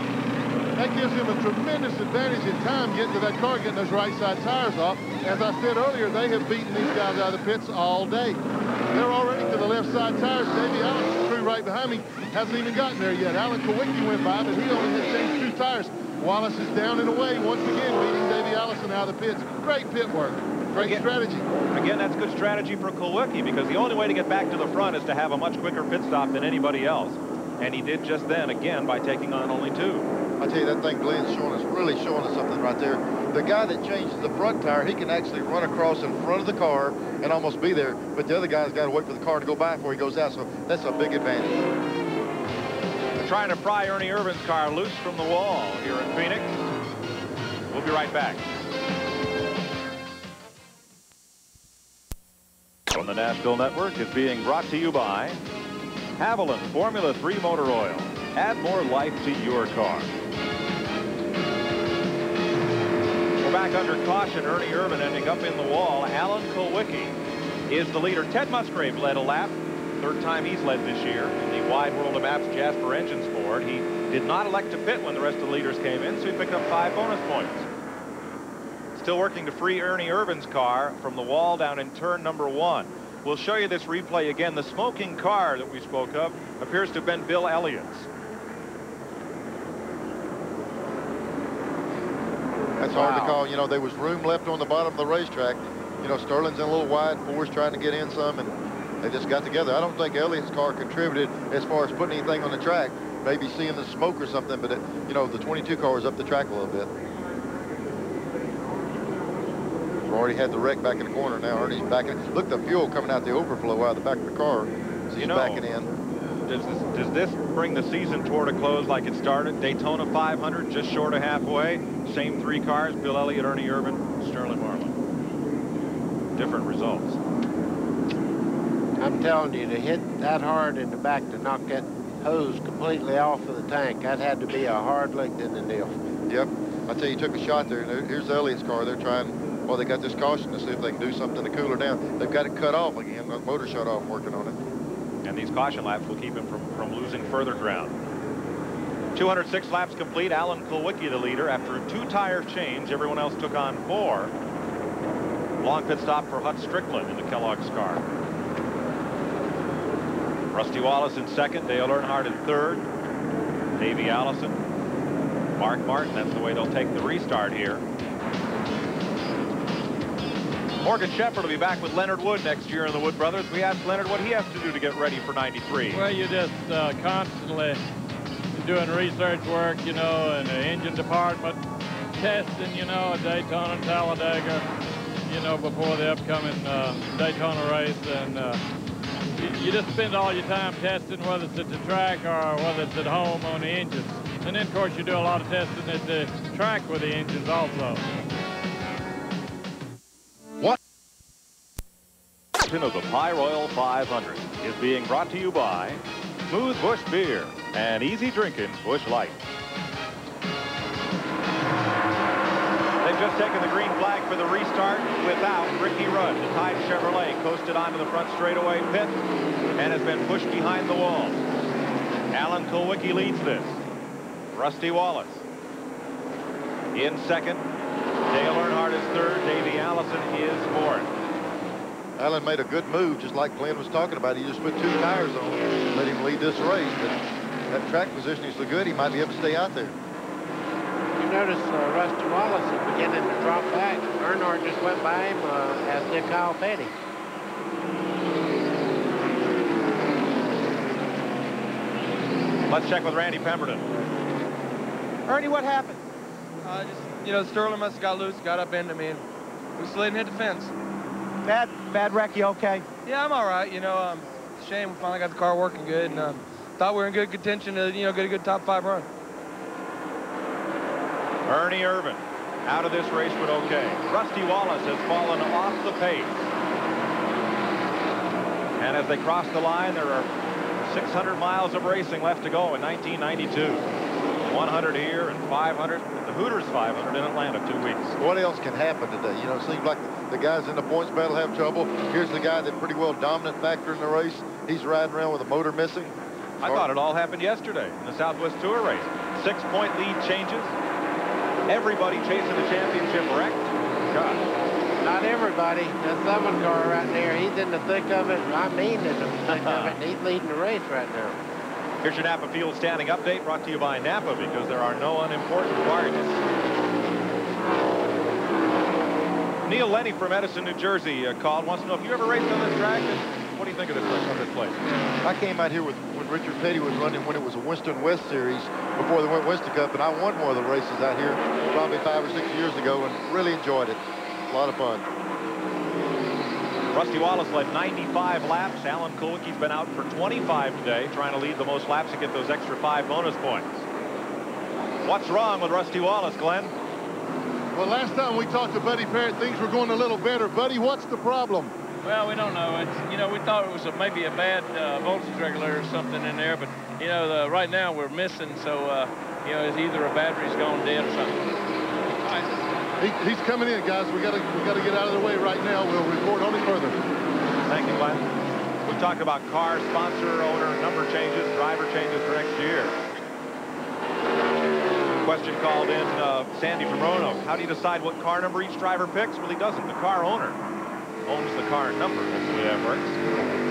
That gives him a tremendous advantage in time getting to that car, getting those right side tires off. As I said earlier, they have beaten these guys out of the pits all day. They're already to the left side tires. Davey Allison's crew right behind me hasn't even gotten there yet. Alan Kowicki went by, but he only had changed 2 tires. Wallace is down and away once again, leading Davey Allison out of the pits. Great pit work. Great strategy. Again, that's good strategy for Kowicki, because the only way to get back to the front is to have a much quicker pit stop than anybody else. And he did just then, again, by taking on only 2. I tell you, that thing Glenn's really showing us something right there. The guy that changes the front tire, he can actually run across in front of the car and almost be there, but the other guy's got to wait for the car to go by before he goes out, so that's a big advantage. They're trying to pry Ernie Irvin's car loose from the wall here in Phoenix. We'll be right back. From the Nashville Network is being brought to you by Haviland Formula 3 Motor Oil. Add more life to your car. We're back under caution. Ernie Irvin ending up in the wall. Alan Kowicki is the leader. Ted Musgrave led a lap. 3rd time he's led this year in the Wide World of Apps Jasper Engine Sport. He did not elect to pit when the rest of the leaders came in, so he picked up 5 bonus points. Still working to free Ernie Irvin's car from the wall down in turn number 1. We'll show you this replay again. The smoking car that we spoke of appears to have been Bill Elliott's. That's hard to call. You know, there was room left on the bottom of the racetrack. You know, Sterling's in a little wide, Ford's trying to get in some, and they just got together. I don't think Elliott's car contributed as far as putting anything on the track, maybe seeing the smoke or something, but, you know, the 22 car was up the track a little bit. We've already had the wreck back in the corner now. Ernie's backing. Look, the fuel coming out the overflow out of the back of the car. So he's backing in. Does this bring the season toward a close like it started? Daytona 500, just short of halfway. Same 3 cars, Bill Elliott, Ernie Irvin, Sterling Marlin. Different results. I'm telling you, to hit that hard in the back to knock that hose completely off of the tank, that had to be a hard lick in the deal. Yep. I tell you, he took a shot there. And here's Elliott's car. They're trying, well, they got this caution to see if they can do something to cool her down. They've got it cut off again. The motor shut off working on it. And these caution laps will keep him from losing further ground. 206 laps complete. Alan Kowicki the leader after a 2-tire change. Everyone else took on 4. Long pit stop for Hut Strickland in the Kellogg's car. Rusty Wallace in 2nd. Dale Earnhardt in 3rd. Davey Allison. Mark Martin. That's the way they'll take the restart here. Morgan Shepherd will be back with Leonard Wood next year in the Wood Brothers. We asked Leonard what he has to do to get ready for 93. Well, you just constantly doing research work, you know, in the engine department, testing, you know, at Daytona and Talladega, you know, before the upcoming Daytona race. And you just spend all your time testing, whether it's at the track or whether it's at home on the engines. And then, of course, you do a lot of testing at the track with the engines also. Of the Pyroil 500 is being brought to you by Smooth Busch Beer and easy drinking Busch Light. They've just taken the green flag for the restart without Ricky Rudd. The Tide Chevrolet coasted onto the front straightaway pit and has been pushed behind the wall. Alan Kowicki leads this. Rusty Wallace in 2nd. Dale Earnhardt is 3rd. Davey Allison is 4th. Alan made a good move, just like Glenn was talking about. He just put 2 tires on, let him lead this race. But that track positioning is so good, he might be able to stay out there. You notice Rusty Wallace is beginning to drop back. Earnhardt just went by him, as did Kyle Petty. Let's check with Randy Pemberton. Ernie, what happened? Just, you know, Sterling must have got loose, got up into me, and we slid and hit the fence. Bad wreck, you okay? Yeah, I'm all right. You know, it's a shame we finally got the car working good, and thought we were in good contention to, you know, get a good top 5 run. Ernie Irvin out of this race with okay. Rusty Wallace has fallen off the pace. And as they cross the line, there are 600 miles of racing left to go in 1992. 100 here and 500 at the Hooters 500 in Atlanta 2 weeks. What else can happen today? You know, it seems like the guys in the points battle have trouble. Here's the guy that pretty well dominant factor in the race. He's riding around with a motor missing. I thought it all happened yesterday in the Southwest Tour race. 6-point lead changes. Everybody chasing the championship wrecked. God. I Not everybody. That Southern car right there, he's in the thick of it. I mean in the thick of it, and he's leading the race right now. Here's your Napa Field standing update brought to you by Napa, because there are no unimportant parts. Neil Lenny from Edison, New Jersey called. Wants to know if you ever raced on this track. And what do you think of this place? I came out here when Richard Petty was running when it was a Winston West Series before they went Winston Cup, and I won one of the races out here probably 5 or 6 years ago and really enjoyed it. A lot of fun. Rusty Wallace led 95 laps. Alan Kulwicki's been out for 25 today, trying to lead the most laps to get those extra 5 bonus points. What's wrong with Rusty Wallace, Glenn? Well, last time we talked to Buddy Parrott, things were going a little better. Buddy, what's the problem? Well, we don't know. It's, you know, we thought it was maybe a bad voltage regulator or something in there, but, you know, right now we're missing, so, you know, it's either a battery's gone dead or something. He's coming in, guys. We got to get out of the way right now. We'll report on it further. Thank you, Glenn. We talked about car, sponsor, owner, number changes, driver changes for next year. Question called in, Sandy from Roanoke. How do you decide what car number each driver picks? Well, he doesn't. The car owner owns the car number. That's the way that works.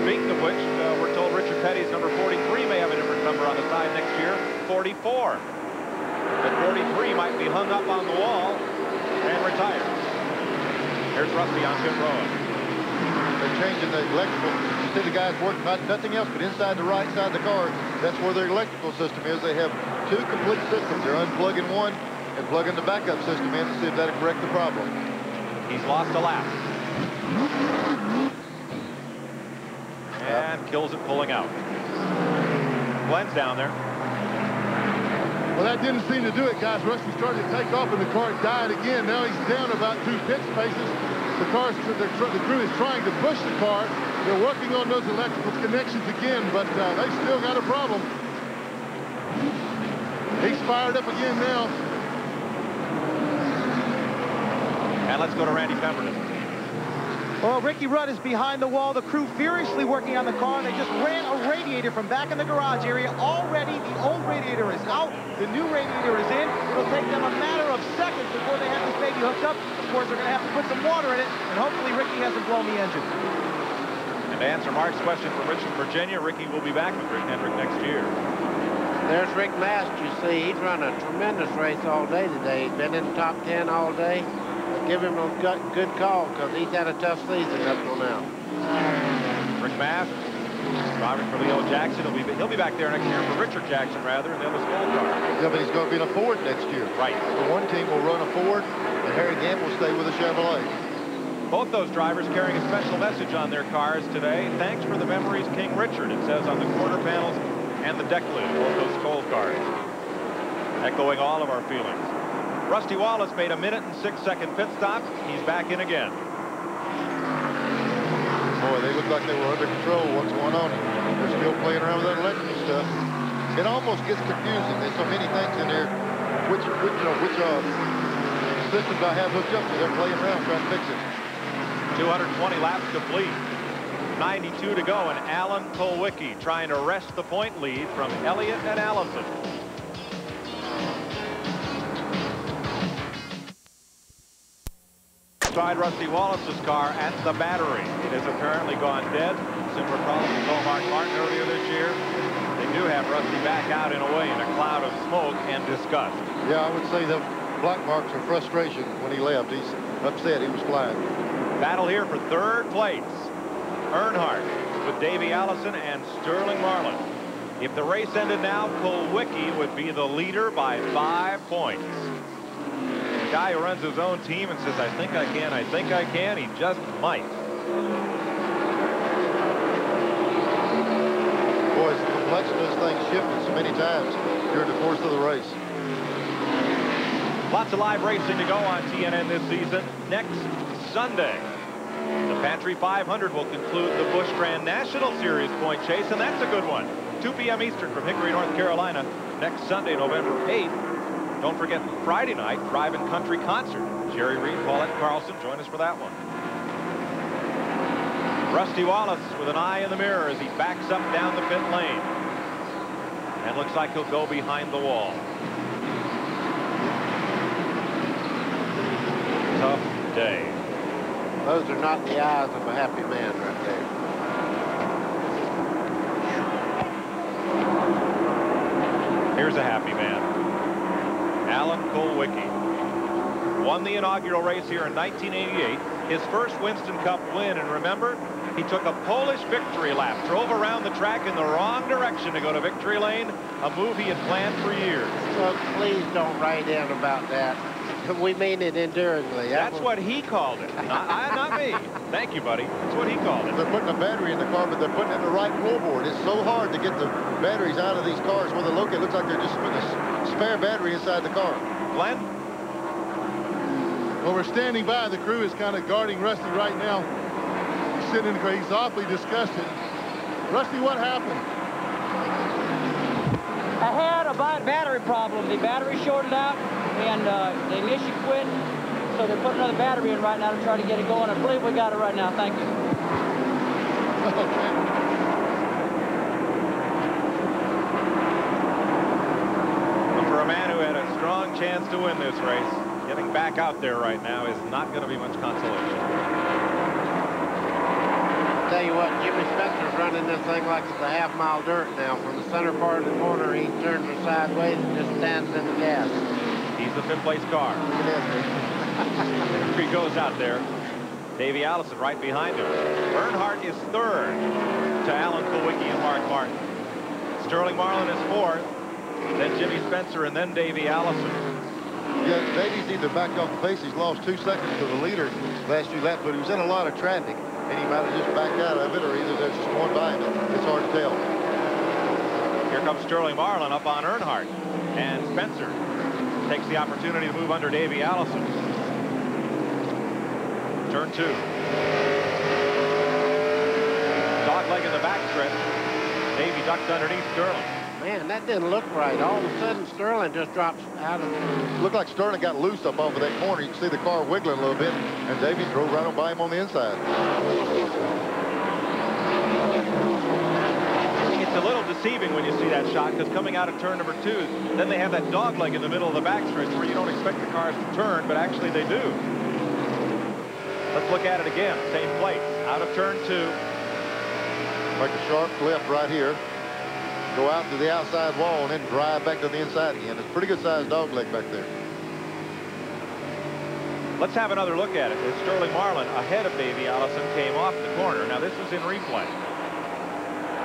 Speaking of which, we're told Richard Petty's number 43 may have a different number on the side next year, 44. That 43 might be hung up on the wall and retired. Here's Rusty on pit road. They're changing the electrical. You see the guys working nothing else but inside the right side of the car. That's where their electrical system is. They have 2 complete systems. They're unplugging one and plugging the backup system in to see if that'll correct the problem. He's lost a lap. And kills it pulling out. Glenn's down there. Well, that didn't seem to do it, guys. Rusty started to take off, and the car died again. Now he's down about 2 pit spaces. The crew is trying to push the car. They're working on those electrical connections again, but they still got a problem. He's fired up again now. And let's go to Randy Pemberton. Well, Ricky Rudd is behind the wall. The crew furiously working on the car. They just ran a radiator from back in the garage area. Already, the old radiator is out. The new radiator is in. It'll take them a matter of seconds before they have this baby hooked up. Of course, they're going to have to put some water in it, and hopefully Ricky hasn't blown the engine. And to answer Mark's question from Richmond, Virginia, Ricky will be back with Rick Hendrick next year. There's Rick Mast, you see. He's run a tremendous race all day today. He's been in the top 10 all day. Give him a good call, because he's had a tough season up till now. Rick Mast, driving for Leo Jackson. He'll be back there next year for Richard Jackson, rather, in the other school car. Yeah, but he's going to be in a Ford next year. Right. The one team will run a Ford, and Harry Gant will stay with a Chevrolet. Both those drivers carrying a special message on their cars today. Thanks for the memories, King Richard, it says on the quarter panels and the deck lid, both those Skoal cars. Echoing all of our feelings. Rusty Wallace made a 1-and-6-second pit stop. He's back in again. Boy, they look like they were under control. What's going on? They're still playing around with that electrical stuff. It almost gets confusing. There's so many things in there. Which systems I have hooked up to. They're playing around trying to fix it. 220 laps complete. 92 to go, and Alan Kulwicki trying to wrest the point lead from Elliott and Allison. Inside Rusty Wallace's car at the battery. It has apparently gone dead. Similar problem to Mark Martin earlier this year. They do have Rusty back out in a way in a cloud of smoke and disgust. Yeah, I would say the black marks are frustration when he left. He's upset. He was flying. Battle here for third place. Earnhardt with Davey Allison and Sterling Marlin. If the race ended now, Kulwicki would be the leader by 5 points. The guy who runs his own team and says, I think I can, he just might. Boys, the complexion of this thing shifted so many times during the course of the race. Lots of live racing to go on TNN this season. Next Sunday, the Pantry 500 will conclude the Busch Grand National Series point chase, and that's a good one. 2 p.m. Eastern from Hickory, North Carolina, next Sunday, November 8th. Don't forget Friday night, Drive-In Country Concert. Jerry Reed, Paulette Carlson, join us for that one. Rusty Wallace with an eye in the mirror as he backs up down the pit lane. And looks like he'll go behind the wall. Tough day. Those are not the eyes of a happy man right there. Here's a happy man. Alan Kulwicki won the inaugural race here in 1988. His first Winston Cup win, and remember, he took a Polish victory lap, drove around the track in the wrong direction to go to victory lane, a move he had planned for years. So please don't write in about that. We mean it enduringly. That's what he called it, not me. Thank you, buddy. That's what he called it. They're putting a battery in the car, but they're putting it in the right floorboard. It's so hard to get the batteries out of these cars where they look. It looks like they're just putting a spare battery inside the car. Glenn? Well, we're standing by. The crew is kind of guarding Rusty right now. He's sitting in the car. He's awfully disgusted. Rusty, what happened? I had a battery problem. The battery shorted out, and the ignition quit. So they're putting another battery in right now to try to get it going. I believe we got it right now. Thank you. Okay. Well, for a man who had a strong chance to win this race, getting back out there right now is not going to be much consolation. Tell you what, Jimmy Spencer's running this thing like it's a half-mile dirt now. From the center part of the corner, he turns her sideways and just stands in the gas. He's the fifth-place car. There he goes out there. Davey Allison right behind him. Earnhardt is third to Alan Kulwicki and Mark Martin. Sterling Marlin is fourth, then Jimmy Spencer, and then Davey Allison. Yeah, Davey's either backed off the pace. He's lost 2 seconds to the leader last 2 laps, but he was in a lot of traffic, and he might have just backed out of it, or either there's just one by him. It's hard to tell. Here comes Sterling Marlin up on Earnhardt, and Spencer takes the opportunity to move under Davey Allison. Turn 2. Dogleg in the backstretch. Davey ducked underneath Sterling. Man, that didn't look right. All of a sudden, Sterling just drops out of it. Looked like Sterling got loose up off of that corner. You can see the car wiggling a little bit, and Davey drove right on by him on the inside. It's a little deceiving when you see that shot, because coming out of turn number 2, then they have that dogleg in the middle of the backstretch where you don't expect the cars to turn, but actually they do. Let's look at it again. Same place. Out of turn 2. Make a sharp left right here. Go out to the outside wall and then drive back to the inside again. It's a pretty good sized dogleg back there. Let's have another look at it. As Sterling Marlin ahead of Davey Allison came off the corner. Now this is in replay.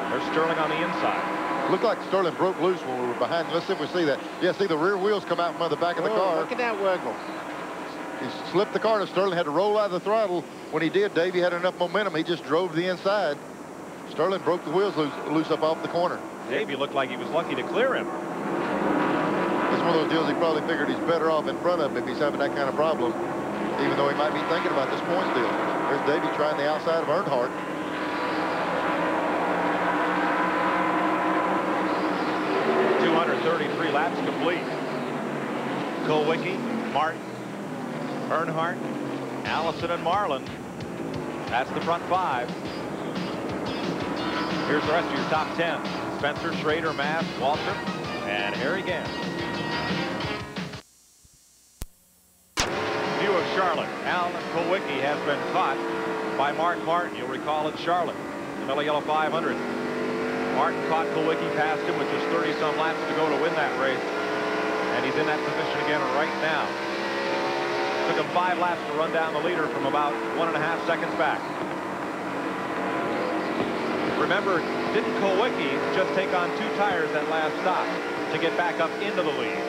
There's Sterling on the inside. Looked like Sterling broke loose when we were behind. Let's see if we see that. Yeah, see the rear wheels come out from the back of the car. Look at that wiggle. He slipped the car to Sterling, had to roll out of the throttle. When he did, Davey had enough momentum. He just drove to the inside. Sterling broke the wheels loose up off the corner. Davey looked like he was lucky to clear him. It's one of those deals he probably figured he's better off in front of him if he's having that kind of problem, even though he might be thinking about this points deal. There's Davey trying the outside of Earnhardt. .233 laps complete. Kulwicki, Martin, Earnhardt, Allison, and Marlin. That's the front 5. Here's the rest of your top 10. Spencer, Schrader, Mass, Waltrip, and Harry Gant. View of Charlotte. Alan Kulwicki has been caught by Mark Martin. You'll recall at Charlotte, the Miller Yellow 500. Martin caught Kulwicki past him with just 30-some laps to go to win that race. And he's in that position again right now. Took him 5 laps to run down the leader from about 1.5 seconds back. Remember, didn't Kulwicki just take on 2 tires that last stop to get back up into the lead?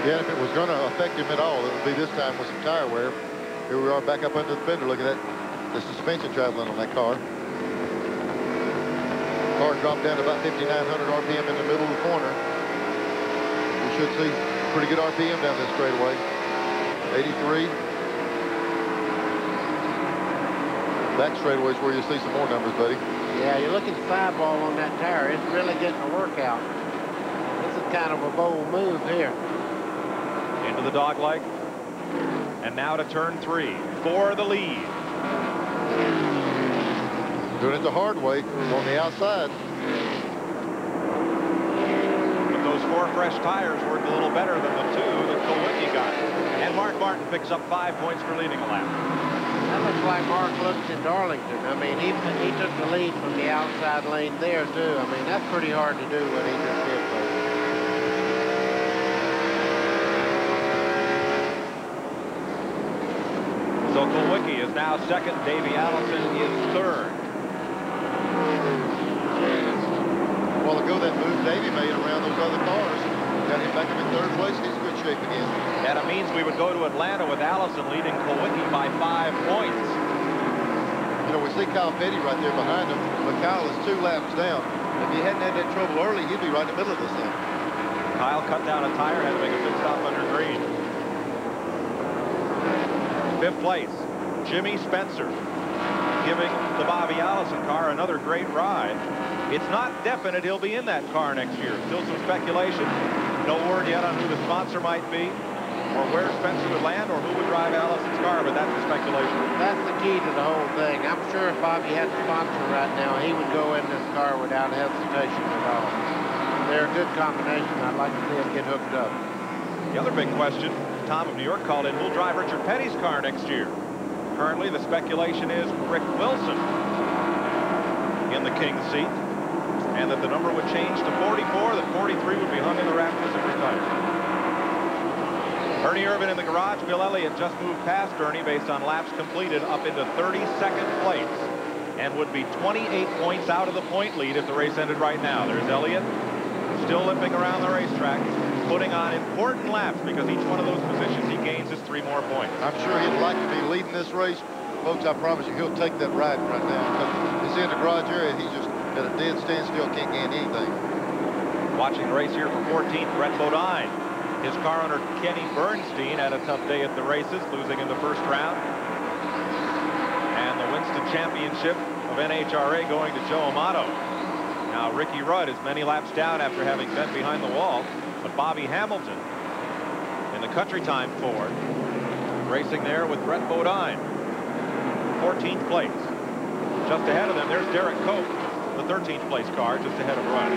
Yeah, if it was going to affect him at all, it would be this time with some tire wear. Here we are back up under the fender. Look at that, the suspension traveling on that car. Car dropped down to about 5,900 RPM in the middle of the corner. We should see pretty good RPM down this straightaway. 83. Back straightaway is where you see some more numbers, buddy. Yeah, you look at the sidewall on that tire. It's really getting a workout. This is kind of a bold move here. Into the dogleg. And now to turn 3 for the lead. Doing it the hard way on the outside. But those 4 fresh tires worked a little better than the 2 that Kulwicki got. And Mark Martin picks up 5 points for leading a lap. That looks like Mark looks in Darlington. I mean, he took the lead from the outside lane there, too. I mean, that's pretty hard to do what he just did, folks. So Kulwicki is now second. Davey Allison is third. A while ago, that move Davey made around those other cars got him back up in third place. He's in good shape again. And it means we would go to Atlanta with Allison leading Kulwicki by 5 points. You know, we see Kyle Petty right there behind him, but Kyle is 2 laps down. If he hadn't had that trouble early, he'd be right in the middle of this thing. Kyle cut down a tire, had to make a pit stop under green. 5th place, Jimmy Spencer, giving the Bobby Allison car another great ride. It's not definite he'll be in that car next year. Still some speculation. No word yet on who the sponsor might be, or where Spencer would land, or who would drive Allison's car, but that's the speculation. That's the key to the whole thing. I'm sure if Bobby had a sponsor right now, he would go in this car without hesitation at all. They're a good combination. I'd like to see them get hooked up. The other big question, Tom of New York called in, who'll drive Richard Petty's car next year? Currently, the speculation is Rick Wilson in the King's seat, and that the number would change to 44, that 43 would be hung in the rafters and retired. Ernie Irvin in the garage. Bill Elliott just moved past Ernie based on laps completed up into 32nd place and would be 28 points out of the point lead if the race ended right now. There's Elliott still limping around the racetrack, putting on important laps because each one of those positions he gains is 3 more points. I'm sure he'd like to be leading this race. Folks, I promise you, he'll take that ride right now. He's in the garage area. He's just at a dead standstill, can't gain anything. Watching the race here for 14th, Brett Bodine. His car owner, Kenny Bernstein, had a tough day at the races, losing in the first round. And the Winston Championship of NHRA going to Joe Amato. Now, Ricky Rudd is many laps down after having been behind the wall. But Bobby Hamilton in the Country Time Ford, racing there with Brett Bodine. 14th place. Just ahead of them, there's Derek Cope, the 13th place car, just ahead of Rudd.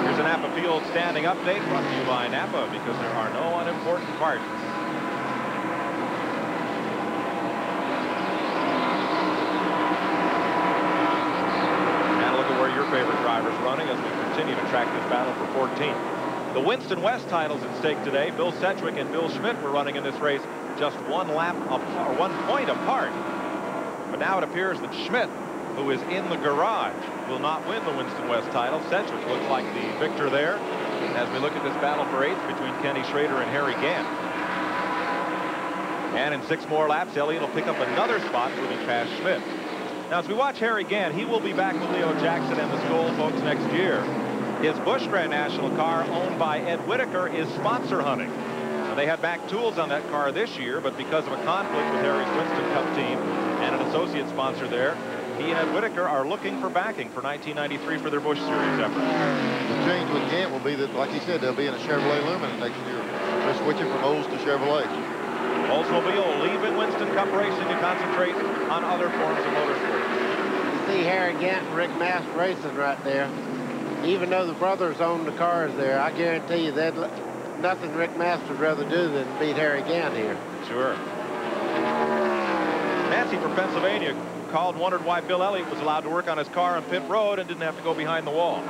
Here's a Napa Field standing update brought to you by Napa because there are no unimportant parts. And look at where your favorite driver's running as we continue to track this battle for 14th. The Winston West titles at stake today. Bill Sedgwick and Bill Schmidt were running in this race just 1 lap or 1 point apart. But now it appears that Schmidt, who is in the garage, will not win the Winston West title. Sedgwick looks like the victor there as we look at this battle for 8th between Kenny Schrader and Harry Gant. And in 6 more laps, Elliott will pick up another spot moving past Schmidt. Now, as we watch Harry Gant, he will be back with Leo Jackson and the Skoll folks next year. His Busch Grand National car, owned by Ed Whitaker, is sponsor hunting. Now, they had back tools on that car this year, but because of a conflict with Harry's Winston Cup team and an associate sponsor there, he and Ed Whitaker are looking for backing for 1993 for their Busch Series effort. The change with Gant will be that, like he said, they'll be in a Chevrolet Lumina next year. They're switching from Olds to Chevrolet. Oldsmobile will leave in Winston Cup racing to concentrate on other forms of motorsport. You see Harry Gant and Rick Mast racing right there. Even though the brothers own the cars there, I guarantee you that nothing Rick Mast would rather do than beat Harry Gant here. Sure. Nancy from Pennsylvania called, wondered why Bill Elliott was allowed to work on his car on pit road and didn't have to go behind the wall.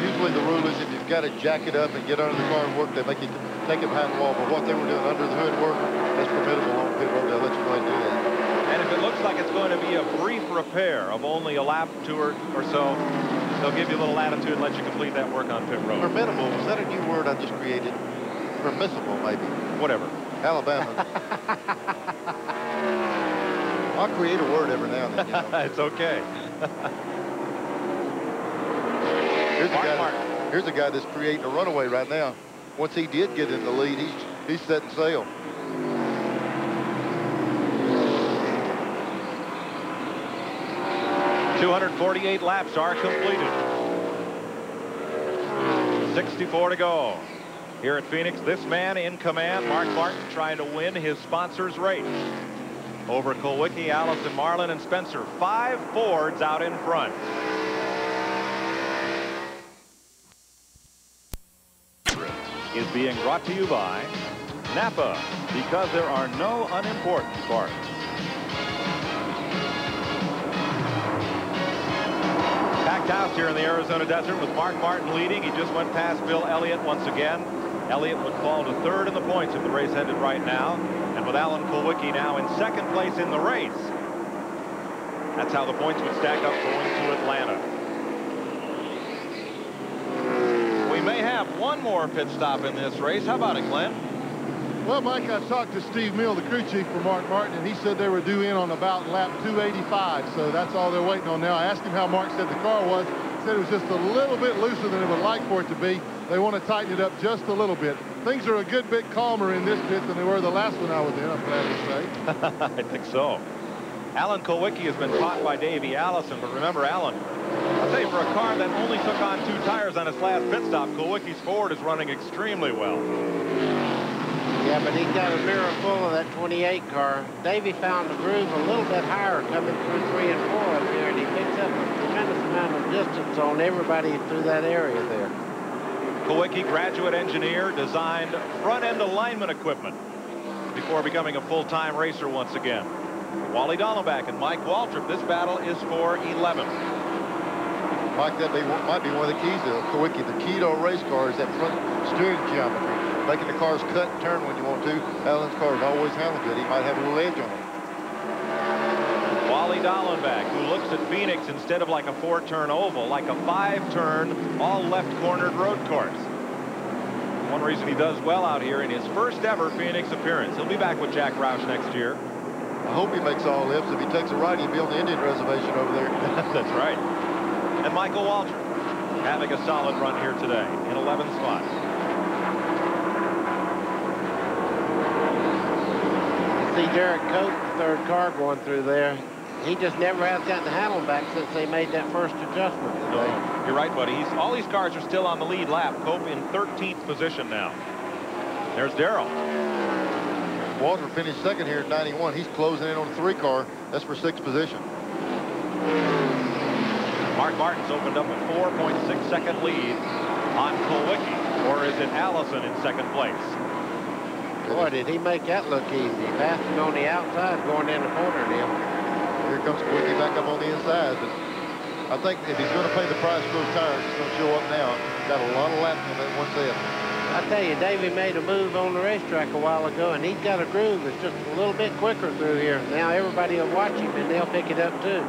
Usually the rule is if you've got to jack it up and get under the car and work, they make you take it behind the wall. But what they were doing under the hood work, that's permissible on pit road. They'll let you go ahead and do that. And if it looks like it's going to be a brief repair of only a lap, 2 or so, they'll give you a little latitude and let you complete that work on pit road. Permissible, was that a new word I just created? Permissible, maybe. Whatever. Alabama. I'll create a word every now and then. You know. It's okay. Here's a guy that's creating a runaway right now. Once he did get in the lead, he's setting sail. .248 laps are completed. 64 to go. Here at Phoenix, this man in command, Mark Martin, trying to win his sponsor's race. Over Kulwicki, Allison, Marlin, and Spencer. 5 Fords out in front. Is being brought to you by Napa, because there are no unimportant parts. Packed house here in the Arizona desert with Mark Martin leading. He just went past Bill Elliott once again. Elliott would fall to third in the points if the race ended right now. And with Alan Kulwicki now in second place in the race. That's how the points would stack up going to Atlanta. We may have one more pit stop in this race. How about it, Glenn? Well, Mike, I talked to Steve Mill, the crew chief for Mark Martin, and he said they were due in on about lap 285, so that's all they're waiting on now. I asked him how Mark said the car was. He said it was just a little bit looser than it would like for it to be. They want to tighten it up just a little bit. Things are a good bit calmer in this pit than they were the last one I was in, I'm glad to say. I think so. Alan Kulwicki has been caught by Davey Allison, but remember, Alan, I'll tell you, for a car that only took on 2 tires on its last pit stop, Kulwicki's Ford is running extremely well. Yeah, but he's got a mirror full of that 28 car. Davey found the groove a little bit higher coming through 3 and 4 up there, and he picks up a tremendous amount of distance on everybody through that area there. Kulwicki, graduate engineer, designed front-end alignment equipment before becoming a full-time racer once again. Wally Dallenbach and Mike Waltrip, this battle is for 11th. Mike, that might be one of the keys to Kulwicki. The key to a race car is that front steering geometry. Making the cars cut and turn when you want to. Alan's cars always handle good. He might have a little edge on them. Wally Dallenbach, who looks at Phoenix instead of like a 4-turn oval, like a 5-turn, all left-cornered road course. One reason he does well out here in his first ever Phoenix appearance. He'll be back with Jack Roush next year. I hope he makes all lifts. If he takes a right, he'll be on the Indian reservation over there. That's right. And Michael Waltrip having a solid run here today in 11th spot. See Derek Cope, the third car going through there. He just never has gotten the handle back since they made that first adjustment today. No, you're right, buddy. All these cars are still on the lead lap. Cope in 13th position now. There's Darrell. Walter finished second here at 91. He's closing in on the 3 car. That's for 6th position. Mark Martin's opened up a 4.6-second lead on Kulwicki, or is it Allison in second place? Boy, did he make that look easy. He passed him on the outside going in the corner now. Here comes Kulwicki back up on the inside. But I think if he's going to pay the price for those tires, it's going to show up now. He's got a lot of laps on that one set. I tell you, Davey made a move on the racetrack a while ago, and he's got a groove that's just a little bit quicker through here. Now everybody will watch him, and they'll pick it up, too.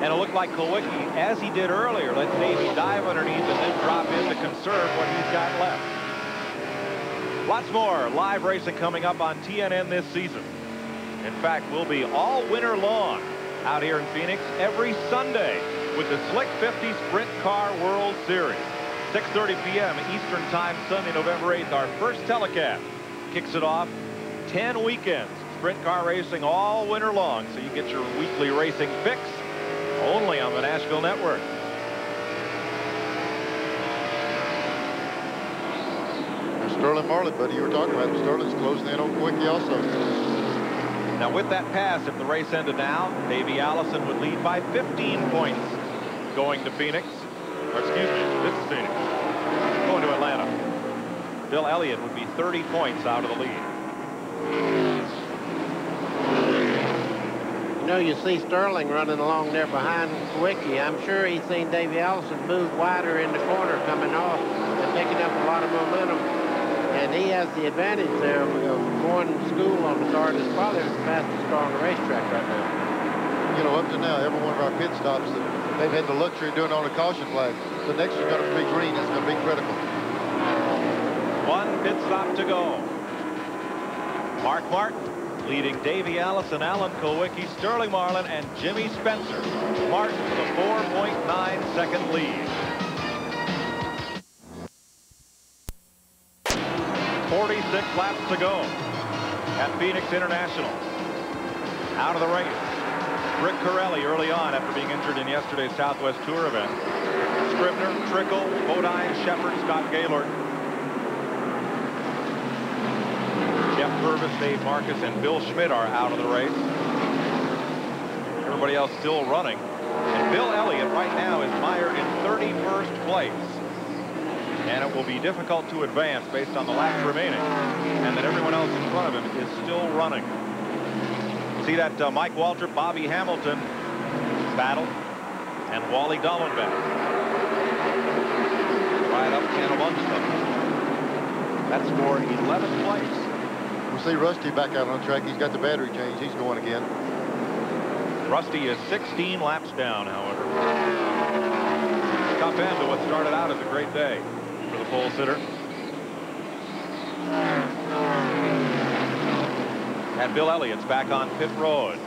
And it looked like Kulwicki, as he did earlier, let Davey dive underneath and then drop in to conserve what he's got left. Lots more live racing coming up on TNN this season. In fact, we'll be all winter long out here in Phoenix every Sunday with the Slick 50 Sprint Car World Series. 6:30 p.m. Eastern Time, Sunday, November 8th. Our first telecast kicks it off. 10 weekends. Sprint car racing all winter long, so you get your weekly racing fix only on the Nashville Network. Sterling Marlin, buddy, you were talking about. Sterling's closing in on Kulwicki also. Now, with that pass, if the race ended now, Davey Allison would lead by 15 points going to Phoenix. Or excuse me, this is Phoenix. Going to Atlanta. Bill Elliott would be 30 points out of the lead. You know, you see Sterling running along there behind Kulwicki. I'm sure he's seen Davey Allison move wider in the corner coming off and picking up a lot of momentum. And he has the advantage there of going to school on the car that's probably the fastest car on the racetrack right now. You know, up to now, every one of our pit stops, they've had the luxury of doing it on a caution flag. The next one's going to be green. That's going to be critical. One pit stop to go. Mark Martin leading Davey Allison, Alan Kulwicki, Sterling Marlin, and Jimmy Spencer. Martin with a 4.9-second lead. 46 laps to go at Phoenix International. Out of the race, Rick Corelli early on after being injured in yesterday's Southwest Tour event. Scribner, Trickle, Bodine, Shepard, Scott Gaylord, Jeff Purvis, Dave Marcus, and Bill Schmidt are out of the race. Everybody else still running. And Bill Elliott right now is mired in 31st place. and it will be difficult to advance based on the laps remaining, and that everyone else in front of him is still running. See that Mike Waltrip, Bobby Hamilton battle, and Wally Dallenbach right up and amongst them. That's for 11th place. We see Rusty back out on the track. He's got the battery change. He's going again. Rusty is 16 laps down, however. Top end of what started out as a great day for the pole sitter. And Bill Elliott's back on pit road.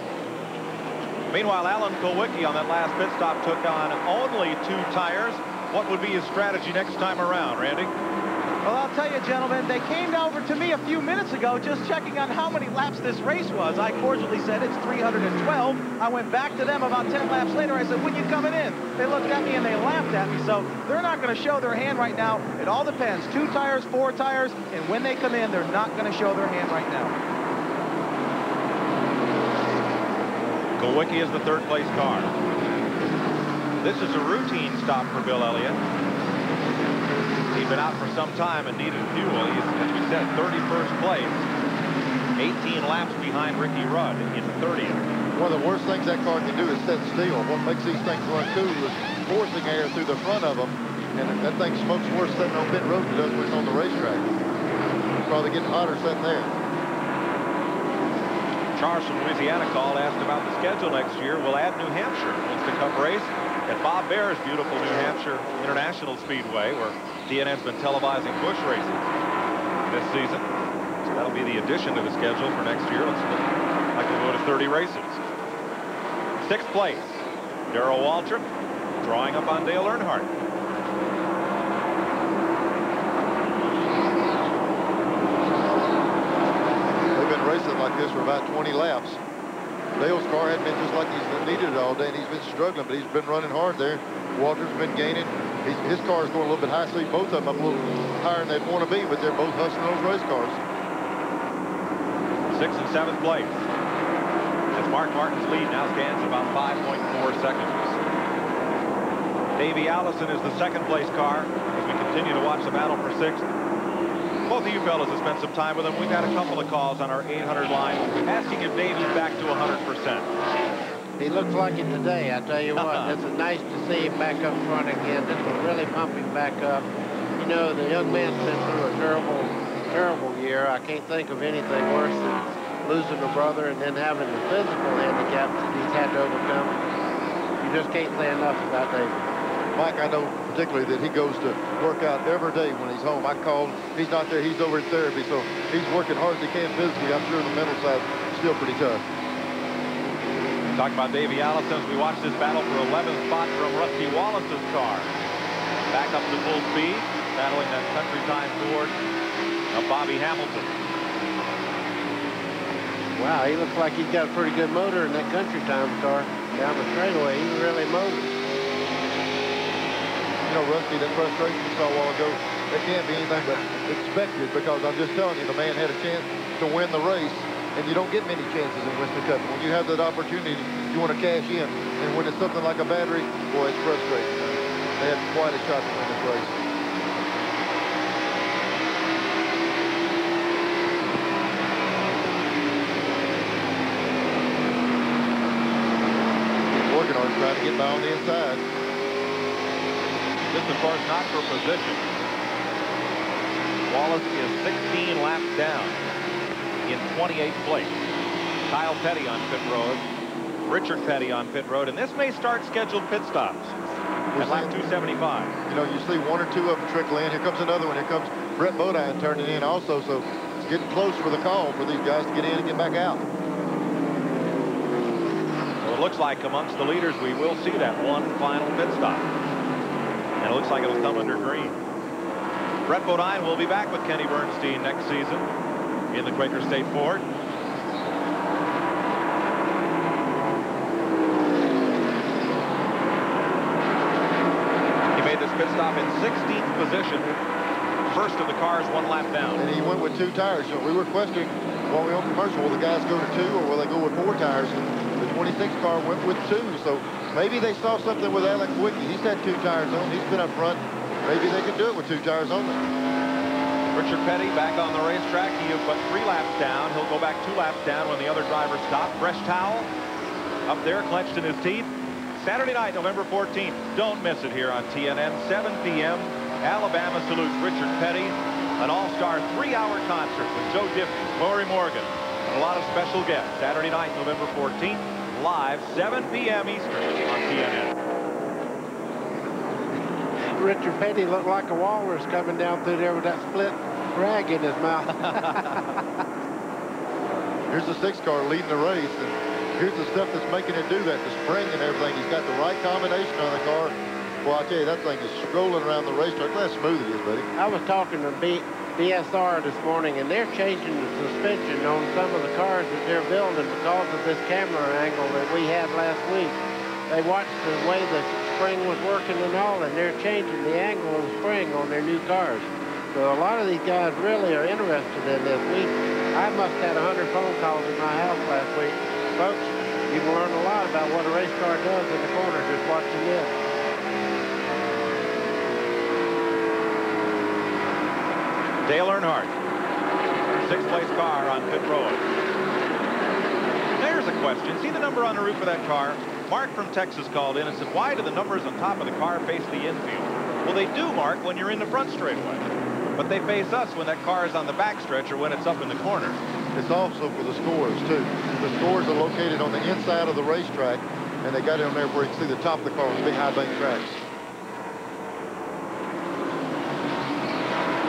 Meanwhile, Alan Kulwicki on that last pit stop took on only 2 tires. What would be his strategy next time around, Randy? Well, I'll tell you, gentlemen, they came over to me a few minutes ago just checking on how many laps this race was. I cordially said it's 312. I went back to them about 10 laps later. I said, when you coming in? They looked at me and they laughed at me. So they're not going to show their hand right now. It all depends. 2 tires, 4 tires, and when they come in, they're not going to show their hand right now. Kulwicki is the 3rd place car. This is a routine stop for Bill Elliott. He's been out for some time and needed fuel. He's, as we said, 31st place. 18 laps behind Ricky Rudd in 30th. One of the worst things that car can do is sit still. What makes these things run cool is forcing air through the front of them. And that thing smokes worse sitting on pit road than it does when it's on the racetrack. It's probably getting hotter sitting there. Charles from Louisiana called, asked about the schedule next year. We'll add New Hampshire. It's the Cup race at Bob Baer's beautiful New Hampshire International Speedway, where TNN's been televising Busch races this season. So that'll be the addition to the schedule for next year. Looks like we'll go to 30 races. 6th place, Darrell Waltrip, drawing up on Dale Earnhardt. They've been racing like this for about 20 laps. Dale's car hadn't been just like he's needed it all day, and he's been struggling, but he's been running hard there. Waltrip's been gaining. His car is going a little bit high speed. Both of them up a little higher than they'd want to be, but they're both hustling those race cars. 6th and 7th place. As Mark Martin's lead now stands about 5.4 seconds. Davey Allison is the 2nd place car as we continue to watch the battle for 6th. Both of you fellas have spent some time with him. We've had a couple of calls on our 800 line asking if Davey's back to 100%. He looks like it today, I tell you what. It's nice to see him back up front again. This will really pump him back up. You know, the young man's been through a terrible, terrible year. I can't think of anything worse than losing a brother and then having the physical handicaps that he's had to overcome. You just can't say enough about David. Mike, I know particularly that he goes to work out every day when he's home. I called, he's not there, he's over in therapy, so he's working hard as he can physically. I'm sure the mental side is still pretty tough. Talk about Davey Allison as we watch this battle for 11th spot from Rusty Wallace's car. Back up to full speed, battling that country time Ford of Bobby Hamilton. Wow, he looks like he's got a pretty good motor in that country time car. Down the straightaway, he really mows. You know, Rusty, that frustration you saw a while ago, that can't be anything but expected, because I'm just telling you, the man had a chance to win the race, and you don't get many chances in Winston Cup. When you have that opportunity, you want to cash in, and when it's something like a battery, boy, it's frustrating. They had quite a shot to win this race. Working on trying to get by on the inside. This, of course, not for position. Wallace is 16 laps down in 28th place. Kyle Petty on pit road. Richard Petty on pit road. And this may start scheduled pit stops at lap 275. You know, you see 1 or 2 of them trickle in. Here comes another one. Here comes Brett Bodine turning in also. So it's getting close for the call for these guys to get in and get back out. So it looks like amongst the leaders we will see that one final pit stop. And it looks like it'll come under green. Brett Bodine will be back with Kenny Bernstein next season in the Quaker State Ford. He made this pit stop in 16th position. First of the cars 1 lap down. And he went with 2 tires. So we were questioning while we were on commercial, will the guys go to 2 or will they go with 4 tires? The 26 car went with 2. So maybe they saw something with Alex Wicki. He's had 2 tires on. He's been up front maybe they can do it with 2 tires only. Richard Petty back on the racetrack. He is but 3 laps down. He'll go back 2 laps down when the other driver stops. Fresh towel up there, clenched in his teeth. Saturday night, November 14th. Don't miss it here on TNN, 7 p.m. Alabama salutes Richard Petty. An all-star 3-hour concert with Joe Diffie, Lori Morgan, and a lot of special guests. Saturday night, November 14th, live, 7 p.m. Eastern on TNN. Richard Petty looked like a walrus coming down through there with that split rag in his mouth. Here's the 6-car leading the race, and here's the stuff that's making it do that, the spring and everything. He's got the right combination on the car. Well, I tell you, that thing is scrolling around the racetrack. Look how smooth it is, buddy. I was talking to BSR this morning, and they're changing the suspension on some of the cars that they're building because of this camera angle that we had last week. They watched the way the spring was working and all, and they're changing the angle of the spring on their new cars. So a lot of these guys really are interested in this. I must have had 100 phone calls in my house last week. Folks, you can learn a lot about what a race car does in the corner just watching this. Dale Earnhardt, 6th place car on pit road. There's a question. See the number on the roof of that car? Mark from Texas called in and said, why do the numbers on top of the car face the infield? Well, they do, Mark, when you're in the front straightaway. But they face us when that car is on the back stretch or when it's up in the corner. It's also for the scores, too. The scores are located on the inside of the racetrack, and they got it on there where you can see the top of the car with big high bank tracks.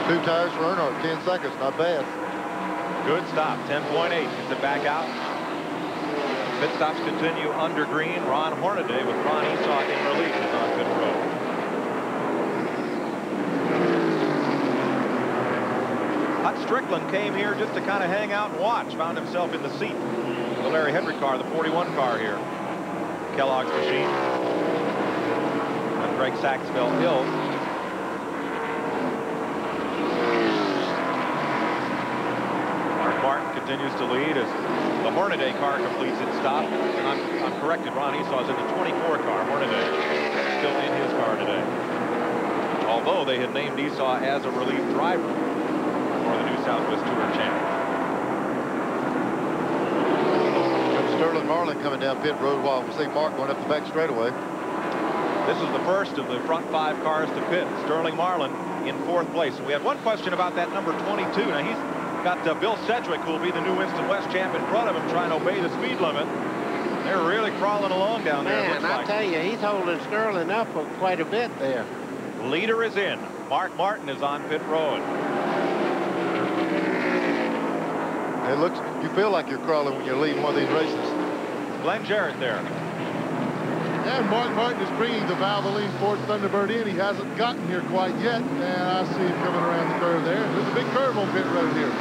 2 tires for Earnhardt, 10 seconds, not bad. Good stop, 10.8, gets it back out. Pit stops continue under green. Ron Hornaday with Ron Esau in relief is on pit road. Hut Strickland came here just to kind of hang out and watch. Found himself in the seat. The Larry Hendrick car, the 41 car here. Kellogg's machine. And Greg Sachs fell ill. Mark Martin continues to lead as the Hornaday car completes its stop. And I'm corrected, Ron Esau is in the 24 car. Hornaday still in his car today. Although they had named Esau as a relief driver for the New Southwest Tour champion. Sterling Marlin coming down pit road while we see Mark going up the back straightaway. This is the first of the front 5 cars to pit. Sterling Marlin in 4th place. And we had one question about that number 22. Now he's got Bill Sedgwick, who will be the new Winston West champ, in front of him trying to obey the speed limit. They're really crawling along down there. Man, I tell you, he's holding Sterling up quite a bit there. Leader is in. Mark Martin is on pit road. It looks, you feel like you're crawling when you're leading one of these races. Glenn Jarrett there. And Mark Martin is bringing the Valvoline Ford Thunderbird in. He hasn't gotten here quite yet. And I see him coming around the curve there. There's a big curve on pit road here.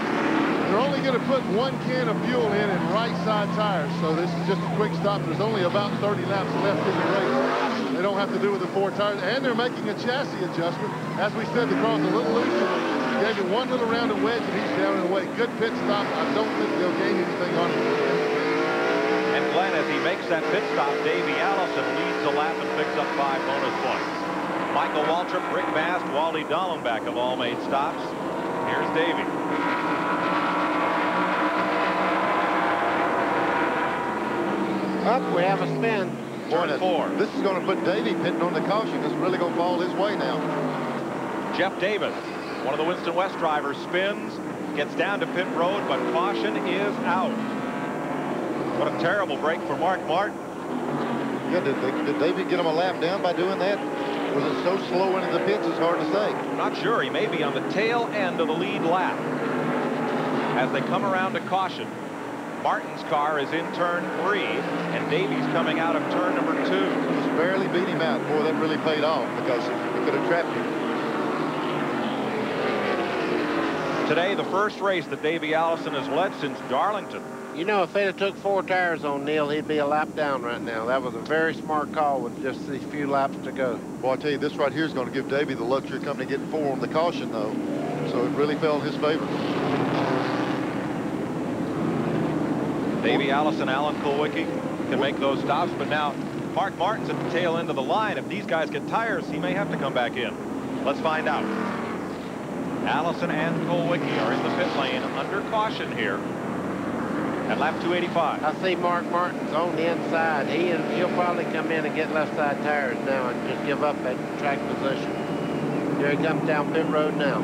They're only going to put 1 can of fuel in right side tires. So this is just a quick stop. There's only about 30 laps left in the race. They don't have to do with the 4 tires. And they're making a chassis adjustment. As we said, the car's a little looser. Gave it 1 little round of wedge, and he's down and away. Good pit stop. I don't think they'll gain anything on it. And Glenn, as he makes that pit stop, Davey Allison leads the lap and picks up 5 bonus points. Michael Waltrip, Rick Mast, Wally Dallenbach have all made stops. Here's Davey. Up, we have a spin. Turn 4. This is going to put Davey pitting on the caution. It's really going to fall his way now. Jeff Davis, one of the Winston West drivers, spins, gets down to pit road, but caution is out. What a terrible break for Mark Martin. Yeah, did Davey get him a lap down by doing that? Was it so slow into the pits, it's hard to say. Not sure. He may be on the tail end of the lead lap. As they come around to caution, Martin's car is in turn 3, and Davey's coming out of turn number 2. Just barely beat him out. Boy, that really paid off because it could have trapped him. Today, the first race that Davey Allison has led since Darlington. You know, if they'd have took 4 tires on Neil, he'd be a lap down right now. That was a very smart call with just these few laps to go. Boy, I tell you, this right here is going to give Davey the luxury of coming to getting 4 on the caution, though. So it really fell in his favor. Davey Allison, Alan Kulwicki can make those stops, but now Mark Martin's at the tail end of the line. If these guys get tires, he may have to come back in. Let's find out. Allison and Kulwicki are in the pit lane under caution here at lap 285. I see Mark Martin's on the inside. He'll probably come in and get left side tires now and just give up that track position. Here he comes down pit road now.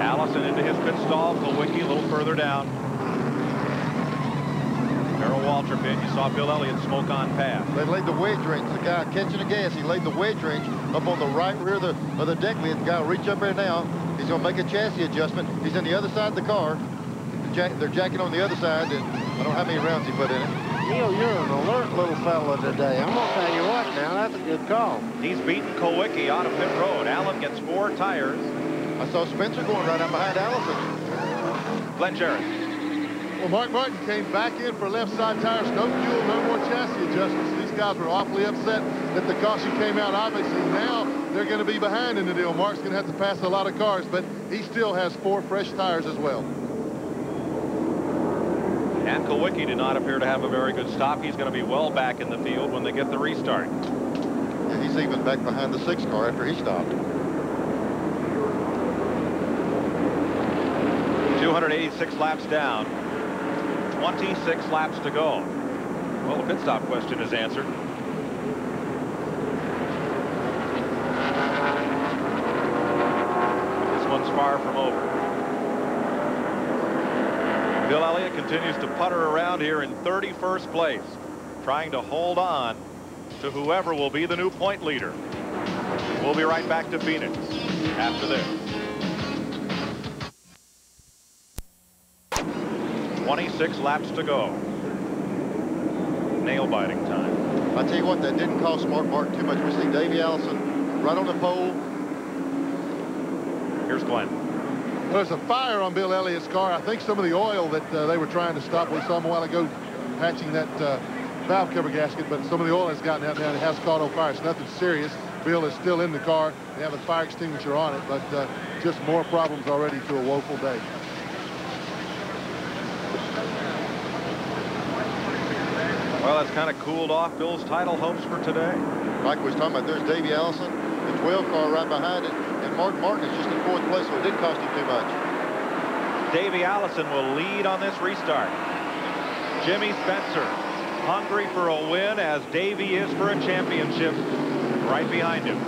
Allison into his pit stall. Kulwicki a little further down. Darrell Waltrip in. You saw Bill Elliott smoke on past. They laid the wedge wrench. The guy catching the gas, he laid the wedge wrench up on the right rear of the deck lid. The guy will reach up there now. He's going to make a chassis adjustment. He's on the other side of the car. They're jacking on the other side, and I don't know how many rounds he put in it. Neil, you're an alert little fella today. I'm going to tell you what now, that's a good call. He's beaten Kulwicki out of pit road. Allen gets 4 tires. I saw Spencer going right out behind Allison. Glenn Jarrett. Well, Mark Martin came back in for left side tires. No fuel, no more chassis adjustments. These guys were awfully upset that the caution came out. Obviously, now they're going to be behind in the deal. Mark's going to have to pass a lot of cars, but he still has 4 fresh tires as well. And Kulwicki did not appear to have a very good stop. He's going to be well back in the field when they get the restart. Yeah, he's even back behind the 6 car after he stopped. 286 laps down. 26 laps to go. Well, the pit stop question is answered. This one's far from over. Bill Elliott continues to putter around here in 31st place, trying to hold on to whoever will be the new point leader. We'll be right back to Phoenix after this. 26 laps to go. Nail-biting time. I tell you what, that didn't cost Mark Martin too much. We see Davey Allison right on the pole. Here's Glenn. There's a fire on Bill Elliott's car. I think some of the oil that they were trying to stop, we saw him a while ago patching that valve cover gasket, but some of the oil has gotten out now and it has caught on fire. It's nothing serious. Bill is still in the car. They have a fire extinguisher on it, but just more problems already to a woeful day. Well, that's kind of cooled off Bill's title hopes for today. Like we was talking about, there's Davey Allison, the 12 car right behind it, and Mark Martin is just in 4th place, so it didn't cost him too much. Davey Allison will lead on this restart. Jimmy Spencer hungry for a win, as Davey is for a championship, right behind him.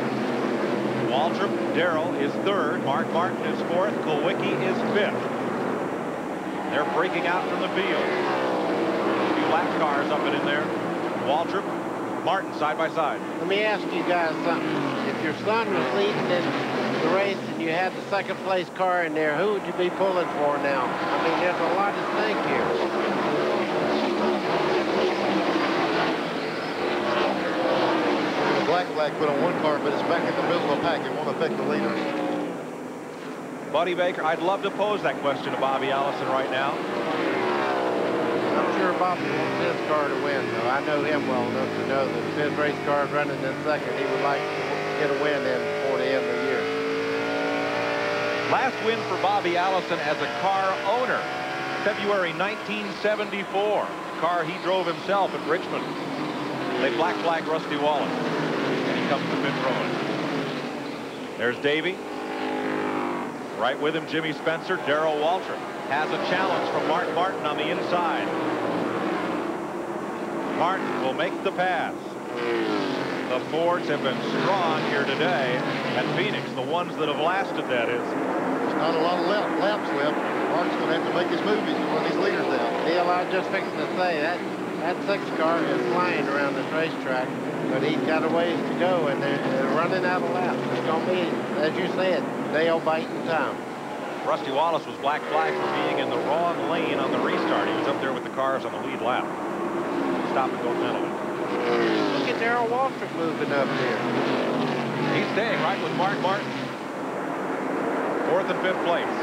Waltrip, Darrell is 3rd. Mark Martin is 4th. Kulwicki is 5th. They're breaking out from the field. Black cars up and in there. Waltrip, Martin side by side. Let me ask you guys something. If your son was leading in the race and you had the 2nd place car in there, who would you be pulling for now? I mean, there's a lot to think here. The black flag put on 1 car, but it's back in the middle of the pack. It won't affect the leaders. Buddy Baker, I'd love to pose that question to Bobby Allison right now. I'm sure Bobby wants his car to win, though. I know him well enough to know that if his race car is running in 2nd, he would like to get a win in before the end of the year. Last win for Bobby Allison as a car owner, February 1974. Car he drove himself at Richmond. They black flag Rusty Wallace, and he comes to pit road. There's Davey. Right with him, Jimmy Spencer. Darrell Waltrip has a challenge from Mark Martin on the inside. Martin will make the pass. The Fords have been strong here today at Phoenix, the ones that have lasted, that is. There's not a lot of laps left. Mark's going to have to make his move. He's going to run these leaders down. Neil, I was just fixing to say that 6 car is flying around this racetrack, but he's got a ways to go, and they're running out of laps. It's going to be, as you said, nail-biting time. Rusty Wallace was black flagged for being in the wrong lane on the restart. He was up there with the cars on the lead lap. Stop and go penalty. Look at Darrell Waltrip moving up there. He's staying right with Mark Martin. 4th and 5th place.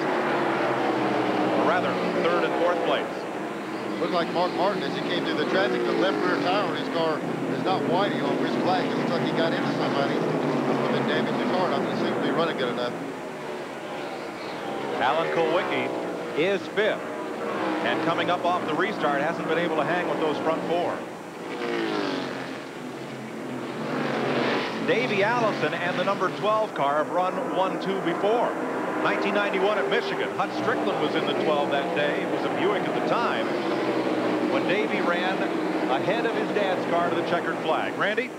Or rather, 3rd and 4th place. Looked like Mark Martin, as he came through the traffic, the left rear tire on his car is not whiting on his flag. It looks like he got into somebody and damaged the car. It doesn't seem to be running good enough. Alan Kulwicki is 5th. And coming up off the restart, hasn't been able to hang with those front 4. Davey Allison and the number 12 car have run 1-2 before. 1991 at Michigan. Hut Strickland was in the 12 that day. It was a Buick at the time when Davey ran ahead of his dad's car to the checkered flag. Randy?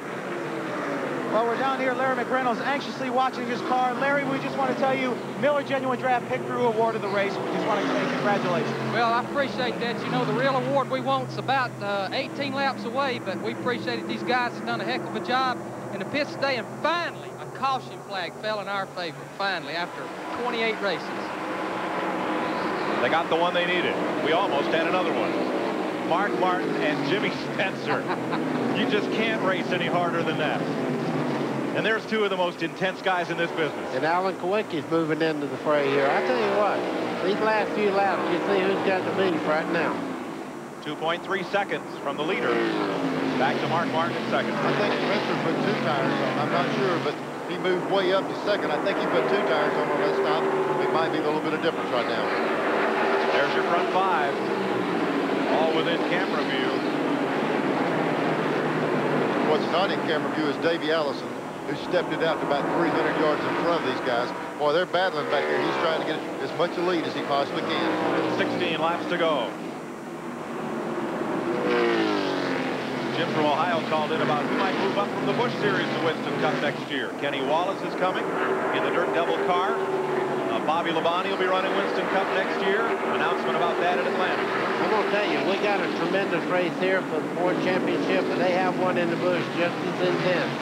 Well, we're down here. Larry McReynolds anxiously watching his car. Larry, we just want to tell you, Miller Genuine Draft Pit Crew Award of the race. We just want to say congratulations. Well, I appreciate that. You know, the real award we want's about 18 laps away, but we appreciate it. These guys have done a heck of a job in the pits today, and finally, a caution flag fell in our favor, finally, after 28 races. They got the one they needed. We almost had another one. Mark Martin and Jimmy Spencer. You just can't race any harder than that. And there's two of the most intense guys in this business. And Alan Kowicki's moving into the fray here. I tell you what, these last few laps, you see who's got the beef right now. 2.3 seconds from the leader. Back to Mark Martin in second. I think Spencer put 2 tires on. I'm not sure, but he moved way up to second. I think he put 2 tires on that stop. It might be a little bit of difference right now. There's your front 5. All within camera view. What's not in camera view is Davey Allison, who stepped it out to about 300 yards in front of these guys. Boy, they're battling back there. He's trying to get as much a lead as he possibly can. 16 laps to go. Jim from Ohio called in about who might move up from the Busch Series to Winston Cup next year. Kenny Wallace is coming in the Dirt Devil car. Bobby Labonte will be running Winston Cup next year. Announcement about that in Atlanta. I'm going to tell you, we got a tremendous race here for the Ford Championship, and they have one in the bush just as intense.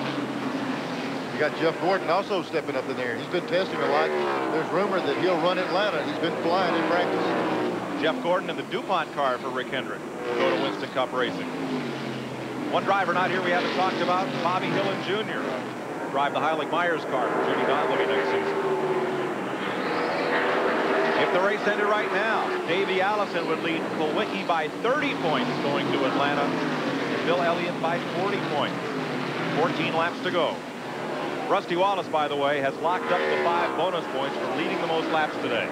You got Jeff Gordon also stepping up in there. He's been testing a lot. There's rumor that he'll run Atlanta. He's been flying in practice. Jeff Gordon in the DuPont car for Rick Hendrick. Go to Winston Cup Racing. One driver not here we haven't talked about, Bobby Hillen Jr. Drive the Heilig Myers car for Judy Donlevy next season. If the race ended right now, Davey Allison would lead Kowicki by 30 points going to Atlanta. And Bill Elliott by 40 points. 14 laps to go. Rusty Wallace, by the way, has locked up the 5 bonus points for leading the most laps today.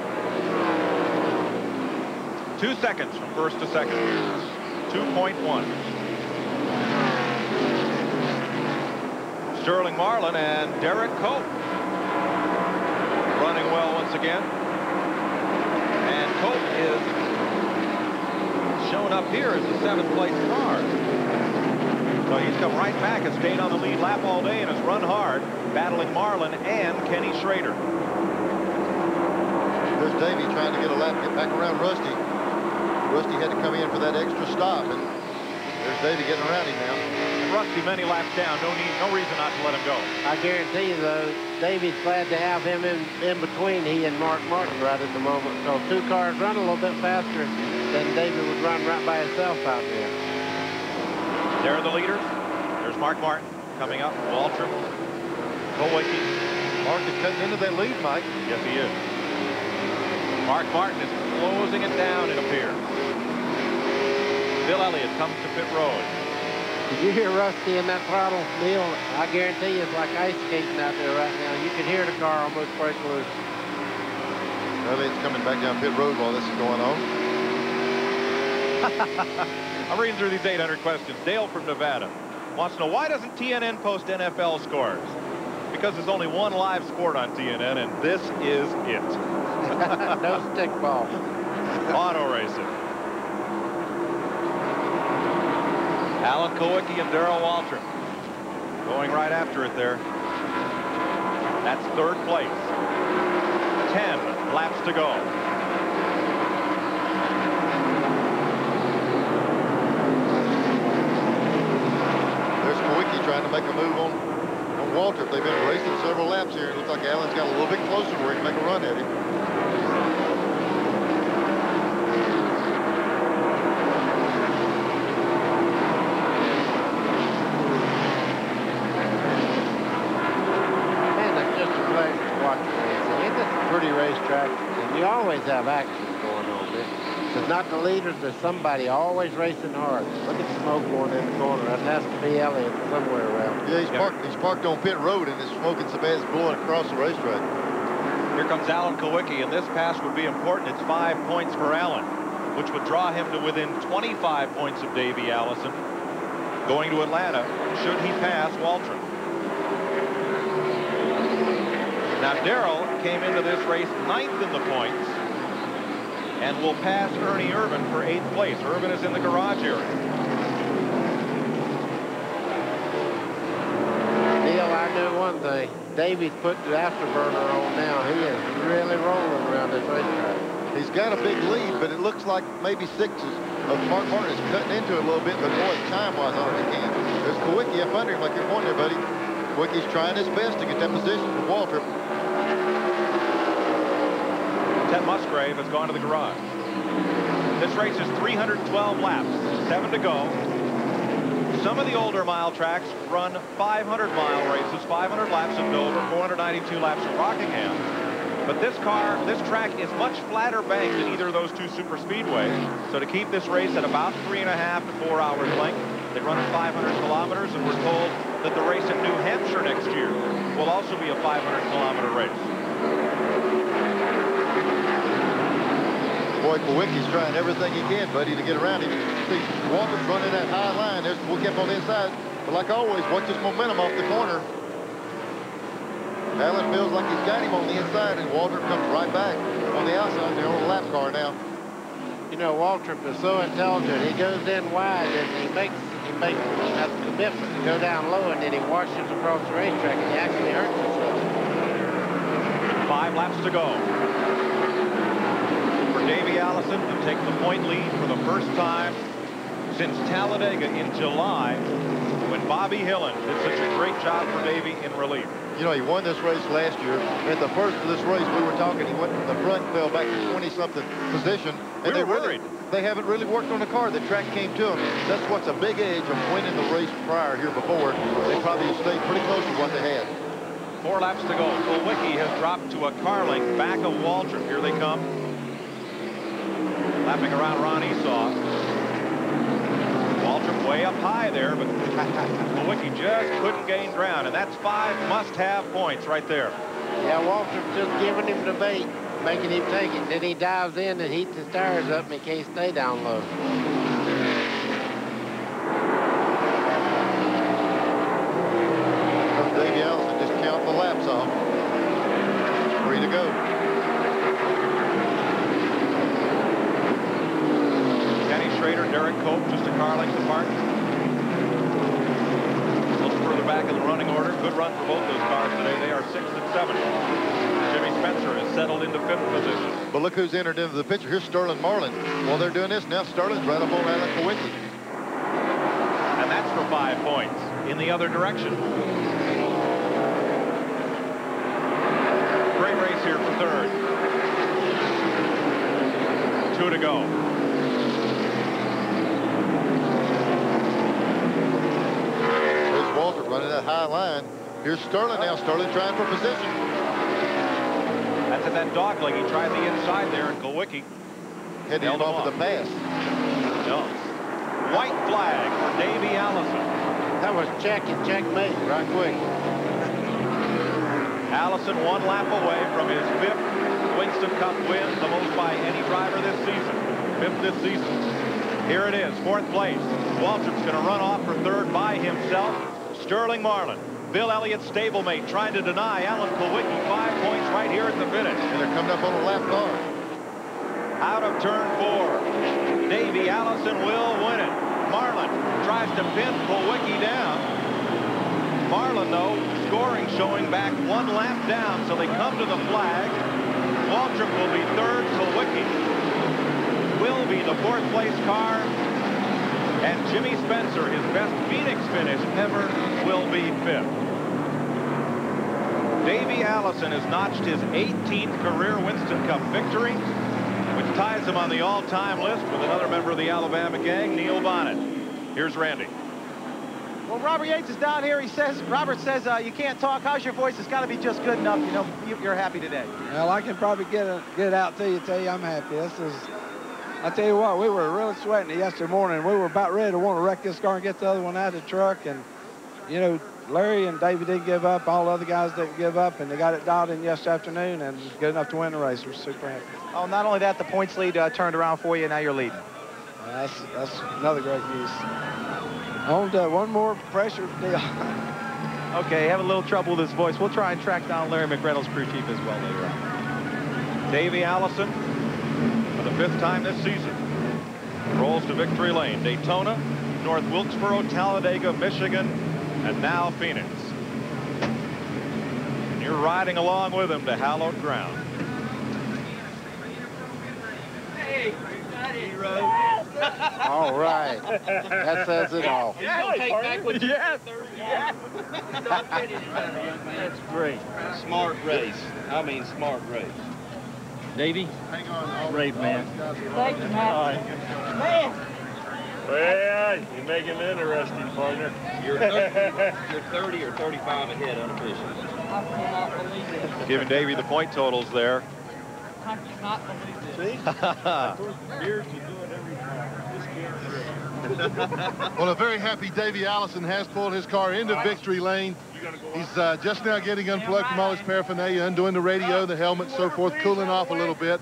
2 seconds from first to second. 2.1. Sterling Marlin and Derek Cope running well once again. And Cope is shown up here as the 7th place car. So he's come right back and stayed on the lead lap all day and has run hard, battling Marlin and Kenny Schrader. There's Davey trying to get a lap, get back around Rusty. Rusty had to come in for that extra stop, and there's Davey getting around him now. Rusty many laps down. No reason not to let him go. I guarantee you, though, Davey's glad to have him in between he and Mark Martin right at the moment. So 2 cars run a little bit faster than Davey would run right by himself out there. There are the leaders. There's Mark Martin coming up. Waltrip. Kowicki. Mark is cutting into that lead, Mike. Yes, he is. Mark Martin is closing it down, it appears. Bill Elliott comes to pit road. Did you hear Rusty in that throttle, Neil? I guarantee you it's like ice skating out there right now. You can hear the car almost break loose. Elliott's coming back down pit road while this is going on. I'm reading through these 800 questions. Dale from Nevada wants to know, why doesn't TNN post NFL scores? Because there's only one live sport on TNN, and this is it. No stick ball. Auto racing. Alan Kowicki and Darrell Waltrip going right after it there. That's 3rd place. 10 laps to go. There's Kowicki trying to make a move on Waltrip. They've been racing several laps here. It looks like Alan's got a little bit closer where he can make a run at him. Racetrack, and you always have action going on there. If it's not the leaders, there's somebody always racing hard. Look at smoke going in the corner. That has to be Elliott somewhere around. Yeah, he's parked on pit road, and it's smoking so bad it's blowing across the racetrack. Here comes Alan Kowicki, and this pass would be important. It's 5 points for Alan, which would draw him to within 25 points of Davey Allison going to Atlanta, should he pass Waltrip. Now, Darrell came into this race 9th in the points and will pass Ernie Irvin for 8th place. Irvin is in the garage area. Neil, I know one thing. Davy's put the afterburner on now. He is really rolling around this racetrack. He's got a big lead, but it looks like maybe Mark Martin is cutting into it a little bit, but boy, time-wise, I don't think he can. There's Kowicki up under him like you're pointing there, buddy. Kowicki's trying his best to get that position for Waltrip. Ted Musgrave has gone to the garage. This race is 312 laps, 7 to go. Some of the older mile tracks run 500-mile races, 500 laps at Dover, 492 laps at Rockingham. But this track is much flatter banked than either of those two super speedways. So to keep this race at about 3.5 to 4 hours length, they run it 500 kilometers, and we're told that the race in New Hampshire next year will also be a 500-kilometer race. Boy, Kowicki's trying everything he can, buddy, to get around him. See, Walter's running that high line. There's Kowicki up on the inside. But like always, watch his momentum off the corner. Allen feels like he's got him on the inside, and Waltrip comes right back on the outside. They're on the lap car now. You know, Waltrip is so intelligent. He goes in wide, and he makes that commitment to go down low, and then he washes across the racetrack, and he actually hurts himself. 5 laps to go. For Davey Allison to take the point lead for the first time since Talladega in July, when Bobby Hillen did such a great job for Davey in relief. You know, he won this race last year. At the first of this race, we were talking, he went from the front, fell back to 20-something position. And we were worried. They haven't really worked on the car. The track came to them. That's what's a big edge of winning the race prior here before. They probably stayed pretty close to what they had. 4 laps to go. Kowicki has dropped to a car length back of Waltrip. Here they come. Lapping around Ron Esau. Waltrip way up high there, but Kowicki just couldn't gain ground, and that's 5 must-have points right there. Yeah, Waltrip's just giving him the bait, making him take it. Then he dives in and heats his tires up, and he can't stay down low. Davey Allison just counting the laps off. 3 to go. Derek Cope just a car length apart. A little further back in the running order. Good run for both those cars today. They are 6th and 7th. Jimmy Spencer has settled into 5th position. But look who's entered into the picture. Here's Sterling Marlin. While they're doing this, now Sterling's right up on Alan Kowicki. And that's for 5 points in the other direction. Great race here for 3rd. 2 to go. Running that high line. Here's Sterling now. Sterling trying for position. That's at that dog leg. He tried the inside there, and Kowicki heading him off with a pass. No. White flag for Davey Allison. That was checkmate right quick. Allison 1 lap away from his 5th Winston Cup win, the most by any driver this season. 5th this season. Here it is, 4th place. Waltrip's going to run off for 3rd by himself. Sterling Marlin, Bill Elliott's stablemate, trying to deny Alan Kowicki 5 points right here at the finish. And they're coming up on a lap car. Out of turn 4. Davey Allison will win it. Marlin tries to pin Kowicki down. Marlin, though, scoring showing back 1 lap down, so they come to the flag. Waltrip will be 3rd. Kowicki will be the 4th place car. And Jimmy Spencer, his best Phoenix finish ever, will be 5th. Davey Allison has notched his 18th career Winston Cup victory, which ties him on the all-time list with another member of the Alabama gang, Neil Bonnet. Here's Randy. Well, Robert Yates is down here. Robert says you can't talk. How's your voice? It's got to be just good enough. You know, you're happy today. Well, I can probably get it out to you. Tell you I'm happy. I tell you what, we were really sweating it yesterday morning. We were about ready to want to wreck this car and get the other one out of the truck. And, you know, Larry and David didn't give up. All the other guys didn't give up. And they got it dialed in yesterday afternoon and good enough to win the race. We're super happy. Oh, not only that, the points lead turned around for you. Now you're leading. That's another great news. On to one more pressure deal. Okay, have a little trouble with his voice. We'll try and track down Larry McReynolds, crew chief, as well later on. Davey Allison, for the 5th time this season, rolls to victory lane. Daytona, North Wilkesboro, Talladega, Michigan, and now Phoenix. And you're riding along with him to hallowed ground. Hey, All right. That says it all. That's great. Smart race. I mean, smart race. Davey, great man. Thank you, Matt. All right. Man. Well, you make him interesting, partner. You're 30 or 35 ahead unofficially. I cannot believe it. Giving Davey the point totals there. I cannot believe this. Years to do it every time. Just can't. Well, a very happy Davey Allison has pulled his car into victory lane. He's just now getting unplugged from all his paraphernalia, undoing the radio, the helmet, so forth, cooling off a little bit.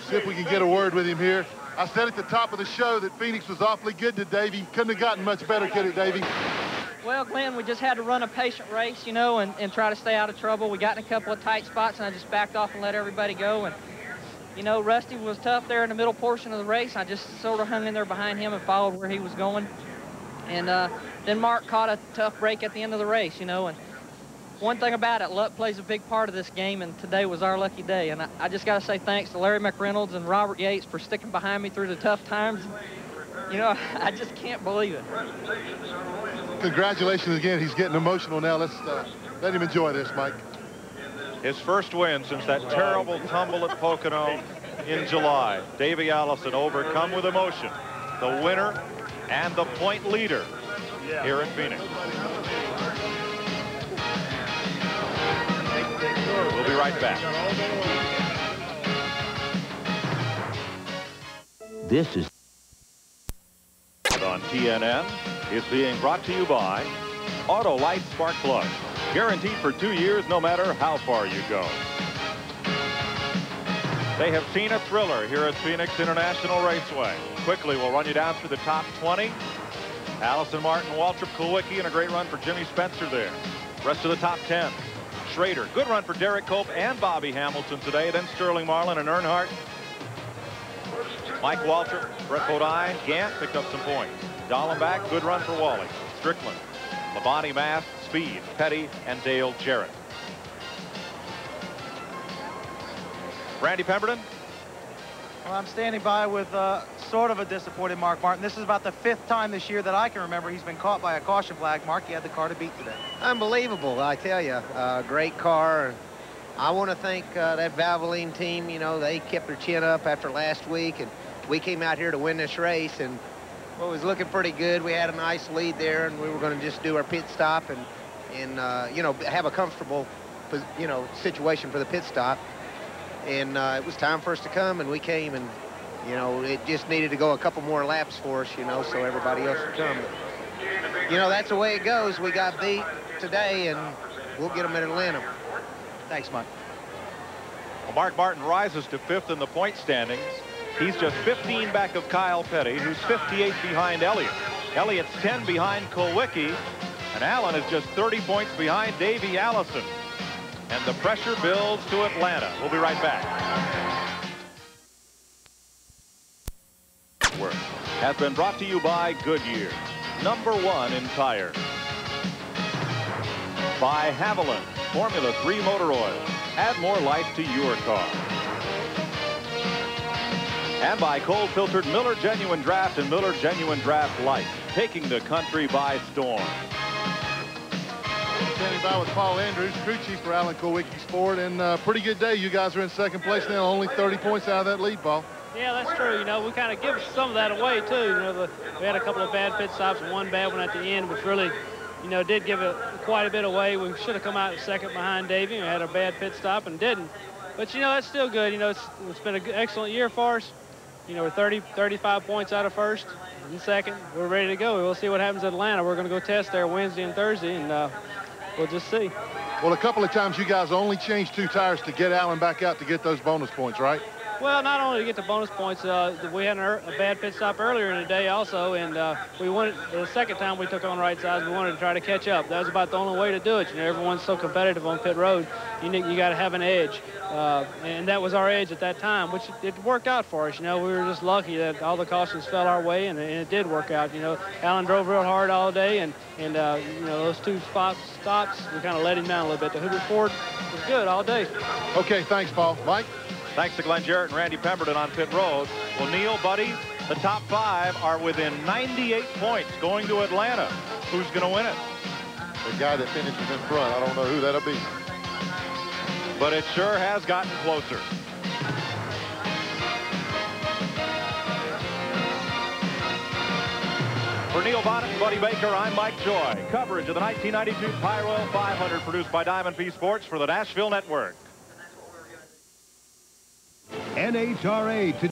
See if we can get a word with him here. I said at the top of the show that Phoenix was awfully good to Davey. Couldn't have gotten much better, could it, Davey? Well, Glenn, we just had to run a patient race, you know, and try to stay out of trouble. We got in a couple of tight spots, and I just backed off and let everybody go. And, you know, Rusty was tough there in the middle portion of the race. I just sort of hung in there behind him and followed where he was going. And then Mark caught a tough break at the end of the race, you know. And one thing about it, luck plays a big part of this game, and today was our lucky day. And I just got to say thanks to Larry McReynolds and Robert Yates for sticking behind me through the tough times. You know, I just can't believe it. Congratulations again. He's getting emotional now. Let's let him enjoy this, Mike. His first win since that terrible tumble at Pocono in July. Davey Allison overcome with emotion. The winner and the point leader here in Phoenix. We'll be right back. This is on TNN is being brought to you by Autolite Spark Plug. Guaranteed for 2 years, no matter how far you go. They have seen a thriller here at Phoenix International Raceway. Quickly, we'll run you down through the top 20. Allison Martin, Waltrip Kulwicki, and a great run for Jimmy Spencer there. Rest of the top 10. Schrader, good run for Derek Cope and Bobby Hamilton today. Then Sterling Marlin and Earnhardt. Mike Waltrip, Brett Bodine, Gant picked up some points. Dallenbach, good run for Wally. Strickland, Labonte Mast, Speed, Petty, and Dale Jarrett. Randy Pemberton. Well, I'm standing by with sort of a disappointed Mark Martin. This is about the 5th time this year that I can remember he's been caught by a caution flag. Mark, you had the car to beat today. Unbelievable, I tell you. Great car. I want to thank that Valvoline team. You know, they kept their chin up after last week, and we came out here to win this race, and well, it was looking pretty good. We had a nice lead there, and we were going to just do our pit stop and you know, have a comfortable, you know, situation for the pit stop. And it was time for us to come, and we came, and you know, it just needed to go a couple more laps for us, you know, so everybody else would come. You know, that's the way it goes. We got beat today, and we'll get them in Atlanta. Thanks, Mike. Well, Mark Martin rises to 5th in the point standings. He's just 15 back of Kyle Petty, who's 58 behind Elliott. Elliott's 10 behind Kulwicki, and Allen is just 30 points behind Davey Allison. And the pressure builds to Atlanta. We'll be right back. Work has been brought to you by Goodyear, #1 in tires. By Haviland, Formula 3 motor oil. Add more life to your car. And by cold-filtered Miller Genuine Draft and Miller Genuine Draft Light, taking the country by storm. Standing by with Paul Andrews, crew chief for Alan Kulwicki Sport, and pretty good day. You guys are in 2nd place now, only 30 points out of that lead, Paul. Yeah, that's true. You know, we kind of give some of that away, too. You know, we had a couple of bad pit stops and one bad one at the end, which really, you know, did give it quite a bit away. We should have come out 2nd behind Davey. We had a bad pit stop and didn't. But, you know, that's still good. You know, it's been an excellent year for us. You know, we're 35 points out of 1st and 2nd. We're ready to go. We'll see what happens at Atlanta. We're going to go test there Wednesday and Thursday, and we'll just see. Well, a couple of times you guys only changed 2 tires to get Allen back out to get those bonus points, right? Well, not only to get the bonus points, we had a bad pit stop earlier in the day also, and we wanted, the second time we took on right sides, we wanted to try to catch up. That was about the only way to do it. You know, everyone's so competitive on pit road. You got to have an edge, and that was our edge at that time, which it worked out for us. You know, we were just lucky that all the cautions fell our way, and it did work out. You know, Alan drove real hard all day, and you know, those two stops, we kind of let him down a little bit. The Hoover Ford was good all day. Okay, thanks, Paul. Mike? Thanks to Glenn Jarrett and Randy Pemberton on pit road. Well, Neil, Buddy, the top 5 are within 98 points going to Atlanta. Who's going to win it? The guy that finishes in front. I don't know who that'll be. But it sure has gotten closer. For Neil Bonnet and Buddy Baker, I'm Mike Joy. Coverage of the 1992 Pyroil 500 produced by Diamond P Sports for the Nashville Network. NHRA today.